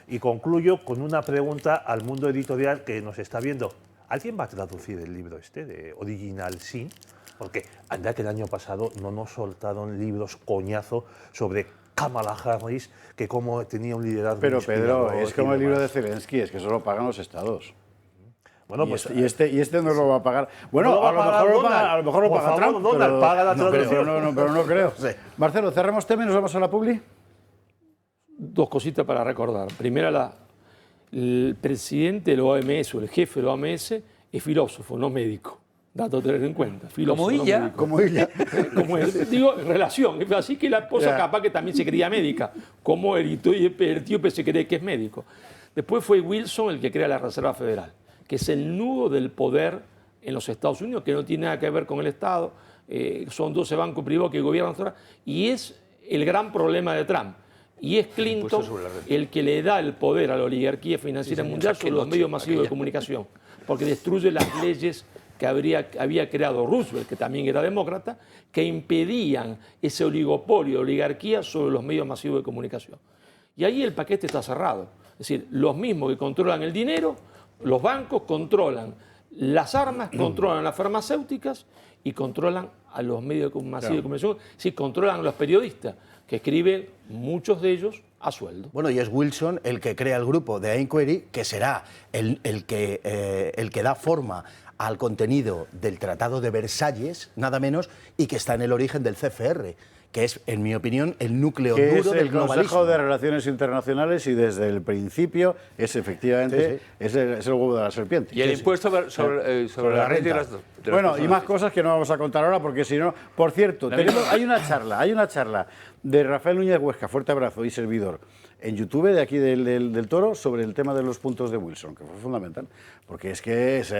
Y concluyo con una pregunta al mundo editorial que nos está viendo. ¿Alguien va a traducir el libro de Original Sin? Porque anda que el año pasado no nos soltaron libros coñazo sobre Kamala Harris, que como tenía un liderazgo. Pero Pedro, es como el libro de Zelensky, es que eso lo pagan los estados. Bueno, pues, y este no lo va a pagar. Bueno, no a lo mejor lo paga Trump. Donald, paga la traducción. Pero no creo. Sí. Marcelo, cerramos tema y nos vamos a la publi. Dos cositas para recordar. Primera, el presidente de la OMS o el jefe de la OMS es filósofo, no médico. Dato a tener en cuenta. Filósofo, Como no ella. médico. Como ella. Como él. Digo, en relación. Así que la esposa capaz que también se creía médica, como él, y el tío se cree que es médico. Después fue Wilson el que crea la Reserva Federal, que es el nudo del poder en los Estados Unidos, que no tiene nada que ver con el Estado. Son 12 bancos privados que gobiernan ahora, y es el gran problema de Trump. Y es Clinton el que le da el poder a la oligarquía financiera mundial sobre los medios masivos de comunicación, porque destruye las leyes que había creado Roosevelt, que también era demócrata, que impedían ese oligopolio, oligarquía sobre los medios masivos de comunicación. Y ahí el paquete está cerrado. Es decir, los mismos que controlan el dinero, los bancos controlan las armas, controlan las farmacéuticas y controlan a los medios masivos de comunicación, sí, controlan a los periodistas, que escriben muchos de ellos a sueldo. Bueno, y es Wilson el que crea el grupo de Inquiry, que será el que da forma al contenido del Tratado de Versalles, nada menos, y que está en el origen del CFR, que es, en mi opinión, el núcleo que duro es del el globalismo. Consejo de Relaciones Internacionales, y desde el principio es efectivamente es el huevo de la serpiente. Y el impuesto sobre la renta de las Bueno, y más cosas que no vamos a contar ahora, porque si no... Por cierto, hay una charla de Rafael Núñez Huesca, fuerte abrazo, y servidor, en YouTube de aquí del Toro, sobre el tema de los puntos de Wilson, que fue fundamental, porque es que es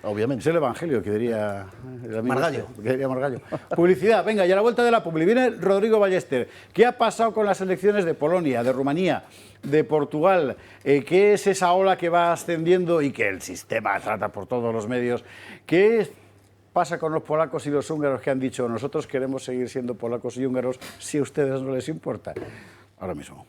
obviamente, es el evangelio que diría el amigo Margallo. que diría Margallo. Publicidad, venga, y a la vuelta de la publi viene Rodrigo Ballester. ¿Qué ha pasado con las elecciones de Polonia, de Rumanía, de Portugal? ¿Qué es esa ola que va ascendiendo y que el sistema trata por todos los medios? ¿Qué pasa con los polacos y los húngaros, que han dicho nosotros queremos seguir siendo polacos y húngaros si a ustedes no les importa? Ahora mismo.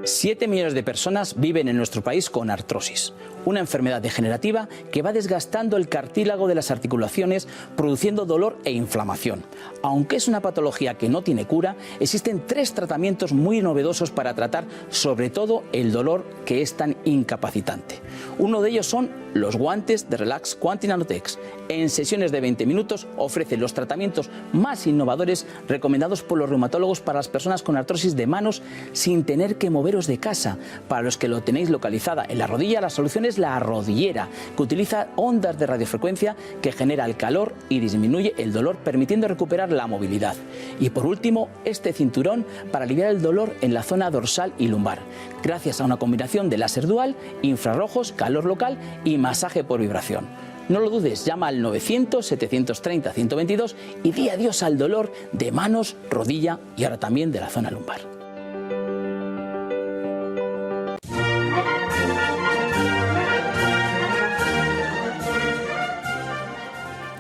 7 millones de personas viven en nuestro país con artrosis, una enfermedad degenerativa que va desgastando el cartílago de las articulaciones, produciendo dolor e inflamación. Aunque es una patología que no tiene cura, existen 3 tratamientos muy novedosos para tratar sobre todo el dolor, que es tan incapacitante. Uno de ellos son los guantes de Relax Quanti Nanotex. En sesiones de 20 minutos ofrecen los tratamientos más innovadores recomendados por los reumatólogos para las personas con artrosis de manos sin tener que moveros de casa. Para los que lo tenéis localizada en la rodilla, la solución es la rodillera, que utiliza ondas de radiofrecuencia que genera el calor y disminuye el dolor, permitiendo recuperar la movilidad. Y por último, este cinturón para aliviar el dolor en la zona dorsal y lumbar, gracias a una combinación de láser dual, infrarrojos, calor local y masaje por vibración. No lo dudes, llama al 900-730-122 y di adiós al dolor de manos, rodilla y ahora también de la zona lumbar.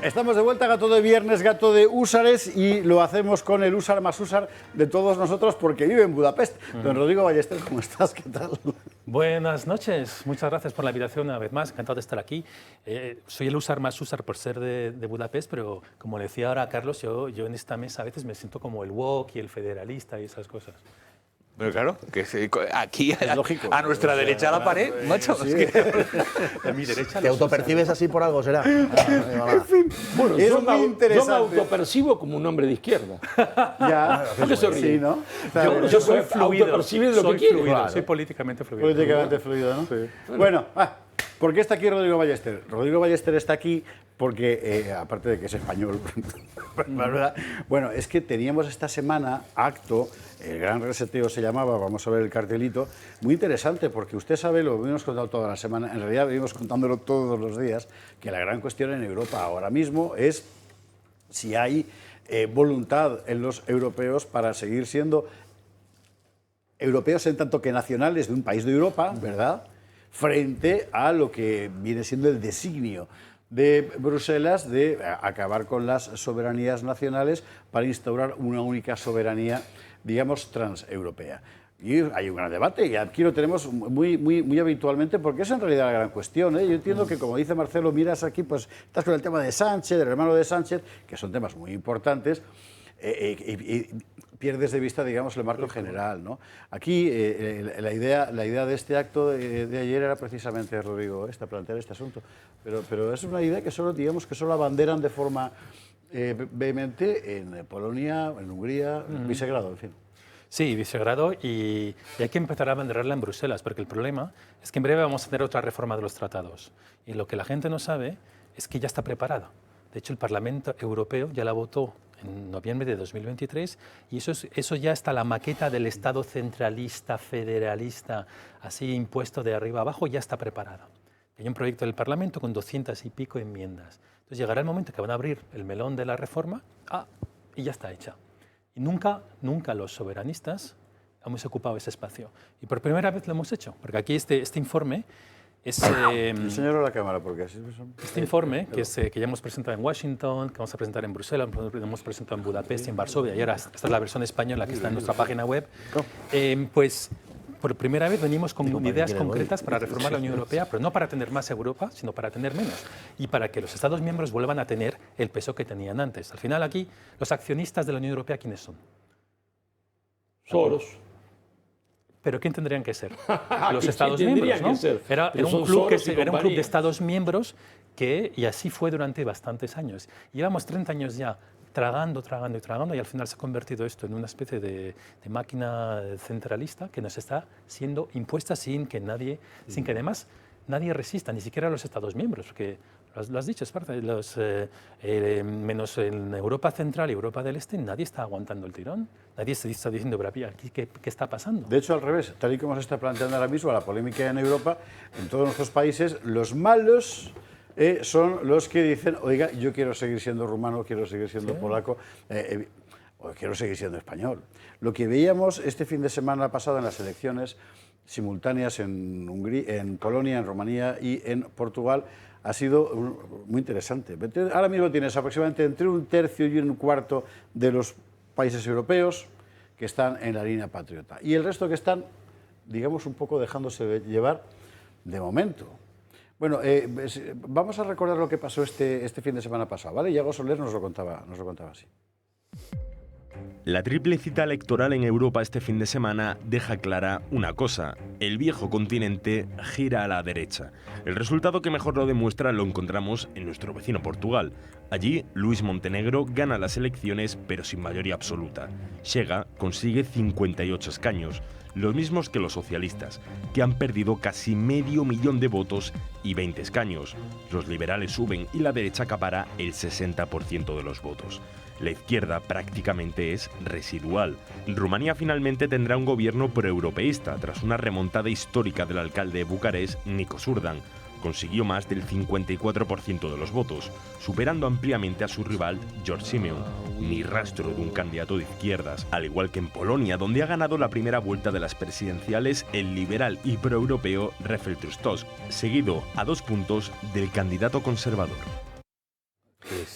Estamos de vuelta, Gato de Viernes, Gato de Húsares, y lo hacemos con el húsar más húsar de todos nosotros, porque vive en Budapest. Don Rodrigo Ballester, ¿cómo estás? ¿Qué tal? Buenas noches, muchas gracias por la invitación una vez más, encantado de estar aquí. Soy el húsar más húsar por ser de Budapest, pero como le decía ahora a Carlos, yo en esta mesa a veces me siento como el woke y el federalista y esas cosas. Pero claro, que aquí a nuestra derecha la pared, macho. Sí. Es que... A mi derecha. ¿Te autopercibes así por algo, será? En fin, bueno, yo muy interesante. me autopercibo como un hombre de izquierda. Ya, ¿Por qué se ríe? sí, ¿no? Yo soy autopercibir lo que quiero. Fluido, soy políticamente fluido. Políticamente fluido, ¿no? Sí. Bueno, ¿por qué está aquí Rodrigo Ballester? Rodrigo Ballester está aquí porque, aparte de que es español, la verdad, bueno, es que teníamos esta semana acto, el gran reseteo se llamaba, vamos a ver el cartelito, muy interesante, porque usted sabe, lo venimos contando toda la semana, en realidad venimos contándolo todos los días, que la gran cuestión en Europa ahora mismo es si hay voluntad en los europeos para seguir siendo europeos en tanto que nacionales de un país de Europa, ¿verdad?, frente a lo que viene siendo el designio de Bruselas de acabar con las soberanías nacionales para instaurar una única soberanía, digamos, transeuropea. Y hay un gran debate, y aquí lo tenemos muy habitualmente, porque es en realidad la gran cuestión, ¿eh? Yo entiendo que, como dice Marcelo, miras aquí, pues estás con el tema de Sánchez, del hermano de Sánchez, que son temas muy importantes, y pierdes de vista, digamos, el marco general, ¿no? Aquí la idea de este acto de ayer era precisamente, Rodrigo, plantear este asunto, pero es una idea que solo, digamos, que solo abanderan de forma vehemente en Polonia, en Hungría, en Visegrado, en fin. Sí, vicegrado, y hay que empezar a banderarla en Bruselas, porque el problema es que en breve vamos a tener otra reforma de los tratados. Y lo que la gente no sabe es que ya está preparada. De hecho, el Parlamento Europeo ya la votó en noviembre de 2023 y eso ya está la maqueta del Estado centralista, federalista, así impuesto de arriba abajo, ya está preparada. Hay un proyecto del Parlamento con 200 y pico enmiendas. Entonces llegará el momento que van a abrir el melón de la reforma y ya está hecha. Y nunca los soberanistas hemos ocupado ese espacio. Y por primera vez lo hemos hecho, porque aquí este informe es... Señor a la cámara, porque así son... Este informe, que ya hemos presentado en Washington, que vamos a presentar en Bruselas, hemos presentado en Budapest y en Varsovia, y ahora esta es la versión española que está en nuestra página web, pues por primera vez venimos con ideas concretas para reformar la Unión Europea, pero no para tener más Europa, sino para tener menos, y para que los Estados miembros vuelvan a tener el peso que tenían antes. Al final aquí, los accionistas de la Unión Europea, ¿quiénes son? Soros. ¿Pero quién tendrían que ser? Los Estados miembros, ¿no? Era un club de Estados miembros y así fue durante bastantes años. Llevamos 30 años ya tragando y al final se ha convertido esto en una especie de máquina centralista que nos está siendo impuesta sin que además nadie resista, ni siquiera los Estados miembros, porque lo has dicho, es parte de menos en Europa Central y Europa del Este, nadie está aguantando el tirón. Nadie se está diciendo, pero ¿qué está pasando? De hecho, al revés, tal y como se está planteando ahora mismo la polémica en Europa, en todos nuestros países, los malos son los que dicen, oiga, yo quiero seguir siendo rumano, quiero seguir siendo polaco, o quiero seguir siendo español. Lo que veíamos este fin de semana pasado en las elecciones simultáneas en Polonia, en Rumanía y en Portugal, ha sido muy interesante. Ahora mismo tienes aproximadamente entre un tercio y un cuarto de los países europeos que están en la línea patriota. Y el resto que están, digamos, un poco dejándose llevar de momento. Bueno, vamos a recordar lo que pasó este fin de semana pasado, ¿vale? Iago Soler nos lo contaba así. La triple cita electoral en Europa este fin de semana deja clara una cosa: el viejo continente gira a la derecha. El resultado que mejor lo demuestra lo encontramos en nuestro vecino Portugal. Allí, Luís Montenegro gana las elecciones, pero sin mayoría absoluta. Chega consigue 58 escaños, los mismos que los socialistas, que han perdido casi medio millón de votos y 20 escaños. Los liberales suben y la derecha acapara el 60% de los votos. La izquierda prácticamente es residual. Rumanía finalmente tendrá un gobierno proeuropeísta tras una remontada histórica del alcalde de Bucarest, Nico Surdan. Consiguió más del 54% de los votos, superando ampliamente a su rival George Simeon. Ni rastro de un candidato de izquierdas, al igual que en Polonia, donde ha ganado la primera vuelta de las presidenciales el liberal y proeuropeo Rafał Trzaskowski, seguido a 2 puntos del candidato conservador.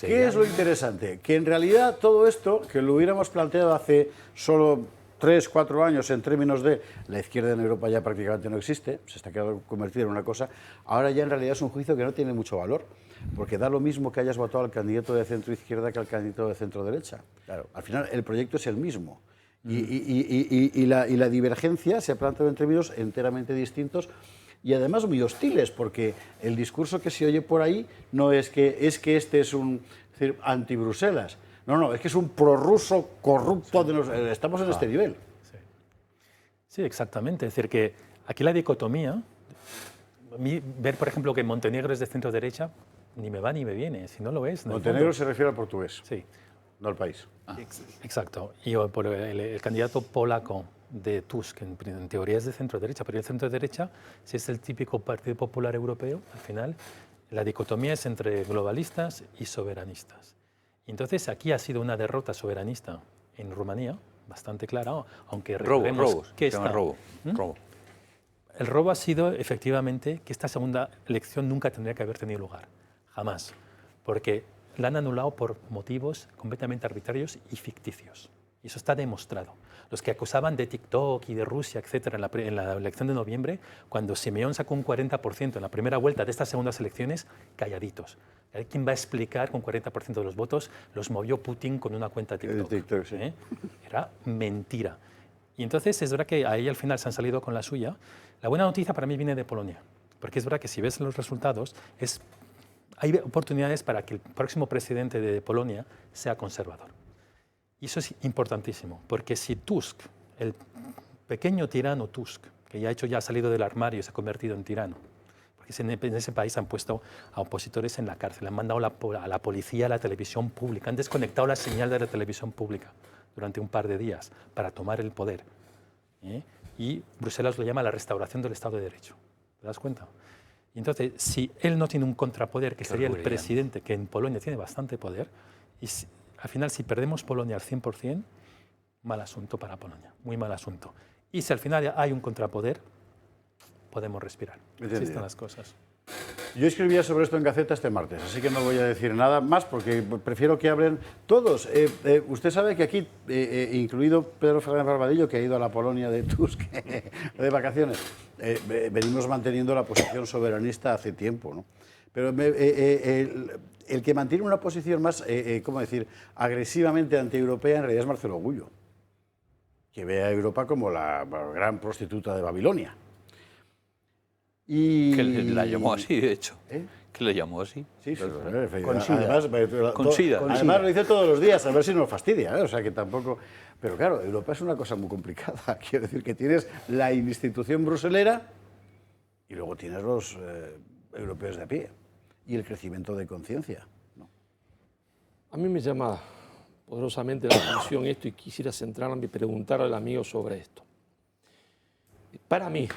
¿Qué es lo interesante? Que en realidad todo esto, que lo hubiéramos planteado hace solo 3, 4 años en términos de la izquierda en Europa ya prácticamente no existe, se está quedando convertida en una cosa, ahora ya en realidad es un juicio que no tiene mucho valor, porque da lo mismo que hayas votado al candidato de centro-izquierda que al candidato de centro-derecha. Claro, al final el proyecto es el mismo y la divergencia se ha planteado en términos enteramente distintos y además muy hostiles, porque el discurso que se oye por ahí no es que este es un anti-Bruselas. No, es que es un prorruso corrupto. Estamos en este nivel. Sí, exactamente. Es decir, que aquí la dicotomía, ver, por ejemplo, que Montenegro es de centro-derecha, ni me va ni me viene. Si no lo es... Montenegro se refiere al portugués, sí, no al país. Exacto. Y por el candidato polaco de Tusk, en teoría es de centro-derecha, pero el centro-derecha, si es el típico Partido Popular Europeo, al final la dicotomía es entre globalistas y soberanistas. Y entonces aquí ha sido una derrota soberanista en Rumanía, bastante clara, aunque recordemos que robo. El robo ha sido efectivamente que esta segunda elección nunca tendría que haber tenido lugar, jamás, porque la han anulado por motivos completamente arbitrarios y ficticios. Y eso está demostrado. Los que acusaban de TikTok y de Rusia, etcétera, en la elección de noviembre, cuando Simeón sacó un 40% en la primera vuelta de estas segundas elecciones, calladitos. ¿Quién va a explicar con 40% de los votos los movió Putin con una cuenta TikTok? TikTok, sí. Era mentira. Y entonces es verdad que ahí al final se han salido con la suya. La buena noticia para mí viene de Polonia, porque es verdad que si ves los resultados, hay oportunidades para que el próximo presidente de Polonia sea conservador. Y eso es importantísimo, porque si Tusk el pequeño tirano Tusk, que ya ha salido del armario y se ha convertido en tirano. Porque en ese país han puesto a opositores en la cárcel, han mandado a la policía a la televisión pública, han desconectado la señal de la televisión pública durante un par de días para tomar el poder. Y Bruselas lo llama la restauración del Estado de Derecho. ¿Te das cuenta? Y entonces, si él no tiene un contrapoder, que sería el presidente, que en Polonia tiene bastante poder, y al final, si perdemos Polonia al 100%, mal asunto para Polonia, muy mal asunto. Y si al final hay un contrapoder, podemos respirar. Así están las cosas. Yo escribía sobre esto en Gaceta este martes, así que no voy a decir nada más porque prefiero que hablen todos. Usted sabe que aquí, incluido Pedro Fernández Barbadillo, que ha ido a la Polonia de Tusk de vacaciones, venimos manteniendo la posición soberanista hace tiempo, ¿no? Pero el que mantiene una posición más, ¿cómo decir?, agresivamente antieuropea en realidad es Marcelo Gullo, que ve a Europa como la gran prostituta de Babilonia. Y... Que la llamó así, de hecho. Que le llamó así. Sí, Consida. Además lo dice todos los días, a ver si nos fastidia, ¿eh? O sea que tampoco... Pero claro, Europa es una cosa muy complicada. Quiero decir que tienes la institución bruselera y luego tienes los europeos de a pie y el crecimiento de conciencia, ¿no? A mí me llama poderosamente la atención esto y quisiera centrarme y preguntarle al amigo sobre esto. Para mí,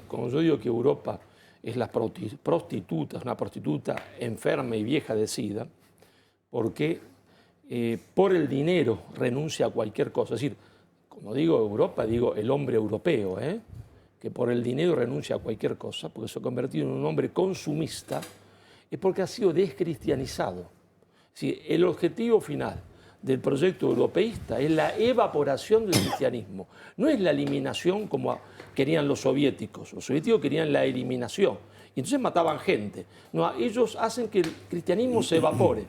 cuando yo digo que Europa es la prostituta, es una prostituta enferma y vieja de SIDA, porque por el dinero renuncia a cualquier cosa. Es decir, como digo Europa, digo el hombre europeo, que por el dinero renuncia a cualquier cosa, porque se ha convertido en un hombre consumista, es porque ha sido descristianizado. Es decir, el objetivo final del proyecto europeísta es la evaporación del cristianismo. No es la eliminación como querían los soviéticos. Los soviéticos querían la eliminación. Y entonces mataban gente. No, ellos hacen que el cristianismo se evapore.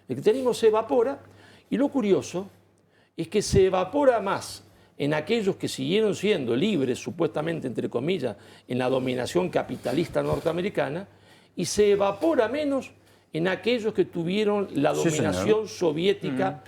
El cristianismo se evapora y lo curioso es que se evapora más en aquellos que siguieron siendo libres, supuestamente, entre comillas, en la dominación capitalista norteamericana, y se evapora menos en aquellos que tuvieron la dominación soviética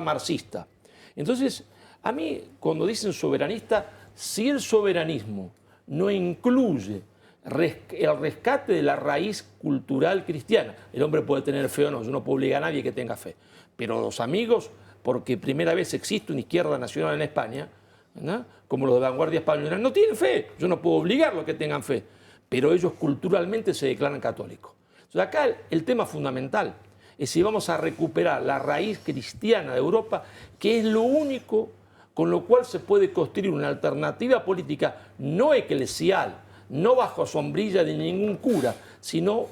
marxista. Entonces, a mí, cuando dicen soberanista, si el soberanismo no incluye el rescate de la raíz cultural cristiana, el hombre puede tener fe o no, yo no puedo obligar a nadie que tenga fe, pero los amigos, porque primera vez existe una izquierda nacional en España, ¿no?, como los de Vanguardia Española, no tienen fe, yo no puedo obligarlos a que tengan fe, pero ellos culturalmente se declaran católicos. Entonces acá el tema fundamental es si vamos a recuperar la raíz cristiana de Europa, que es lo único con lo cual se puede construir una alternativa política no eclesial, no bajo sombrilla de ningún cura, sino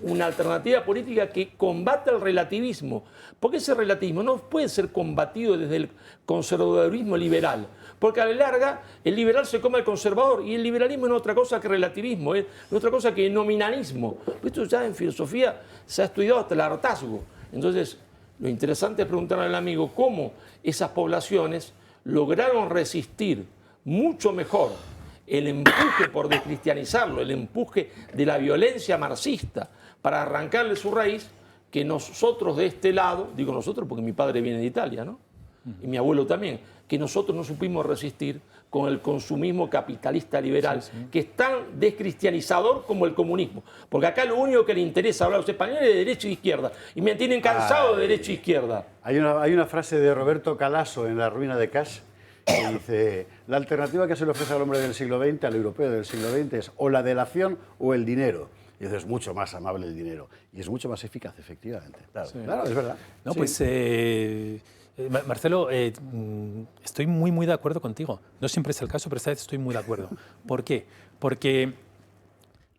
una alternativa política que combata el relativismo. Porque ese relativismo no puede ser combatido desde el conservadurismo liberal, porque a la larga el liberal se come al conservador y el liberalismo no es otra cosa que relativismo, no es otra cosa que nominalismo. Esto ya en filosofía se ha estudiado hasta el hartazgo. Entonces, lo interesante es preguntarle al amigo cómo esas poblaciones lograron resistir mucho mejor el empuje por descristianizarlo, el empuje de la violencia marxista para arrancarle su raíz, que nosotros de este lado, digo nosotros porque mi padre viene de Italia, ¿no?, y mi abuelo también, que nosotros no supimos resistir con el consumismo capitalista liberal, que es tan descristianizador como el comunismo. Porque acá lo único que le interesa hablar a los españoles es de derecha e izquierda, y me tienen cansado de derecha e izquierda. Hay una frase de Roberto Calasso en La ruina de Cash, que dice: la alternativa que se le ofrece al hombre del siglo XX, al europeo del siglo XX, es o la delación o el dinero. Y eso es mucho más amable el dinero y es mucho más eficaz, efectivamente. Claro, claro, es verdad. No, pues Marcelo, estoy muy de acuerdo contigo. No siempre es el caso, pero esta vez estoy muy de acuerdo. ¿Por qué? Porque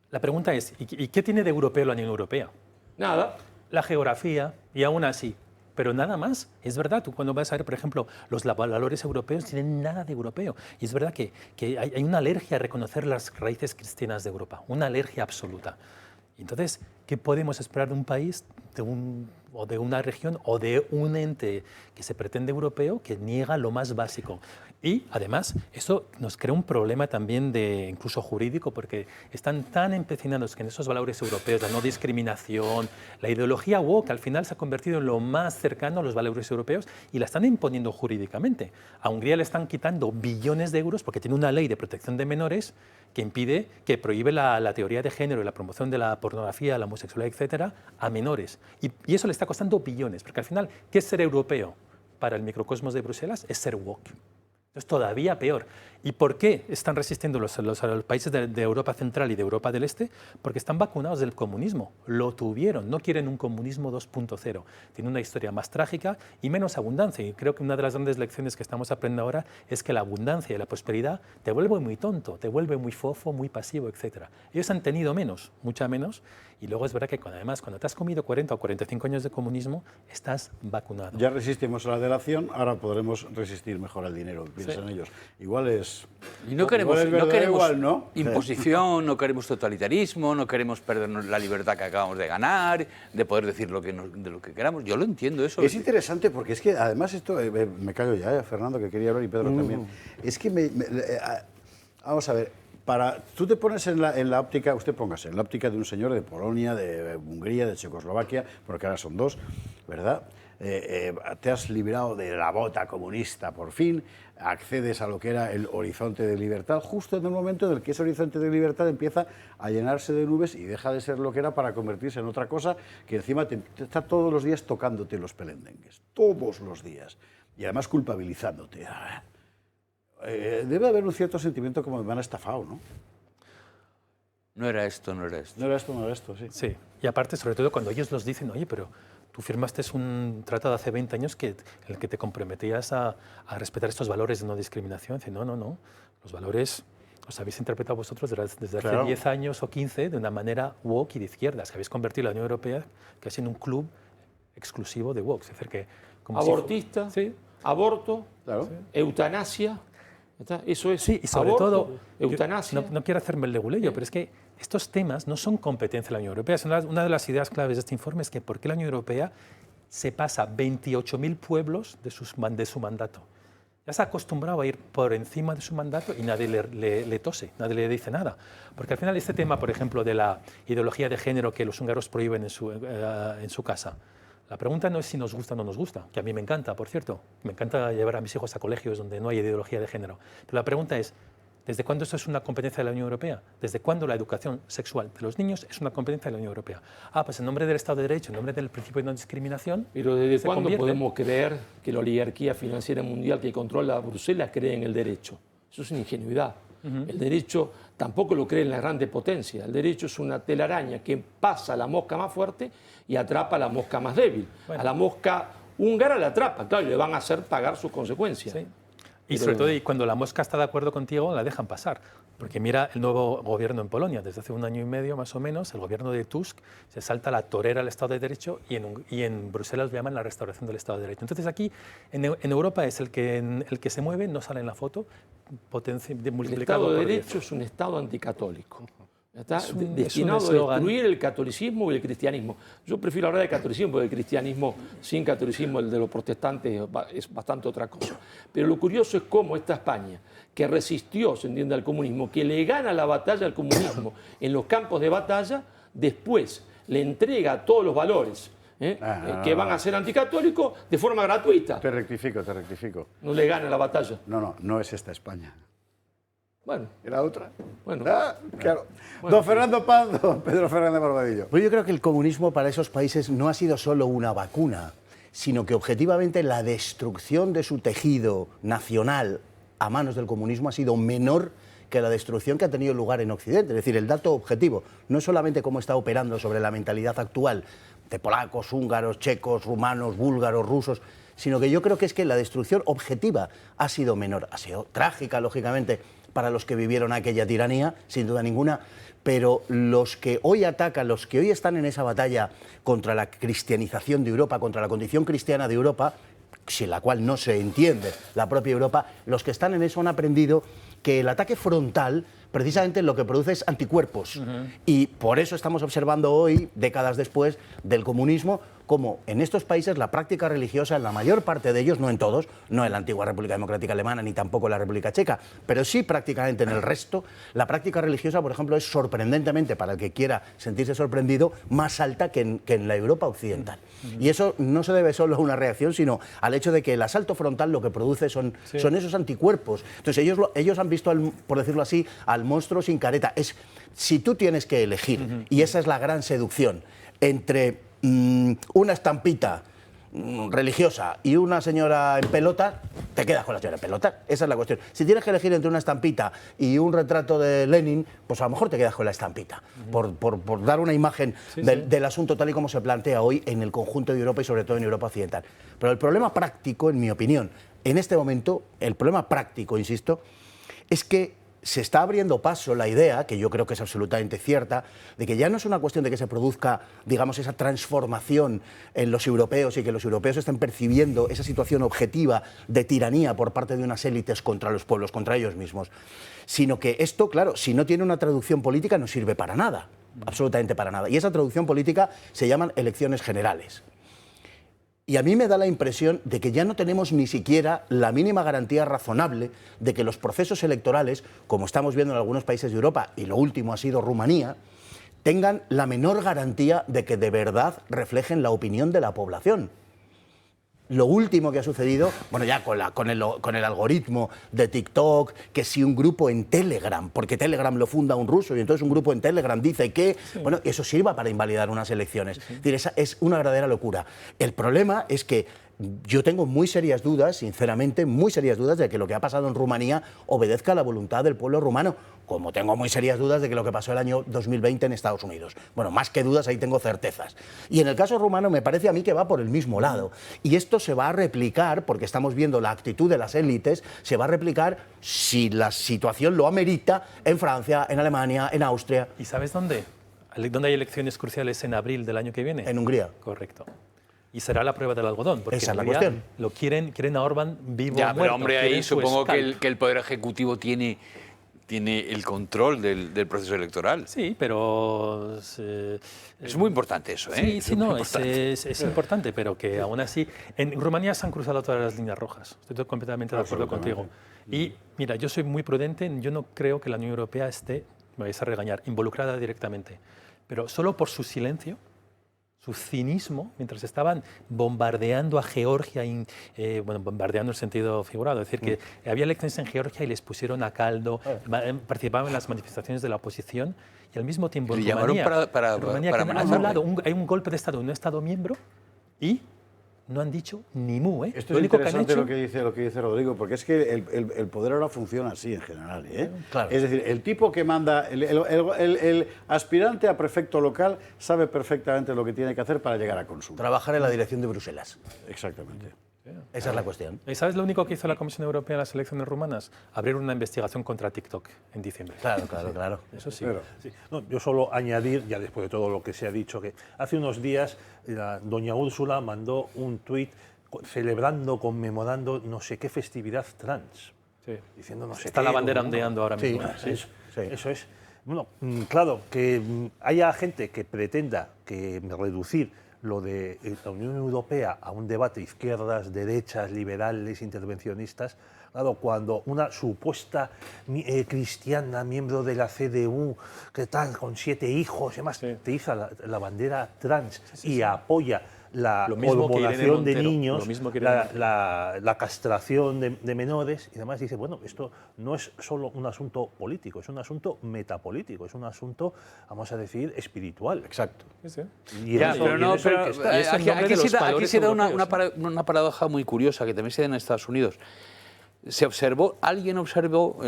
la pregunta es, ¿y qué tiene de europeo la Unión Europea? Nada. La geografía, y aún así. Pero nada más. Es verdad, tú cuando vas a ver, por ejemplo, los valores europeos tienen nada de europeo. Y es verdad que hay una alergia a reconocer las raíces cristianas de Europa, una alergia absoluta. Entonces, ¿qué podemos esperar de un país o de una región o de un ente que se pretende europeo que niega lo más básico. Y además eso nos crea un problema también de incluso jurídico, porque están tan empecinados que en esos valores europeos, la no discriminación, la ideología woke al final se ha convertido en lo más cercano a los valores europeos y la están imponiendo jurídicamente. A Hungría le están quitando billones de euros porque tiene una ley de protección de menores que impide, que prohíbe la teoría de género y la promoción de la pornografía, la homosexualidad, etcétera, a menores. Y eso le está costando billones, porque al final, ¿qué es ser europeo? Para el microcosmos de Bruselas es ser woke. Es todavía peor. ¿Y por qué están resistiendo los países de Europa Central y de Europa del Este? Porque están vacunados del comunismo. Lo tuvieron. No quieren un comunismo 2.0. Tiene una historia más trágica y menos abundancia. Y creo que una de las grandes lecciones que estamos aprendiendo ahora es que la abundancia y la prosperidad te vuelve muy tonto, te vuelve muy fofo, muy pasivo, etc. Ellos han tenido menos, mucha menos. Y luego es verdad que además cuando te has comido 40 o 45 años de comunismo, estás vacunado. Ya resistimos a la delación, ahora podremos resistir mejor al dinero. Piensan ellos. Igual es... Y no queremos, igual, ¿no? Imposición, no queremos totalitarismo, no queremos perdernos la libertad que acabamos de ganar, de poder decir de lo que queramos. Yo lo entiendo eso. Es interesante porque es que además esto, me callo ya, Fernando, que quería hablar, y Pedro también. Es que vamos a ver, tú te pones en la óptica, usted póngase, en la óptica de un señor de Polonia, de Hungría, de Checoslovaquia, porque ahora son dos, ¿verdad? Te has librado de la bota comunista por fin, accedes a lo que era el horizonte de libertad, justo en el momento en el que ese horizonte de libertad empieza a llenarse de nubes y deja de ser lo que era para convertirse en otra cosa que encima te está todos los días tocándote los pelendengues, todos los días, y además culpabilizándote. Debe haber un cierto sentimiento como me han estafado, ¿no? No era esto, no era esto. No era esto, no era esto, sí. Sí, y aparte, sobre todo cuando ellos nos dicen, oye, pero tú firmaste un tratado hace 20 años en el que te comprometías a respetar estos valores de no discriminación. Dice, no, los valores los habéis interpretado vosotros desde hace 10 años o 15 de una manera woke y de izquierdas, que habéis convertido la Unión Europea casi en un club exclusivo de woke. Es decir, que como abortista, aborto, eutanasia. Eso es, sí, y sobre aborto, todo, eutanasia. No quiero hacerme el leguleyo, pero es que estos temas no son competencia de la Unión Europea. Una de las ideas claves de este informe es que por qué la Unión Europea se pasa 28.000 pueblos de su mandato. Ya se ha acostumbrado a ir por encima de su mandato y nadie le tose, nadie le dice nada. Porque al final este tema, por ejemplo, de la ideología de género que los húngaros prohíben en su casa, la pregunta no es si nos gusta o no nos gusta, que a mí me encanta, por cierto. Me encanta llevar a mis hijos a colegios donde no hay ideología de género. Pero la pregunta es, ¿desde cuándo esto es una competencia de la Unión Europea? ¿Desde cuándo la educación sexual de los niños es una competencia de la Unión Europea? Pues en nombre del Estado de Derecho, en nombre del principio de no discriminación... Pero ¿desde cuándo podemos creer que la oligarquía financiera mundial que controla Bruselas cree en el derecho? Eso es una ingenuidad. El derecho tampoco lo cree en las grandes potencias. El derecho es una telaraña que pasa a la mosca más fuerte y atrapa a la mosca más débil. Bueno. A la mosca húngara la atrapa, claro, y le van a hacer pagar sus consecuencias. Sí. Y sobre todo, cuando la mosca está de acuerdo contigo, la dejan pasar. Porque mira el nuevo gobierno en Polonia, desde hace un año y medio más o menos, el gobierno de Tusk se salta la torera al Estado de Derecho y en Bruselas lo llaman la restauración del Estado de Derecho. Entonces aquí, en Europa es el que se mueve, no sale en la foto, multiplicado. El Estado de Derecho es un Estado anticatólico. Está destinado a destruir el catolicismo y el cristianismo. Yo prefiero hablar de catolicismo, porque el cristianismo, sin catolicismo, el de los protestantes, es bastante otra cosa. Pero lo curioso es cómo esta España, que resistió, se entiende, al comunismo, que le gana la batalla al comunismo en los campos de batalla, después le entrega todos los valores que van a ser anticatólicos de forma gratuita. Te rectifico. No le gana la batalla. No es esta España. Bueno. ¿Era otra? Bueno. Claro. Bueno, don Fernando Paz, don Pedro Fernández Barbadillo. Pues yo creo que el comunismo para esos países no ha sido solo una vacuna, sino que objetivamente la destrucción de su tejido nacional a manos del comunismo ha sido menor que la destrucción que ha tenido lugar en Occidente. Es decir, el dato objetivo, no es solamente cómo está operando sobre la mentalidad actual de polacos, húngaros, checos, rumanos, búlgaros, rusos, sino que yo creo que es que la destrucción objetiva ha sido menor. Ha sido trágica, lógicamente, para los que vivieron aquella tiranía, sin duda ninguna, pero los que hoy atacan, los que hoy están en esa batalla contra la cristianización de Europa, contra la condición cristiana de Europa, sin la cual no se entiende la propia Europa, los que están en eso han aprendido que el ataque frontal precisamente lo que produce es anticuerpos. Y por eso estamos observando hoy, décadas después del comunismo, como en estos países la práctica religiosa, en la mayor parte de ellos, no en todos, no en la antigua República Democrática Alemana ni tampoco en la República Checa, pero sí prácticamente en el resto, la práctica religiosa, por ejemplo, es sorprendentemente, para el que quiera sentirse sorprendido, más alta que en la Europa occidental. Y eso no se debe solo a una reacción, sino al hecho de que el asalto frontal lo que produce son esos anticuerpos. Entonces ellos han visto, por decirlo así, al monstruo sin careta. Si tú tienes que elegir, y esa es la gran seducción, entre una estampita religiosa y una señora en pelota, te quedas con la señora en pelota. Esa es la cuestión. Si tienes que elegir entre una estampita y un retrato de Lenin, pues a lo mejor te quedas con la estampita, por dar una imagen del asunto tal y como se plantea hoy en el conjunto de Europa y sobre todo en Europa occidental. Pero el problema práctico, en mi opinión, en este momento, el problema práctico, insisto, es que se está abriendo paso la idea, que yo creo que es absolutamente cierta, de que ya no es una cuestión de que se produzca, digamos, esa transformación en los europeos y que los europeos estén percibiendo esa situación objetiva de tiranía por parte de unas élites contra los pueblos, contra ellos mismos, sino que esto, claro, si no tiene una traducción política no sirve para nada, absolutamente para nada. Y esa traducción política se llaman elecciones generales. Y a mí me da la impresión de que ya no tenemos ni siquiera la mínima garantía razonable de que los procesos electorales, como estamos viendo en algunos países de Europa, y lo último ha sido Rumanía, tengan la menor garantía de que de verdad reflejen la opinión de la población. Lo último que ha sucedido, bueno, ya con el algoritmo de TikTok, que si un grupo en Telegram, porque Telegram lo funda un ruso y entonces un grupo en Telegram dice que, bueno, eso sirva para invalidar unas elecciones. Es decir, esa es una verdadera locura. El problema es que yo tengo muy serias dudas, sinceramente, muy serias dudas de que lo que ha pasado en Rumanía obedezca a la voluntad del pueblo rumano, como tengo muy serias dudas de que lo que pasó el año 2020 en Estados Unidos. Bueno, más que dudas, ahí tengo certezas. Y en el caso rumano me parece a mí que va por el mismo lado. Y esto se va a replicar, porque estamos viendo la actitud de las élites, se va a replicar, si la situación lo amerita, en Francia, en Alemania, en Austria. ¿Y sabes dónde? ¿Dónde hay elecciones cruciales en abril del año que viene? En Hungría. Correcto. Y será la prueba del algodón, porque esa es la cuestión. Lo quieren a Orbán vivo ya, o muerto. pero hombre, ahí supongo pues, que el Poder Ejecutivo tiene el control del proceso electoral. Sí, pero... es muy importante eso, ¿eh? Sí, no, es importante, pero que aún así... En Rumanía se han cruzado todas las líneas rojas. Estoy completamente de acuerdo contigo. Y mira, yo soy muy prudente, yo no creo que la Unión Europea esté, me vais a regañar, involucrada directamente. Pero solo por su silencio, su cinismo, mientras estaban bombardeando a Georgia, bueno, bombardeando en el sentido figurado, es decir, que había elecciones en Georgia y les pusieron a caldo, participaban en las manifestaciones de la oposición y al mismo tiempo en Rumanía, para hay un golpe de Estado en un Estado miembro y no han dicho ni mu, ¿eh? Esto es interesante lo que dice Rodrigo, porque es que el poder ahora funciona así en general, ¿eh? Claro. Es decir, el tipo que manda, el aspirante a prefecto local sabe perfectamente lo que tiene que hacer para llegar a consulta. Trabajar en la dirección de Bruselas. Exactamente. Esa es la cuestión. ¿Y sabes lo único que hizo la Comisión Europea en las elecciones rumanas? Abrir una investigación contra TikTok en diciembre. Claro. Eso sí. Sí. No, yo solo añadir, ya después de todo lo que se ha dicho, que hace unos días doña Úrsula mandó un tuit celebrando, conmemorando no sé qué festividad trans. Sí. Diciendo no sé Está qué, la bandera ondeando ahora mismo. Eso es. Bueno, claro, que haya gente que pretenda reducir lo de la Unión Europea a un debate izquierdas, derechas, liberales, intervencionistas, claro, cuando una supuesta cristiana, miembro de la CDU, que tal, con 7 hijos y demás, te iza la bandera trans y apoya la hormonación de niños, la castración de menores y demás, dice, bueno, esto no es solo un asunto político, es un asunto metapolítico, es un asunto, vamos a decir, espiritual. Exacto. Y ya, eso, pero aquí se da una paradoja muy curiosa que también se da en Estados Unidos. Alguien observó,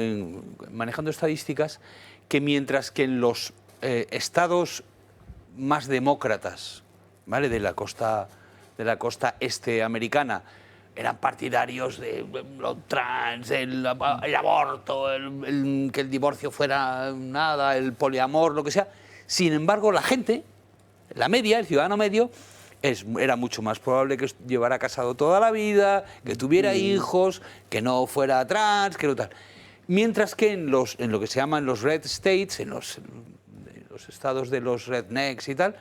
manejando estadísticas, que mientras que en los estados más demócratas, ¿vale?, de la costa este americana, eran partidarios de lo trans, el aborto, que el divorcio fuera nada, el poliamor, lo que sea. Sin embargo, la gente, la media, el ciudadano medio, era mucho más probable que llevara casado toda la vida, que tuviera hijos, que no fuera trans, que no tal. Mientras que en lo que se llaman los red states, en los estados de los rednecks y tal,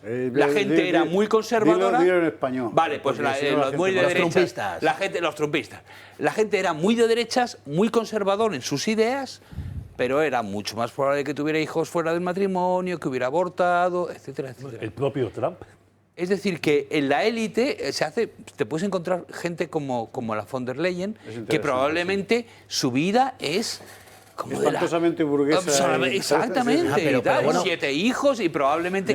la gente era muy conservadora. Dilo en español. Vale, pues los muy de derechas. Los trumpistas. La gente era muy de derechas, muy conservador en sus ideas, pero era mucho más probable que tuviera hijos fuera del matrimonio, que hubiera abortado, etcétera, etcétera. El propio Trump. Es decir, que en la élite te puedes encontrar gente como la von der Leyen, que probablemente su vida es como espantosamente burguesa. Exactamente, bueno, 7 hijos y probablemente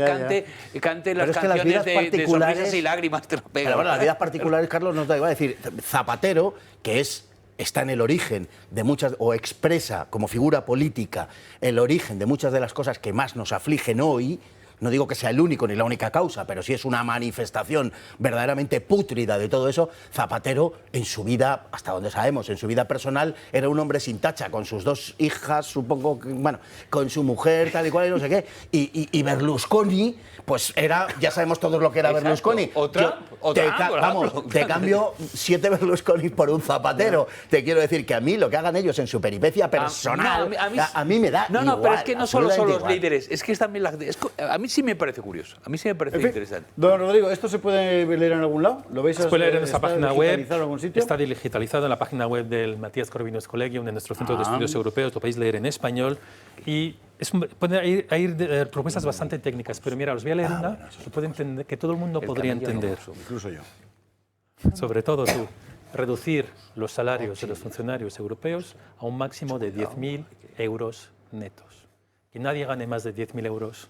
cante las canciones de sonrisas y lágrimas. Te lo pega. Pero bueno, las vidas particulares, Carlos, nos da igual. Es decir, Zapatero, que está en el origen de muchas, o expresa como figura política el origen de muchas de las cosas que más nos afligen hoy. No digo que sea el único ni la única causa, pero sí es una manifestación verdaderamente pútrida de todo eso. Zapatero, en su vida, hasta donde sabemos, en su vida personal, era un hombre sin tacha, con sus 2 hijas, supongo, bueno, con su mujer, tal y cual, y no sé qué. Y Berlusconi, pues era, ya sabemos todos lo que era Berlusconi. Te cambio 7 Berlusconi por un Zapatero. Te quiero decir que a mí lo que hagan ellos en su peripecia personal, a mí me da igual, pero es que no solo son los líderes, es que es también a mí sí me parece curioso, a mí sí me parece interesante. Don Rodrigo, ¿esto se puede leer en algún lado? ¿Lo veis? Se puede leer en nuestra página web. ¿En algún sitio? Está digitalizado en la página web del Matías Corvinus Collegium, de nuestro Centro de Estudios Europeos. Lo podéis leer en español. Y hay propuestas bastante técnicas, pero mira, os voy a leer una que puede entender, que todo el mundo podría entender. Incluso yo. Sobre todo tú. Reducir los salarios de los funcionarios europeos a un máximo de 10.000 euros netos. Que nadie gane más de 10.000 euros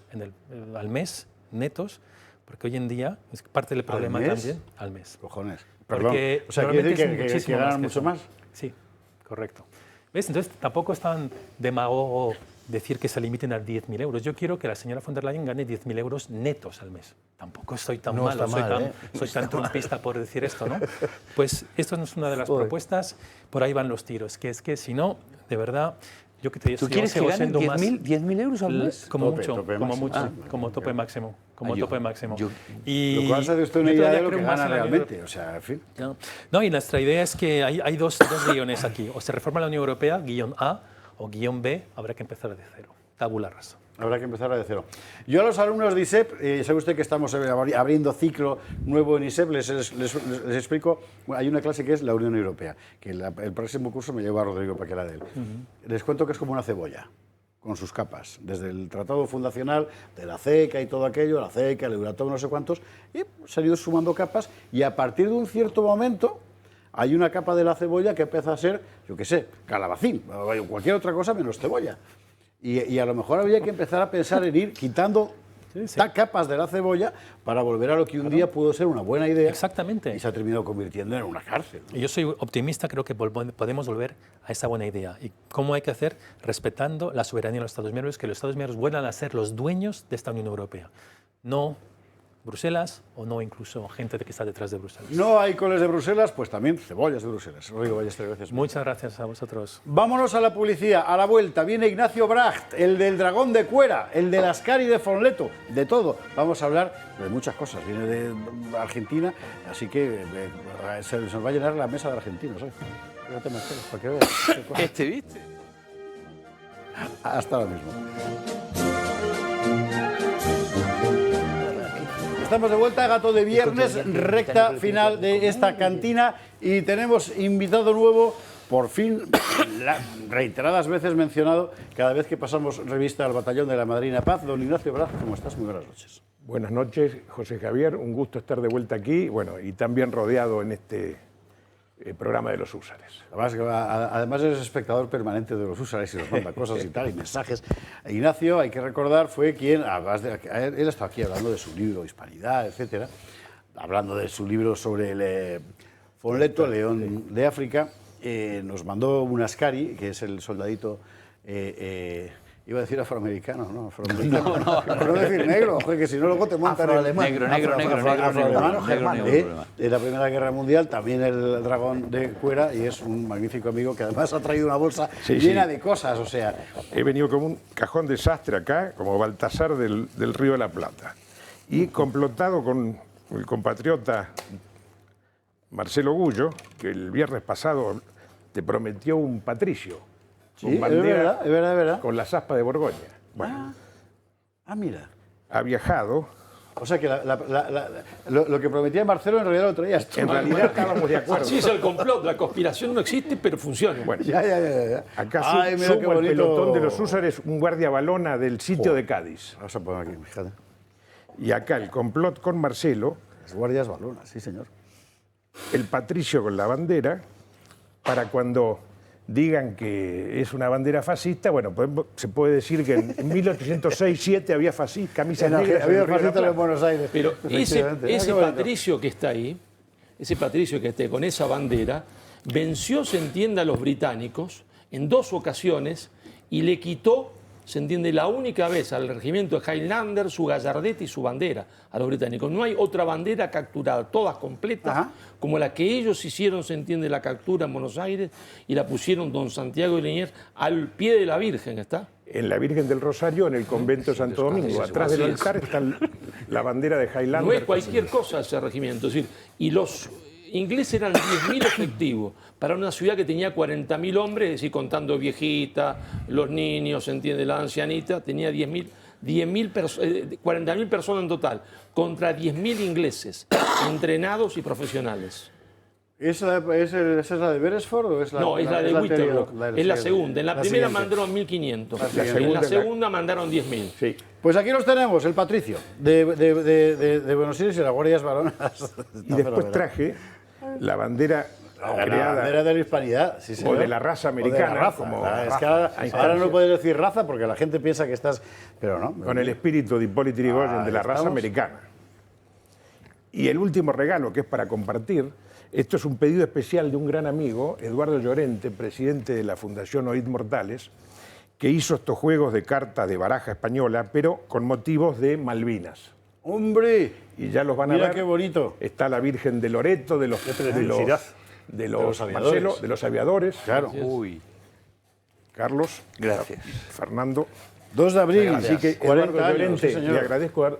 al mes netos, porque hoy en día es parte del problema también al mes. Cojones. Porque o sea, quiere decir que ganan mucho más. Sí, correcto. ¿Ves? Entonces tampoco es tan demagogo decir que se limiten a 10.000 euros. Yo quiero que la señora von der Leyen gane 10.000 euros netos al mes. Tampoco estoy tan malo, soy tan trumpista por decir esto, ¿no? Pues esto no es una de las propuestas, por ahí van los tiros, que es que si no, de verdad, yo que te digo, ¿tú quieres que ganen 10.000 euros al mes? Como mucho, como tope máximo. Tope máximo. Y lo cual se da usted una idea de lo que gana realmente, o sea, en fin. No, y nuestra idea es que hay dos guiones aquí. O se reforma la Unión Europea, guión A, o guión B, habrá que empezar de cero. Tabula rasa. Habrá que empezar de cero. Yo a los alumnos de ISEP, sabe usted que estamos abriendo ciclo nuevo en ISEP, les explico, hay una clase que es la Unión Europea, que el próximo curso me lleva a Rodrigo para que era de él. Les cuento que es como una cebolla, con sus capas, desde el tratado fundacional de la CECA y todo aquello, la CECA, el Euratom, no sé cuántos, y se han ido sumando capas, y a partir de un cierto momento hay una capa de la cebolla que empieza a ser, yo qué sé, calabacín, o cualquier otra cosa menos cebolla. Y a lo mejor habría que empezar a pensar en ir quitando capas de la cebolla para volver a lo que un día pudo ser una buena idea. Exactamente. Y se ha terminado convirtiendo en una cárcel, ¿no? Y yo soy optimista, creo que podemos volver a esa buena idea. ¿Y cómo hay que hacer? Respetando la soberanía de los Estados miembros, que los Estados miembros vuelvan a ser los dueños de esta Unión Europea. No Bruselas o no incluso gente que está detrás de Bruselas. No hay coles de Bruselas, pues también cebollas de Bruselas. Rodrigo Ballester, gracias. Muchas gracias a vosotros. Vámonos a la publicidad. A la vuelta viene Ignacio Bracht, el del dragón de Cuera, el del Ascari de Fonleto, de todo. Vamos a hablar de muchas cosas. Viene de Argentina, así que se nos va a llenar la mesa de argentinos. Fíjate, Marcelo, para que veas. ¿Viste? Hasta ahora mismo. Estamos de vuelta, Gato de Viernes, recta final de esta cantina y tenemos invitado nuevo, por fin, reiteradas veces mencionado, cada vez que pasamos revista al Batallón de la Madrina Paz. Don Ignacio Bracht, ¿cómo estás? Muy buenas noches. Buenas noches, José Javier, un gusto estar de vuelta aquí, bueno, y también rodeado en este programa de los húsares. Además eres espectador permanente de los húsares y nos manda cosas y tal, y mensajes. Ignacio, hay que recordar, fue quien, además él está aquí hablando de su libro Hispanidad, etcétera, hablando de su libro sobre el Fonleto, el león de África, nos mandó un Ascari, que es el soldadito... iba a decir afroamericano, ¿no? Afroamericano. No, por no decir negro, que si no luego te montan negro. De la Primera Guerra Mundial, también el dragón de Cuera, y es un magnífico amigo que además ha traído una bolsa llena de cosas, o sea... He venido como un cajón de sastre acá, como Baltasar del Río de la Plata, y complotado con el compatriota Marcelo Gullo, que el viernes pasado te prometió un patricio. Sí, es verdad, es verdad. Con las aspas de Borgoña. Bueno, Mira. ha viajado. O sea que lo que prometía Marcelo en realidad lo traía esto. En realidad estábamos de acuerdo. Así es el complot, la conspiración no existe, pero funciona. Bueno, Ya. acá Ay, mira qué subo al bonito. pelotón de los húsares un guardia balona del sitio de Cádiz. Vamos a poner aquí, fíjate. Y acá el complot con Marcelo, Las guardias balonas, sí, señor. el Patricio con la bandera, para cuando digan que es una bandera fascista, bueno, pues se puede decir que en 1806-7 había camisas negras. Había en el Río de la fascistas en Plata. Buenos Aires. Pero Efectivamente. ese Qué bonito. Patricio que está ahí, ese Patricio que esté con esa bandera, venció, se entiende, a los británicos en 2 ocasiones y le quitó, se entiende, la única vez al regimiento de Highlander su gallardeta y su bandera a los británicos. No hay otra bandera capturada, todas completas, como la que ellos hicieron, se entiende, la captura en Buenos Aires y la pusieron don Santiago de Liniers al pie de la Virgen, ¿está? En la Virgen del Rosario, en el convento de Santo Domingo. Atrás del altar está la bandera de Highlander. No es cualquier cosa ese regimiento. Es decir, y los ingleses eran 10.000 efectivos para una ciudad que tenía 40.000 hombres, es decir, contando viejitas, los niños, ¿se entiende? La ancianita, tenía 40.000 personas en total, contra 10.000 ingleses, entrenados y profesionales. ¿Esa es la de Beresford o es la No, es la de Winterloch, anterior? es la segunda. En la primera siguiente. mandaron 1.500, La en la segunda mandaron 10.000. Sí. Pues aquí los tenemos, el Patricio, de Buenos Aires y las guardias balonas. Y después traje la bandera La creada bandera de la hispanidad, sí, o señor. de la raza O de la americana. raza. Como Es raza, que a ahora instancia, no puedes decir raza porque la gente piensa que estás... Pero no. con el espíritu de Hipólito Yrigoyen de la raza estamos. americana. Y el último regalo, que es para compartir, esto es un pedido especial de un gran amigo, Eduardo Llorente, presidente de la Fundación Oid Mortales, que hizo estos juegos de cartas de baraja española, pero con motivos de Malvinas. ¡Hombre! Y ya los van a Mira ver. qué bonito. Está la Virgen de Loreto, de los aviadores. Marcelo, de los aviadores. Claro. Uy, Carlos. gracias. Fernando. 2 de abril, Así que 40 Eduardo años, Llorente, sí, señor. le agradezco haber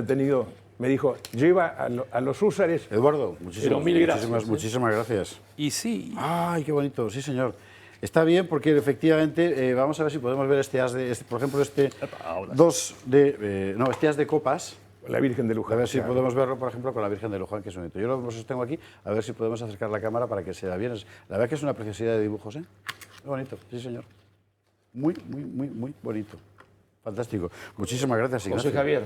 tenido, me dijo, lleva a los húsares. Eduardo, Pero mil gracias, muchísimas gracias. Y sí, Ay, qué bonito, sí, señor. Está bien porque efectivamente, vamos a ver si podemos ver este as de, por ejemplo, este este as de copas. La Virgen de Luján. A ver si claro. podemos verlo, por ejemplo, con la Virgen de Luján, que es bonito. Yo lo sostengo aquí, a ver si podemos acercar la cámara para que se vea bien. La verdad que es una preciosidad de dibujos, ¿eh? Qué bonito, sí, señor. Muy bonito. Fantástico. Muchísimas gracias, José Ignacio. Javier,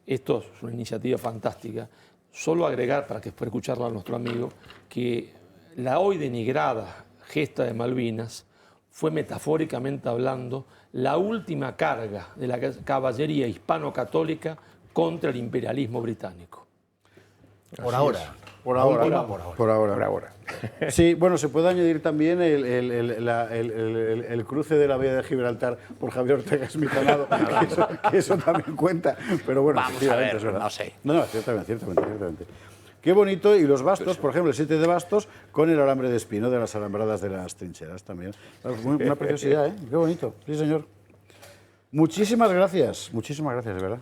esto es una iniciativa fantástica. Solo agregar, para que después escucharlo a nuestro amigo, que la hoy denigrada gesta de Malvinas fue, metafóricamente hablando, la última carga de la caballería hispano-católica contra el imperialismo británico. Por ahora. Por ahora. Sí, bueno, se puede añadir también el cruce de la vía de Gibraltar por Javier Ortega Esmitanado, que eso también cuenta. Pero bueno, Vamos a efectivamente, ver, es verdad. no sé. No, ciertamente. Qué bonito, y los bastos, por ejemplo, el 7 de bastos con el alambre de espino de las alambradas de las trincheras también. Una preciosidad, ¿eh? Qué bonito, sí, señor. Muchísimas gracias, de verdad.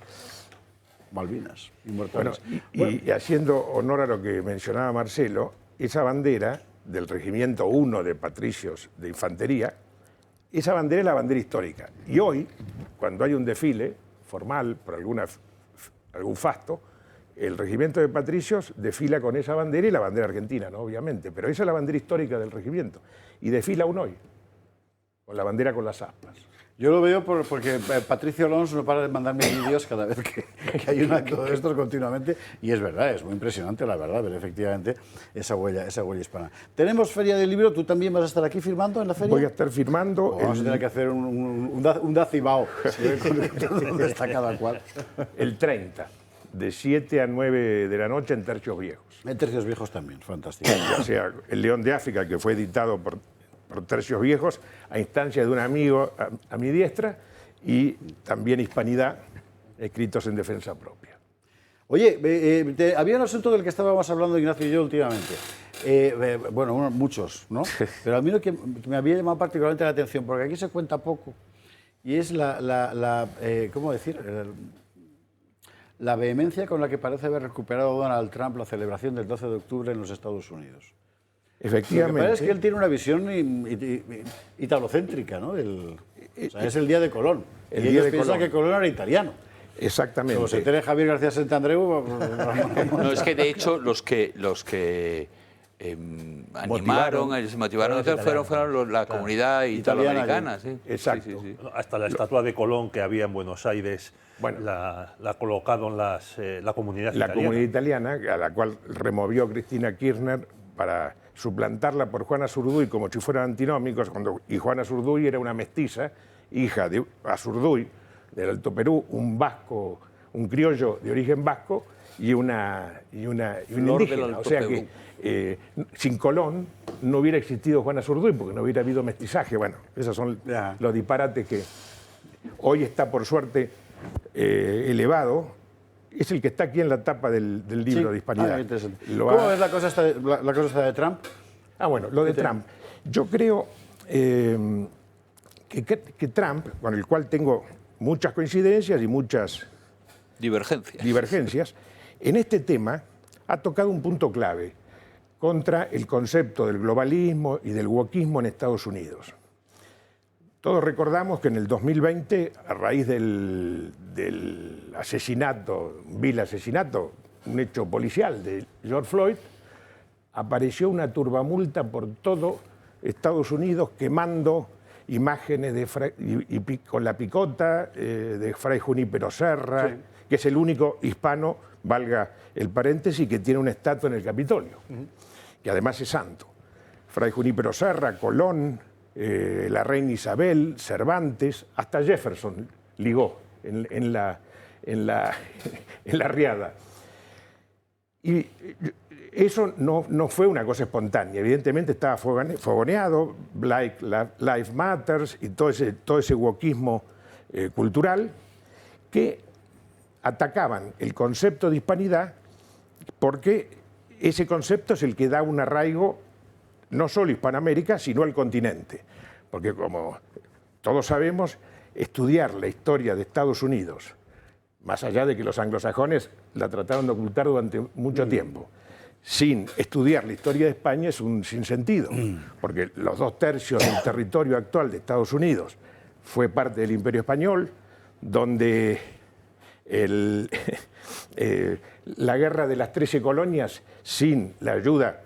Malvinas, inmortales. Bueno, y haciendo honor a lo que mencionaba Marcelo, esa bandera del Regimiento 1 de Patricios de Infantería, esa bandera es la bandera histórica. Y hoy, cuando hay un desfile formal por algún fasto, el Regimiento de Patricios desfila con esa bandera y la bandera argentina, ¿no? Obviamente, pero esa es la bandera histórica del regimiento. Y desfila aún hoy, con la bandera con las aspas. Yo lo veo porque Patricio Alonso no para de mandarme vídeos cada vez que hay un acto de estos continuamente, y es verdad, es muy impresionante, la verdad, ver efectivamente esa huella hispana. Tenemos Feria del Libro, ¿tú también vas a estar aquí firmando en la feria? Voy a estar firmando. Vamos a tener que hacer un dacibao, donde está cada cual. El 30, de 7 a 9 de la noche en Tercios Viejos. En Tercios Viejos también, fantástico. Ya sea El León de África, que fue editado por Tercios Viejos, a instancia de un amigo a mi diestra, y también Hispanidad, escritos en defensa propia. Oye, había un asunto del que estábamos hablando Ignacio y yo últimamente. Bueno, muchos, ¿no? Pero a mí lo que me había llamado particularmente la atención, porque aquí se cuenta poco, y es ¿cómo decir? La vehemencia con la que parece haber recuperado Donald Trump la celebración del 12 de octubre en los Estados Unidos. Efectivamente. Lo que pasa es que él tiene una visión italocéntrica, ¿no? O sea, es el día de Colón. El y día ellos de piensan Colón. que Colón era italiano. Exactamente. Como se entere Javier García Santandreu... No, es que de hecho los que animaron, se motivaron, fueron la comunidad italoamericana. Sí. Exacto. Sí, sí, sí. Hasta la estatua de Colón que había en Buenos Aires, Bueno, la ha colocado en la comunidad la italiana. comunidad italiana, a la cual removió Cristina Kirchner para suplantarla por Juana Zurduy como si fueran antinómicos, y Juana Zurduy era una mestiza, hija de Azurduy, del Alto Perú, un vasco, un criollo de origen vasco y una indígena. O sea que sin Colón no hubiera existido Juana Zurduy porque no hubiera habido mestizaje. Bueno, esos son los disparates que hoy está por suerte elevado. Es el que está aquí en la tapa del libro de Hispanidad. ¿Cómo ves la cosa esta de Trump? Bueno, lo de Trump. Yo creo que Trump, con el cual tengo muchas coincidencias y muchas divergencias, en este tema ha tocado un punto clave contra el concepto del globalismo y del wokismo en Estados Unidos. Todos recordamos que en el 2020, a raíz del vil asesinato, un hecho policial de George Floyd, apareció una turbamulta por todo Estados Unidos quemando imágenes con la picota de Fray Junípero Serra, sí, que es el único hispano, valga el paréntesis, que tiene una estatua en el Capitolio, que además es santo. Fray Junípero Serra, Colón, la reina Isabel, Cervantes, hasta Jefferson ligó en la riada. Y eso no fue una cosa espontánea, evidentemente estaba fogoneado, Black Lives Matter y todo ese wokismo cultural que atacaban el concepto de hispanidad porque ese concepto es el que da un arraigo no solo a Hispanoamérica, sino al continente. Porque como todos sabemos, estudiar la historia de Estados Unidos, más allá de que los anglosajones la trataron de ocultar durante mucho tiempo, sin estudiar la historia de España es un sinsentido, porque los 2/3 del territorio actual de Estados Unidos fue parte del Imperio Español, donde la guerra de las 13 colonias, sin la ayuda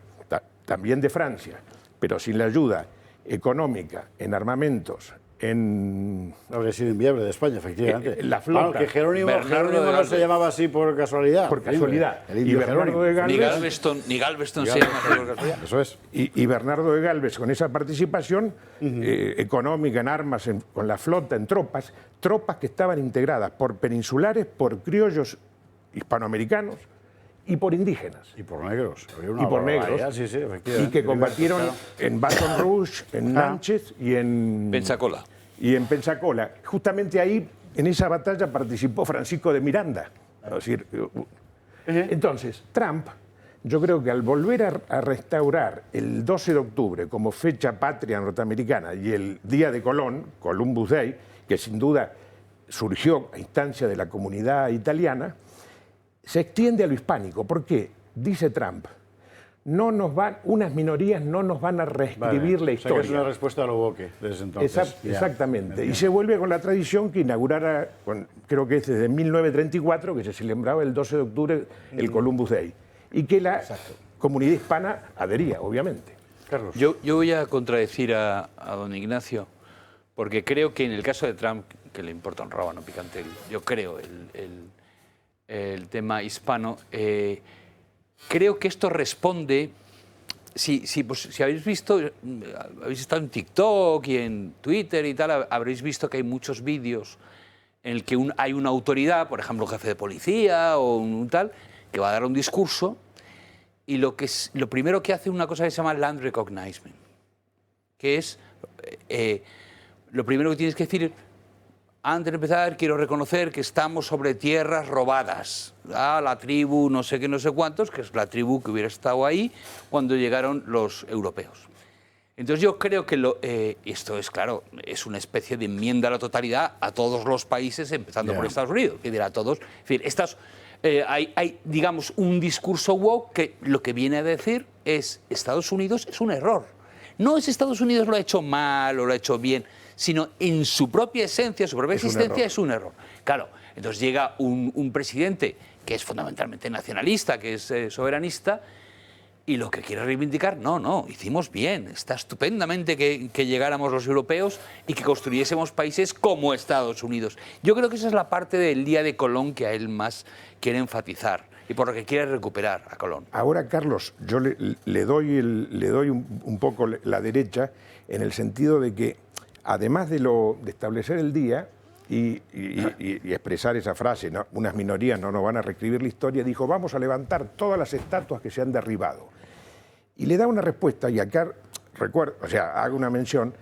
también de Francia, pero sin la ayuda económica, en armamentos, Habría sido inviable de España, efectivamente. La flota. Que Jerónimo no se llamaba así por casualidad. Por casualidad. El indio Jerónimo. Ni Galveston se llama por casualidad. Eso es. Y Bernardo de Galvez, con esa participación económica, en armas, con la flota, en tropas que estaban integradas por peninsulares, por criollos hispanoamericanos y por indígenas. Y por negros. Y por negros. Sí, efectivamente. Y que combatieron en Baton Rouge, en Natchez y en Pensacola. Justamente ahí, en esa batalla, participó Francisco de Miranda. Es decir, entonces, Trump, yo creo que al volver a restaurar el 12 de octubre como fecha patria norteamericana y el día de Colón, Columbus Day, que sin duda surgió a instancia de la comunidad italiana, se extiende a lo hispánico. ¿Por qué? Dice Trump, unas minorías no nos van a reescribir la historia. O sea que es una respuesta a lo woke desde entonces. Exactamente. Y se vuelve con la tradición que inaugurara, creo que es desde 1934, que se celebraba el 12 de octubre el Columbus Day. Y que la comunidad hispana adhería, obviamente. Carlos. Yo voy a contradecir a don Ignacio, porque creo que en el caso de Trump, que le importa un rábano picante, yo creo, el tema hispano, creo que esto responde, si habéis visto, habéis estado en TikTok y en Twitter y tal, habréis visto que hay muchos vídeos en el que hay una autoridad, por ejemplo, un jefe de policía o un tal, que va a dar un discurso y lo primero que hace es una cosa que se llama land recognizement, que es, lo primero que tienes que decir, antes de empezar, quiero reconocer que estamos sobre tierras robadas. La tribu no sé qué, no sé cuántos, que es la tribu que hubiera estado ahí cuando llegaron los europeos. Entonces yo creo que esto es, claro, es una especie de enmienda a la totalidad a todos los países, empezando por Estados Unidos, que dirá a todos. En fin, hay, digamos, un discurso woke que lo que viene a decir es Estados Unidos es un error. No es Estados Unidos lo ha hecho mal o lo ha hecho bien, sino en su propia esencia, su propia existencia es un error. Claro, entonces llega un presidente que es fundamentalmente nacionalista, que es soberanista, y lo que quiere reivindicar, no, hicimos bien, está estupendamente que llegáramos los europeos y que construyésemos países como Estados Unidos. Yo creo que esa es la parte del Día de Colón que a él más quiere enfatizar y por lo que quiere recuperar a Colón. Ahora, Carlos, yo le doy un poco la derecha en el sentido de que, además de establecer el día y expresar esa frase, ¿no? Unas minorías no nos van a reescribir la historia, dijo, vamos a levantar todas las estatuas que se han derribado. Y le da una respuesta, y acá recuerdo, hago una mención,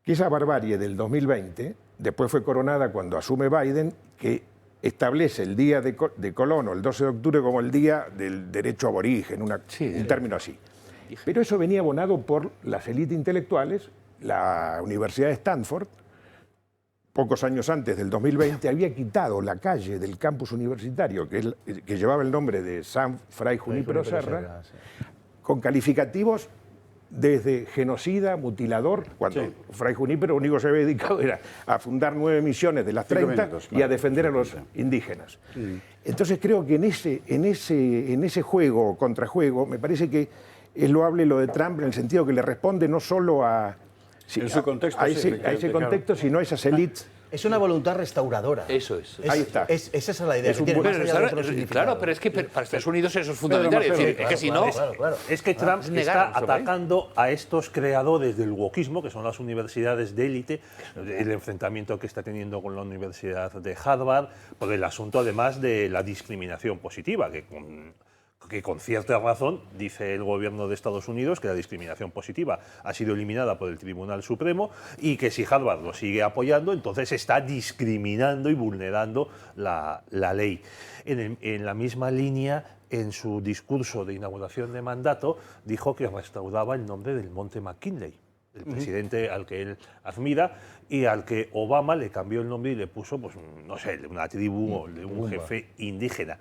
que esa barbarie del 2020 después fue coronada cuando asume Biden, que establece el día de Colón, o el 12 de octubre, como el día del derecho aborigen, un término así. Pero eso venía abonado por las élites intelectuales. La Universidad de Stanford, pocos años antes del 2020, había quitado la calle del campus universitario, que llevaba el nombre de San Fray Junípero Serra, con calificativos desde genocida, mutilador, cuando Fray Junípero lo único que se había dedicado era a fundar 9 misiones de las 30 y a defender a los indígenas. Entonces creo que en ese juego, contrajuego, me parece que es loable lo de Trump en el sentido que le responde no solo a ese contexto, sino a esas élites. Es una voluntad restauradora. Eso es. Ahí está. Esa es la idea. Claro, pero es que para Estados Unidos eso es fundamental. Es decir, es que si no... Es que Trump está atacando a estos creadores del wokismo, que son las universidades de élite, el enfrentamiento que está teniendo con la Universidad de Harvard, por el asunto además de la discriminación positiva, que con cierta razón dice el gobierno de Estados Unidos que la discriminación positiva ha sido eliminada por el Tribunal Supremo y que si Harvard lo sigue apoyando, entonces está discriminando y vulnerando la ley. En la misma línea, en su discurso de inauguración de mandato, dijo que restauraba el nombre del Monte McKinley, el presidente al que él admira y al que Obama le cambió el nombre y le puso, pues, no sé, una tribu o de un jefe indígena.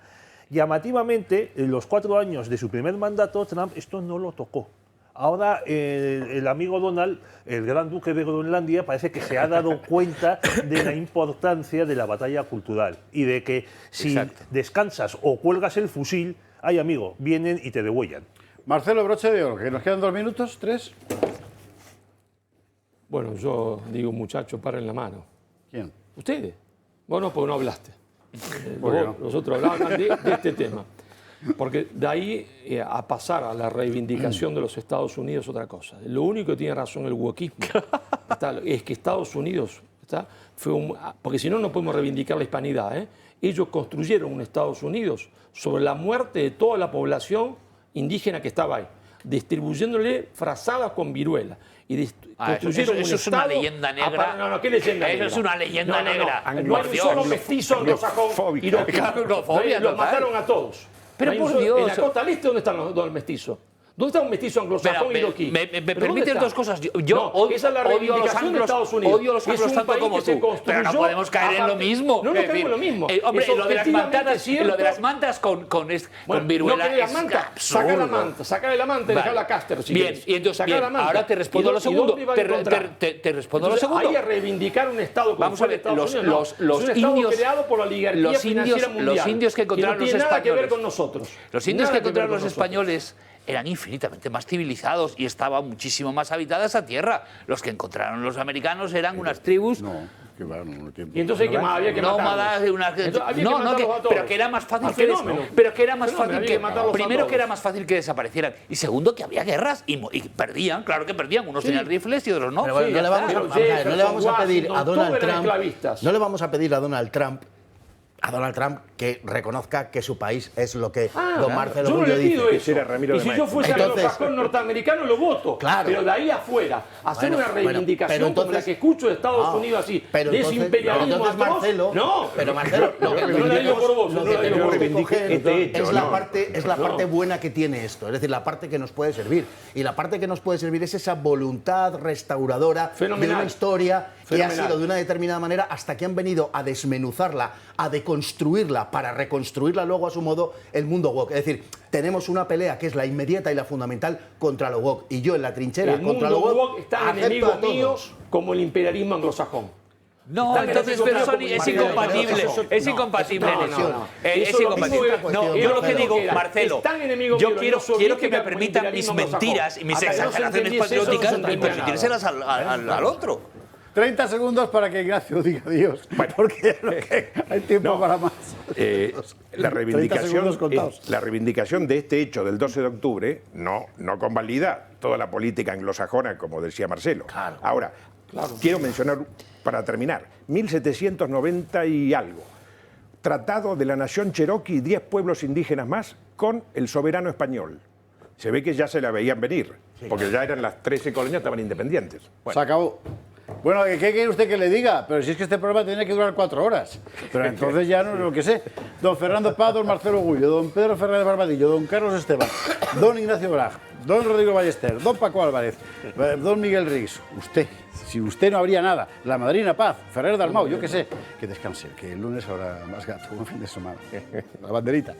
Llamativamente, en los 4 años de su primer mandato, Trump esto no lo tocó. Ahora el amigo Donald, el gran duque de Groenlandia, parece que se ha dado cuenta de la importancia de la batalla cultural y de que si descansas o cuelgas el fusil, ay amigo, vienen y te degüellan. Marcelo, broche de oro, que nos quedan 2 minutos, 3. Bueno, yo digo, muchachos, paren la mano. ¿Quién? Ustedes. Vos no, porque no hablaste. Bueno. Nosotros hablábamos de este tema. Porque de ahí a pasar a la reivindicación de los Estados Unidos es otra cosa. Lo único que tiene razón el wokismo es que Estados Unidos porque si no, no podemos reivindicar la hispanidad. Ellos construyeron un Estados Unidos sobre la muerte de toda la población indígena que estaba ahí, distribuyéndole frazadas con viruela. Y construyeron eso es una leyenda negra. ¿Qué leyenda negra? Eso es una leyenda negra. No hay un solo mestizo anglosajón y los mataron a todos. Pero por Dios. En la costa este, ¿dónde están los mestizos? ¿Dónde está un mestizo anglosajón iraquí? Me permites 2 cosas. Yo esa es la reivindicación de Estados Unidos. Odio los anglos tanto como tú. Pero no podemos caer en lo mismo. No caemos en lo mismo. Hombre, lo de las mantas con viruela es absurdo. Saca de la manta y deja la Caster. Bien, y entonces ahora te respondo a lo segundo. Te respondo a lo segundo. Hay que reivindicar un Estado como fue Estados Unidos. Los indios creado por la oligarquía financiera mundial. Los indios que encontraron los españoles. No tiene nada que ver con nosotros. Los indios que encontraron los españoles eran infinitamente más civilizados y estaba muchísimo más habitada esa tierra. Los que encontraron los americanos eran unas tribus... Y entonces había que matarlos. Pero que era más fácil primero que era más fácil que desaparecieran y segundo que había guerras y perdían, claro que perdían, unos tenían rifles y otros no. Pero bueno, no le vamos a pedir a Donald Trump que reconozca que su país es lo que don Marcelo Rubio dice. Y si yo fuese anglosajón norteamericano lo voto. Claro. Pero de ahí afuera, hacer una reivindicación como la que escucho de Estados Unidos así, de ese imperialismo atroz. Pero Marcelo, lo que tenemos que coger es la parte buena que tiene esto, es decir, la parte que nos puede servir. Y la parte que nos puede servir es esa voluntad restauradora de una historia que ha sido de una determinada manera hasta que han venido a desmenuzarla, a deconstruirla construirla para reconstruirla luego a su modo el mundo woke. Es decir, tenemos una pelea que es la inmediata y la fundamental contra lo woke. Y yo en la trinchera contra lo woke está enemigo mío como el imperialismo anglosajón. No, entonces, pero es incompatible. Es incompatible en eso. Es incompatible. No, yo lo que digo, Marcelo, yo quiero que me permitan mis mentiras y mis exageraciones patrióticas y permitírselas al otro. 30 segundos para que Ignacio diga adiós, porque hay tiempo para más. La reivindicación de este hecho del 12 de octubre no convalida toda la política anglosajona, como decía Marcelo. Claro. Ahora, quiero mencionar, para terminar, 1790 y algo. Tratado de la Nación Cherokee y 10 pueblos indígenas más con el soberano español. Se ve que ya se la veían venir, porque ya eran las 13 colonias, estaban independientes. Bueno. Se acabó. Bueno, ¿qué quiere usted que le diga? Pero si es que este programa tiene que durar 4 horas. Pero entonces ya no es lo que sé. Don Fernando Paz, don Marcelo Gullo, don Pedro Fernández Barbadillo, don Carlos Esteban, don Ignacio Brag, don Rodrigo Ballester, don Paco Álvarez, don Miguel Rix. Usted, si usted no habría nada. La madrina Paz, Ferrer Dalmau, yo qué sé. Que descanse, que el lunes habrá más gato. Buen fin de semana. La banderita.